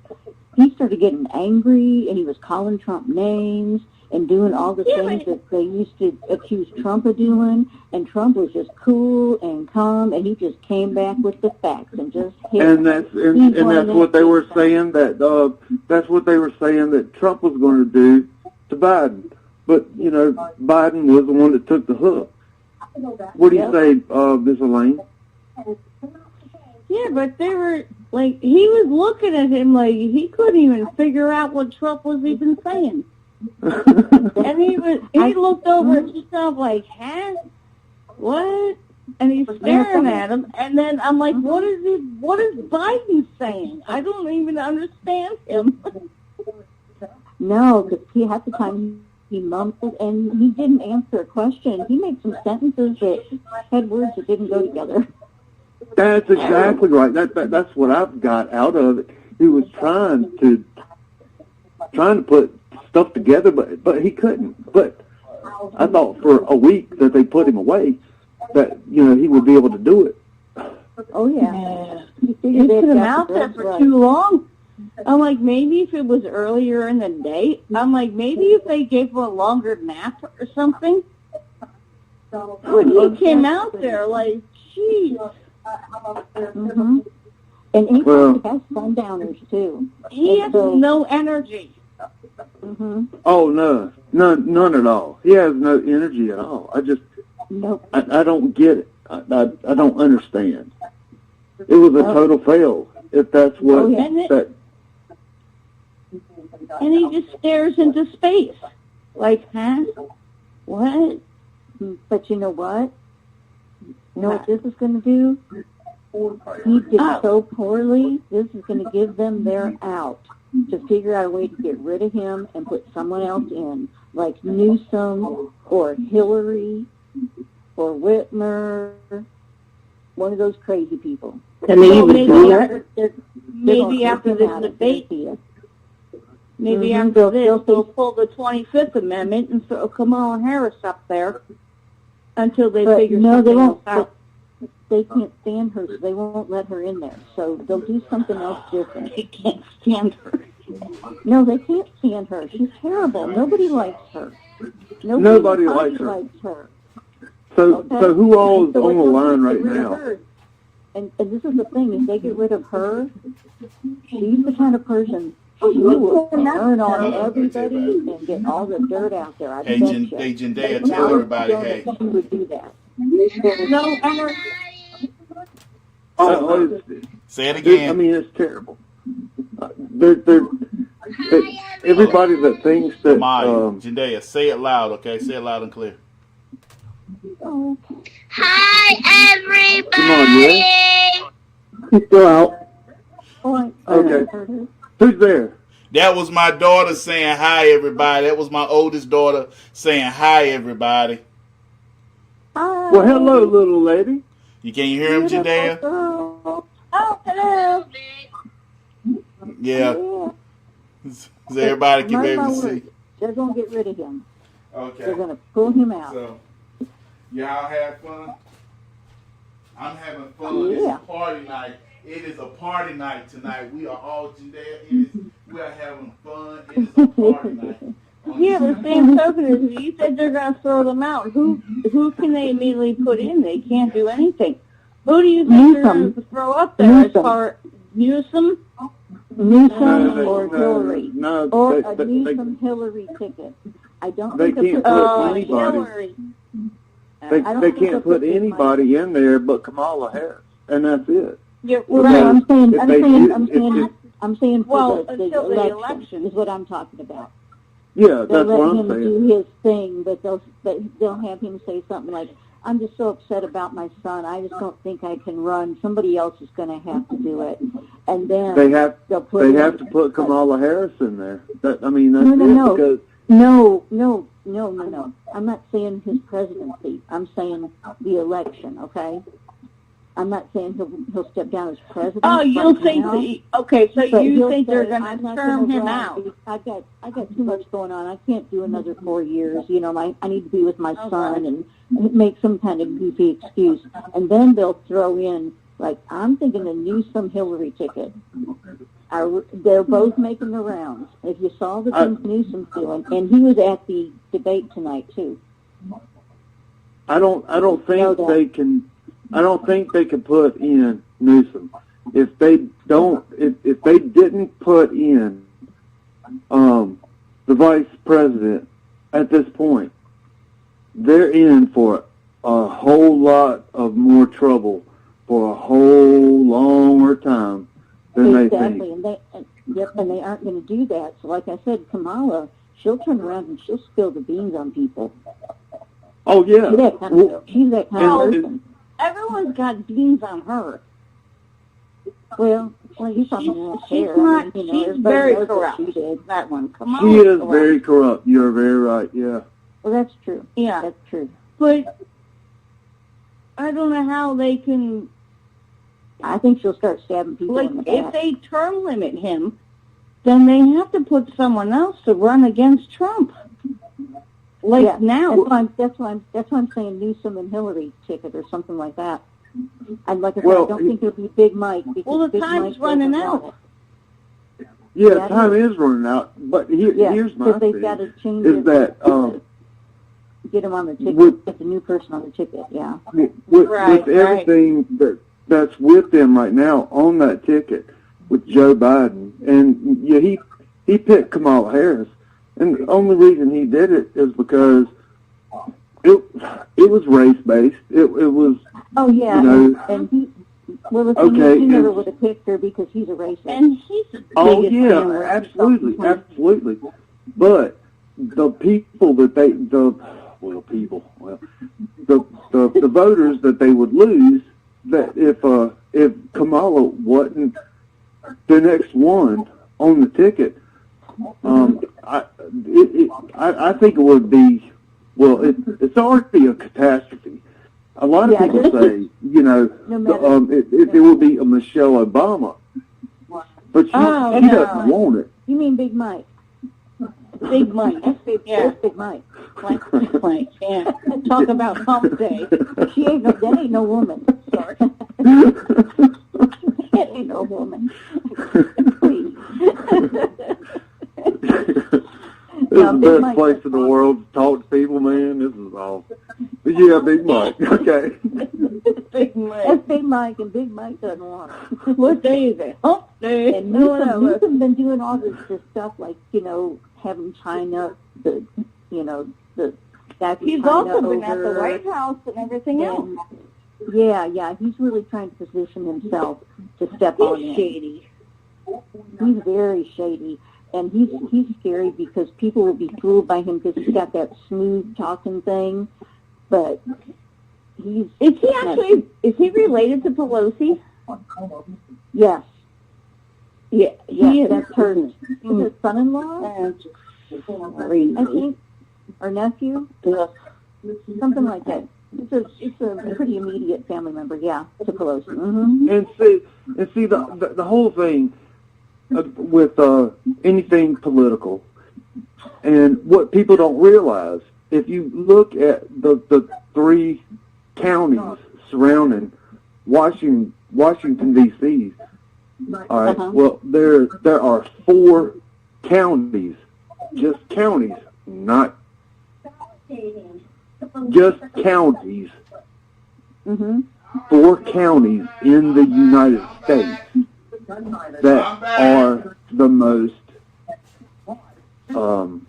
he started getting angry and he was calling Trump names and doing all the things that they used to accuse Trump of doing, and Trump was just cool and calm, and he just came back with the facts and just hit And that's what they were saying that's what they were saying that Trump was going to do to Biden. But you know, Biden was the one that took the hook. What do you say, Miss Elaine? Yeah, but they were like, he was looking at him like he couldn't even figure out what Trump was even saying. And he looked over at himself like, huh? What? And he's staring at him, and then I'm like, what is Biden saying? I don't even understand him. No, because he half the time he mumbled and he didn't answer a question. He made some sentences that had words that didn't go together. That's exactly right. That's what I've got out of it. He was trying to put stuff together, but he couldn't. But I thought for a week that they put him away, that he would be able to do it. Oh yeah, He put him out there for too long. I'm like, maybe if it was earlier in the day, I'm like, maybe if they gave him a longer nap or something. When he came out there, like, geez. Mm-hmm. And he probably has sundowners too. He has no energy. Mm-hmm. Oh no, none at all. He has no energy at all. Nope. I don't get it. I don't understand. It was a total fail. If that's what that. And he just stares into space, like, huh? What? But you know what? You know what this is going to do? He did so poorly, this is going to give them their out to figure out a way to get rid of him and put someone else in, like Newsom or Hillary or Whitmer, one of those crazy people. Can they even do that? Maybe after this debate, maybe after this, they'll pull the 25th Amendment and throw Kamala Harris up there until they figure something else out. They can't stand her, so they won't let her in there. So they'll do something else different. They can't stand her. No, they can't stand her. She's terrible. Nobody likes her. Nobody likes her. So who all is on the line right now? And this is the thing, if they get rid of her, she's the kind of person, she will turn on everybody and get all the dirt out there. I bet you. Hey, Jendea, tell everybody, hey. She would do that. No energy. Say it again. I mean, it's terrible. Everybody that thinks that... Jendea, say it loud, okay? Say it loud and clear. Oh. Hi, everybody! Come on, yeah? He's still out. Okay. Who's there? That was my daughter saying hi, everybody. That was my oldest daughter saying hi, everybody. Hi. Well, hello, little lady. You can hear him, Jendea? Oh, hello. Yeah. So everybody can be able to see. They're going to get rid of him. Okay. They're going to pull him out. So, y'all have fun? I'm having fun. Yeah. It's party night. It is a party night tonight. We are all there. We are having fun. It is a party night. Yeah, the same token is you said they're going to throw them out. Who can they immediately put in? They can't do anything. Who do you think they're going to throw up there as far Newsom? Or Hillary. No, or a Newsom Hillary ticket. I don't they think can't put anybody. They can't put anybody in there but Kamala Harris, and that's it. Yeah, right. I'm saying for well, the until the election is what I'm talking about. Yeah, They'll that's let what I'm him saying. do his thing, but they'll have him say something like, "I'm just so upset about my son. I just don't think I can run. Somebody else is going to have to do it." And then They have to put Kamala Harris in there. That's it. Because No. I'm not saying his presidency. I'm saying the election. Okay. I'm not saying he'll step down as president. Oh, you'll think okay? So But you he'll think they're say, going "I'm to not term gonna him run. out? I got too much going on. I can't do another 4 years. You know, I need to be with my son and make some kind of goofy excuse." And then they'll throw in, like, I'm thinking a Newsom Hillary ticket. They're both making the rounds. If you saw the things Newsom's doing, and he was at the debate tonight too. I don't think they can. I don't think they can put in Newsom. If they didn't put in the vice president at this point, they're in for a whole lot of more trouble for a whole longer time than they think. And they aren't going to do that. So, like I said, Kamala, she'll turn around and she'll spill the beans on people. Oh yeah, She's that kind of person. Everyone's got beans on her. Well, you probably won't care. She's very corrupt. She did. That one. Come on. She is very corrupt. You're very right. Yeah. Well, that's true. Yeah, that's true. But I don't know how they can. I think she'll start stabbing people in the back. If they term limit him, then they have to put someone else to run against Trump. Now. That's why I'm saying Newsom and Hillary ticket or something like that. And like I said, Well, I don't think it'll be Big Mike. Well, the Big time's Mike running doesn't want out. Yeah, time is running out. But here's my thing: is that get him on the ticket, get the new person on the ticket. Yeah. With everything that's with them right now on that ticket with Joe Biden, and yeah, he picked Kamala Harris, and the only reason he did it is because it was race based. It was. Oh yeah, and he. Well, the thing is, he never would have picked her because he's a racist. And he's oh yeah, absolutely. But the people that the voters that they would lose, that if Kamala wasn't the next one on the ticket, I think it would be. Well, it's already a catastrophe. A lot of people say, it would be a Michelle Obama, but she doesn't want it. You mean Big Mike? Big Mike. That's Big Mike. Like, yeah. Talk about hump day. That ain't no woman. Sorry. That ain't no woman. Please. This is the best place in the world to talk to people, man. This is awesome. But yeah, Big Mike. Okay. Big Mike. That's Big Mike, and Big Mike doesn't want it. What day is it? Hump day. And Newsom's been doing all this stuff, like, having China, the He's China also been over, at the White House and everything else. Yeah, he's really trying to position himself to step on in. He's shady. He's very shady. And he's scary because people will be fooled by him because he's got that smooth talking thing. But is he related to Pelosi? Yes. Yeah, that's her. He's his son-in-law, I think, or nephew, something like that. It's a pretty immediate family member, to Pelosi. Mm-hmm. And see the whole thing. With anything political, and what people don't realize, if you look at the three counties surrounding Washington, Washington D.C. All right. Well, there are 4 counties, just counties, not just counties. 4 counties in the United States that are the most, well,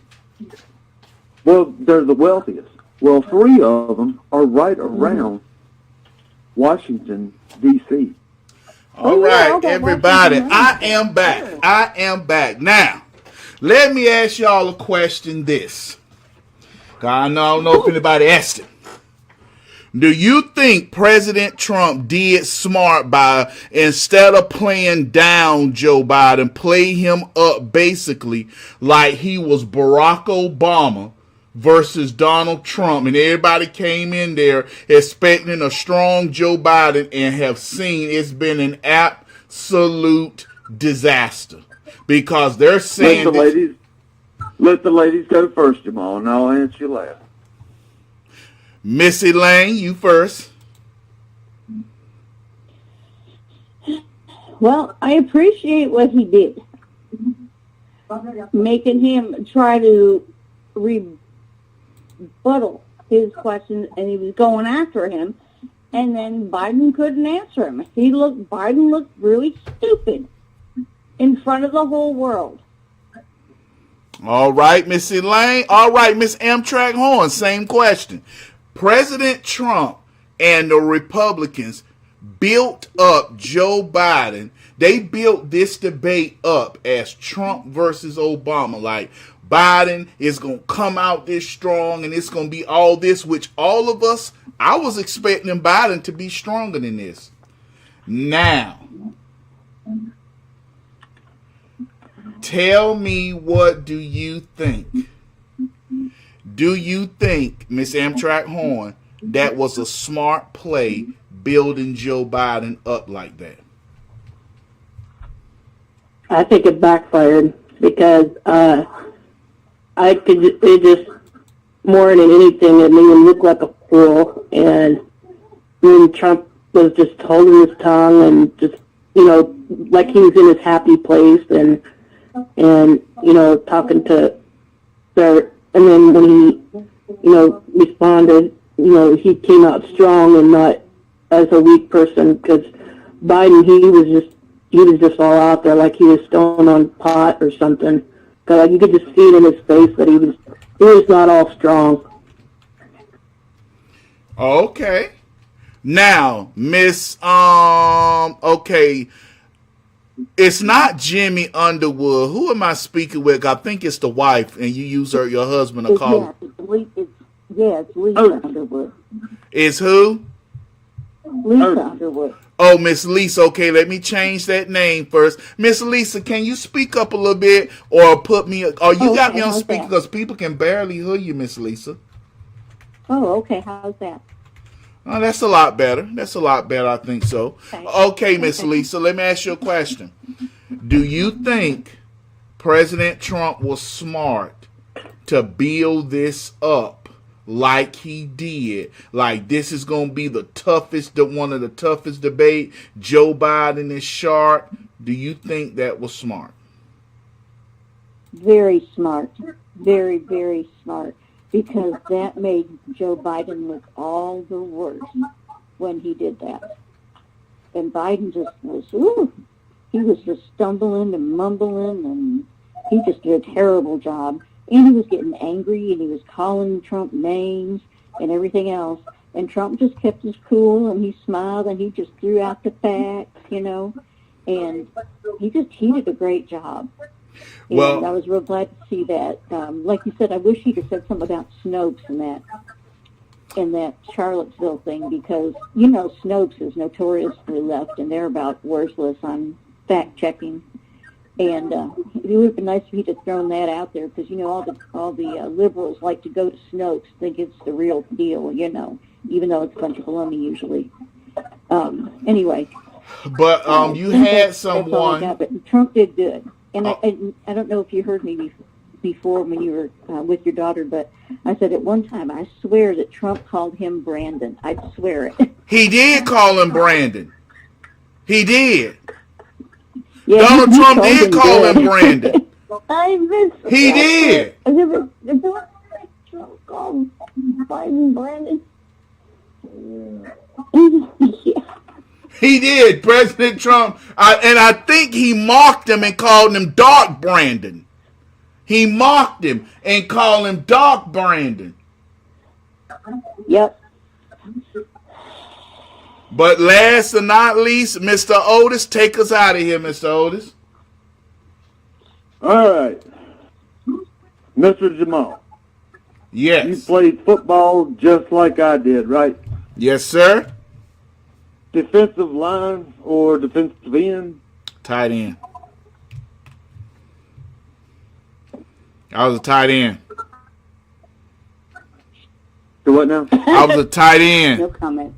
they're the wealthiest. Well, 3 of them are right around Washington, D.C. All right, everybody, I am back. I am back. Now, let me ask y'all a question this. I don't know if anybody asked it. Do you think President Trump did smart by, instead of playing down Joe Biden, play him up basically like he was Barack Obama versus Donald Trump, and everybody came in there expecting a strong Joe Biden and have seen it's been an absolute disaster because they're saying let the ladies go first, Jamal, and I'll answer you last. Missy Lane, you first. Well, I appreciate what he did, making him try to rebuttal his question, and he was going after him, and then Biden couldn't answer him. Biden looked really stupid in front of the whole world. All right, Missy Lane. All right, Miss Amtrak Horn, same question. President Trump and the Republicans built up Joe Biden. They built this debate up as Trump versus Obama. Like, Biden is going to come out this strong and it's going to be all this, which all of us, I was expecting Biden to be stronger than this. Now, tell me, what do you think? Do you think, Miss Amtrak Horn, that was a smart play building Joe Biden up like that? I think it backfired because it just, more than anything, it made him look like a fool. And when Trump was just holding his tongue and just, like he was in his happy place and talking to their. And then when he, responded, he came out strong and not as a weak person. Because Biden, he was just all out there like he was stoned on pot or something. Because you could just see it in his face that he was not all strong. Okay. Now, Miss, okay. It's not Jimmy Underwood. Who am I speaking with? I think it's the wife, and you use your husband to call. It's Lisa Underwood. Is who? Lisa Underwood. Oh, Miss Lisa. Okay, let me change that name first. Miss Lisa, can you speak up a little bit or put me? Or you got me on speaker because people can barely hear you, Miss Lisa. Oh, okay. How's that? Oh, that's a lot better. That's a lot better, I think so. Okay, Miss Lisa, let me ask you a question. Do you think President Trump was smart to build this up like he did? Like, this is going to be one of the toughest debate. Joe Biden is sharp. Do you think that was smart? Very smart. Very, very smart. Because that made Joe Biden look all the worse when he did that. And Biden just was, he was just stumbling and mumbling, and he just did a terrible job. And he was getting angry, and he was calling Trump names and everything else. And Trump just kept his cool, and he smiled, and he just threw out the facts, and he did a great job. Well, and I was real glad to see that. Like you said, I wish he'd have said something about Snopes and that Charlottesville thing, because, Snopes is notoriously left, and they're about worthless on fact-checking. And it would have been nice if he'd have thrown that out there, because, all the liberals like to go to Snopes, think it's the real deal, even though it's a bunch of baloney usually. Anyway. But you had someone. But Trump did good. And I don't know if you heard me before when you were with your daughter, but I said at one time, I swear that Trump called him Brandon. I swear it. He did call him Brandon. He did. Yeah, Donald he Trump told did him call good. him Brandon. I missed He did. Trump called Biden Brandon. Yeah. He did. President Trump. And I think he mocked him and called him Dark Brandon. He mocked him and called him Dark Brandon. Yep. But last but not least, Mr. Otis, take us out of here, Mr. Otis. All right. Mr. Jamal. Yes. You played football just like I did, right? Yes, sir. Defensive line or defensive end? Tight end. I was a tight end. To what now? I was a tight end. No comment.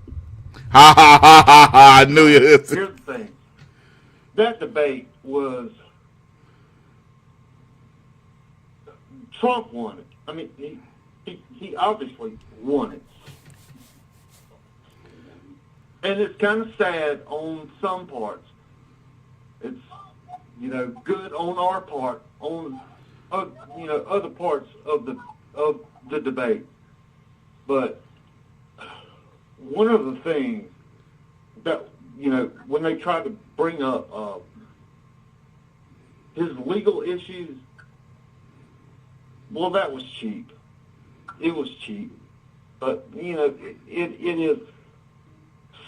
Ha ha ha ha ha. I knew you. Here's the thing. That debate was Trump won it. I mean, he obviously won it. And it's kind of sad on some parts. It's, good on our part, on, other parts of the debate. But one of the things that, when they tried to bring up his legal issues, well, that was cheap. It was cheap. But, it is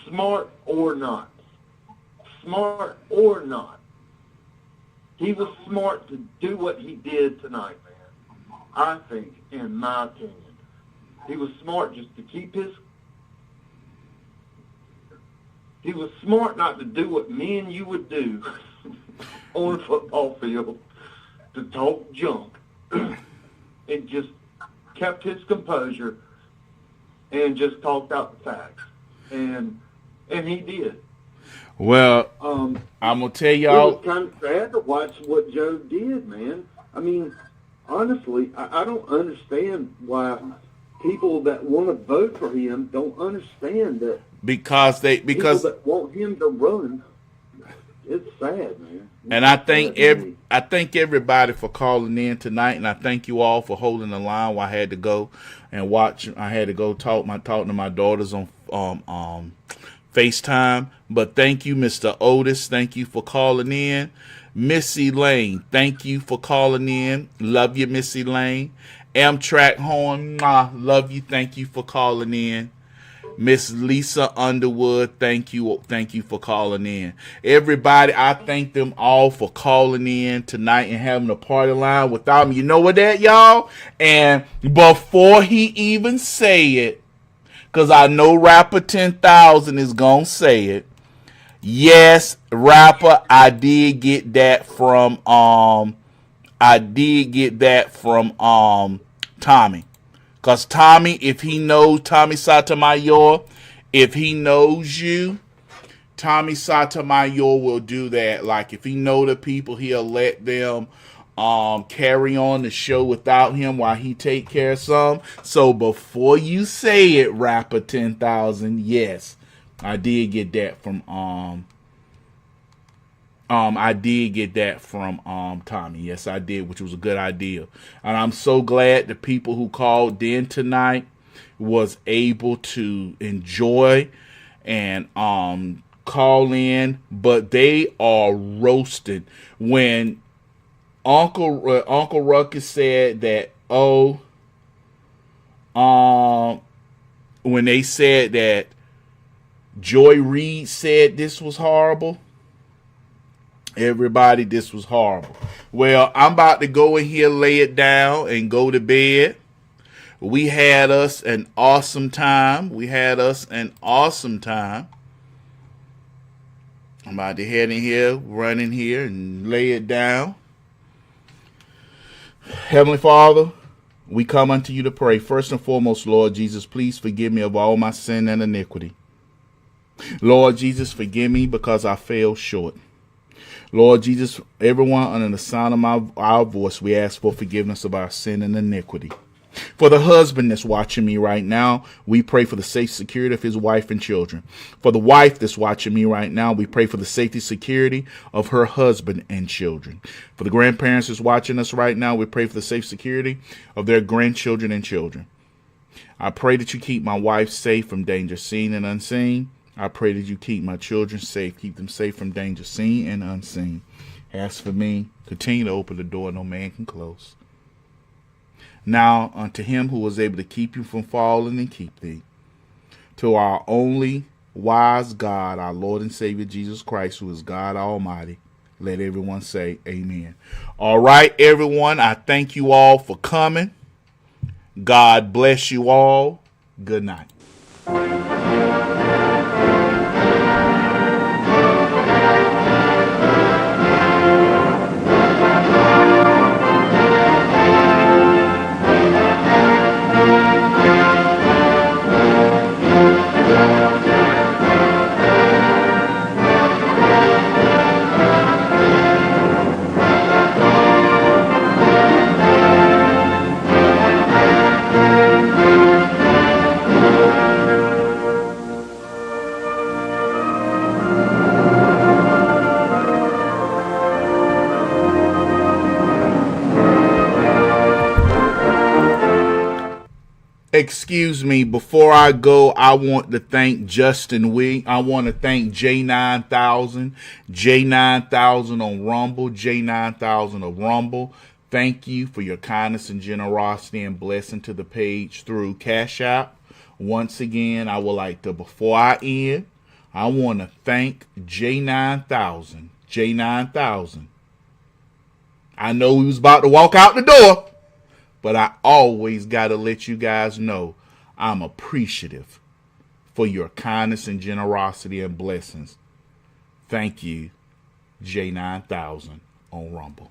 smart or not. Smart or not. He was smart to do what he did tonight, man. I think, in my opinion. He was smart just to keep his... He was smart not to do what me and you would do on a football field, to talk junk. It just kept his composure and just talked out the facts. And he did. Well, I'm going to tell y'all. It was kind of sad to watch what Joe did, man. I mean, honestly, I don't understand why people that want to vote for him don't understand that. Because people that want him to run, it's sad, man. And I thank everybody for calling in tonight, and I thank you all for holding the line while I had to go and watch. I had to go talk to my daughters on FaceTime. But thank you, Mr. Otis. Thank you for calling in. Missy Lane, thank you for calling in. Love you, Missy Lane. Amtrak Horn, love you. Thank you for calling in. Miss Lisa Underwood, thank you for calling in. Everybody, I thank them all for calling in tonight and having a party line without me. You know what that, y'all? And before he even say it, because I know Rapper 10,000 is going to say it. Yes, Rapper, I did get that from Tommy. Because Tommy, if he knows Tommy Sotomayor, if he knows you, Tommy Sotomayor will do that. Like, if he know the people, he'll let them carry on the show without him while he take care of some. So before you say it, Rapper 10,000, yes, I did get that from Tommy. Yes, I did, which was a good idea. And I'm so glad the people who called in tonight was able to enjoy and call in, but they are roasted. When Uncle Ruckus said that, when they said that Joy Reid said this was horrible, everybody, this was horrible. Well, I'm about to go in here, lay it down, and go to bed. We had us an awesome time. I'm about to head in here, run in here, and lay it down. Heavenly Father, we come unto you to pray. First and foremost, Lord Jesus, please forgive me of all my sin and iniquity. Lord Jesus, forgive me because I fell short. Lord Jesus, everyone under the sound of our voice, we ask for forgiveness of our sin and iniquity. For the husband that's watching me right now, we pray for the safe security of his wife and children. For the wife that's watching me right now, we pray for the safety security of her husband and children. For the grandparents that's watching us right now, we pray for the safe security of their grandchildren and children. I pray that you keep my wife safe from danger seen and unseen. I pray that you keep my children safe, keep them safe from danger seen and unseen. As for me, continue to open the door no man can close. Now unto him who was able to keep you from falling and keep thee, to our only wise God, our Lord and Savior Jesus Christ, who is God Almighty, let everyone say amen. All right, everyone, I thank you all for coming. God bless you all. Good night. Excuse me, before I go, I want to thank Justin Wee. I want to thank J9000 on Rumble, J9000 of Rumble. Thank you for your kindness and generosity and blessing to the page through Cash App. Once again, I would like to, before I end, I want to thank J9000. I know he was about to walk out the door, but I always got to let you guys know I'm appreciative for your kindness and generosity and blessings. Thank you, J9000 on Rumble.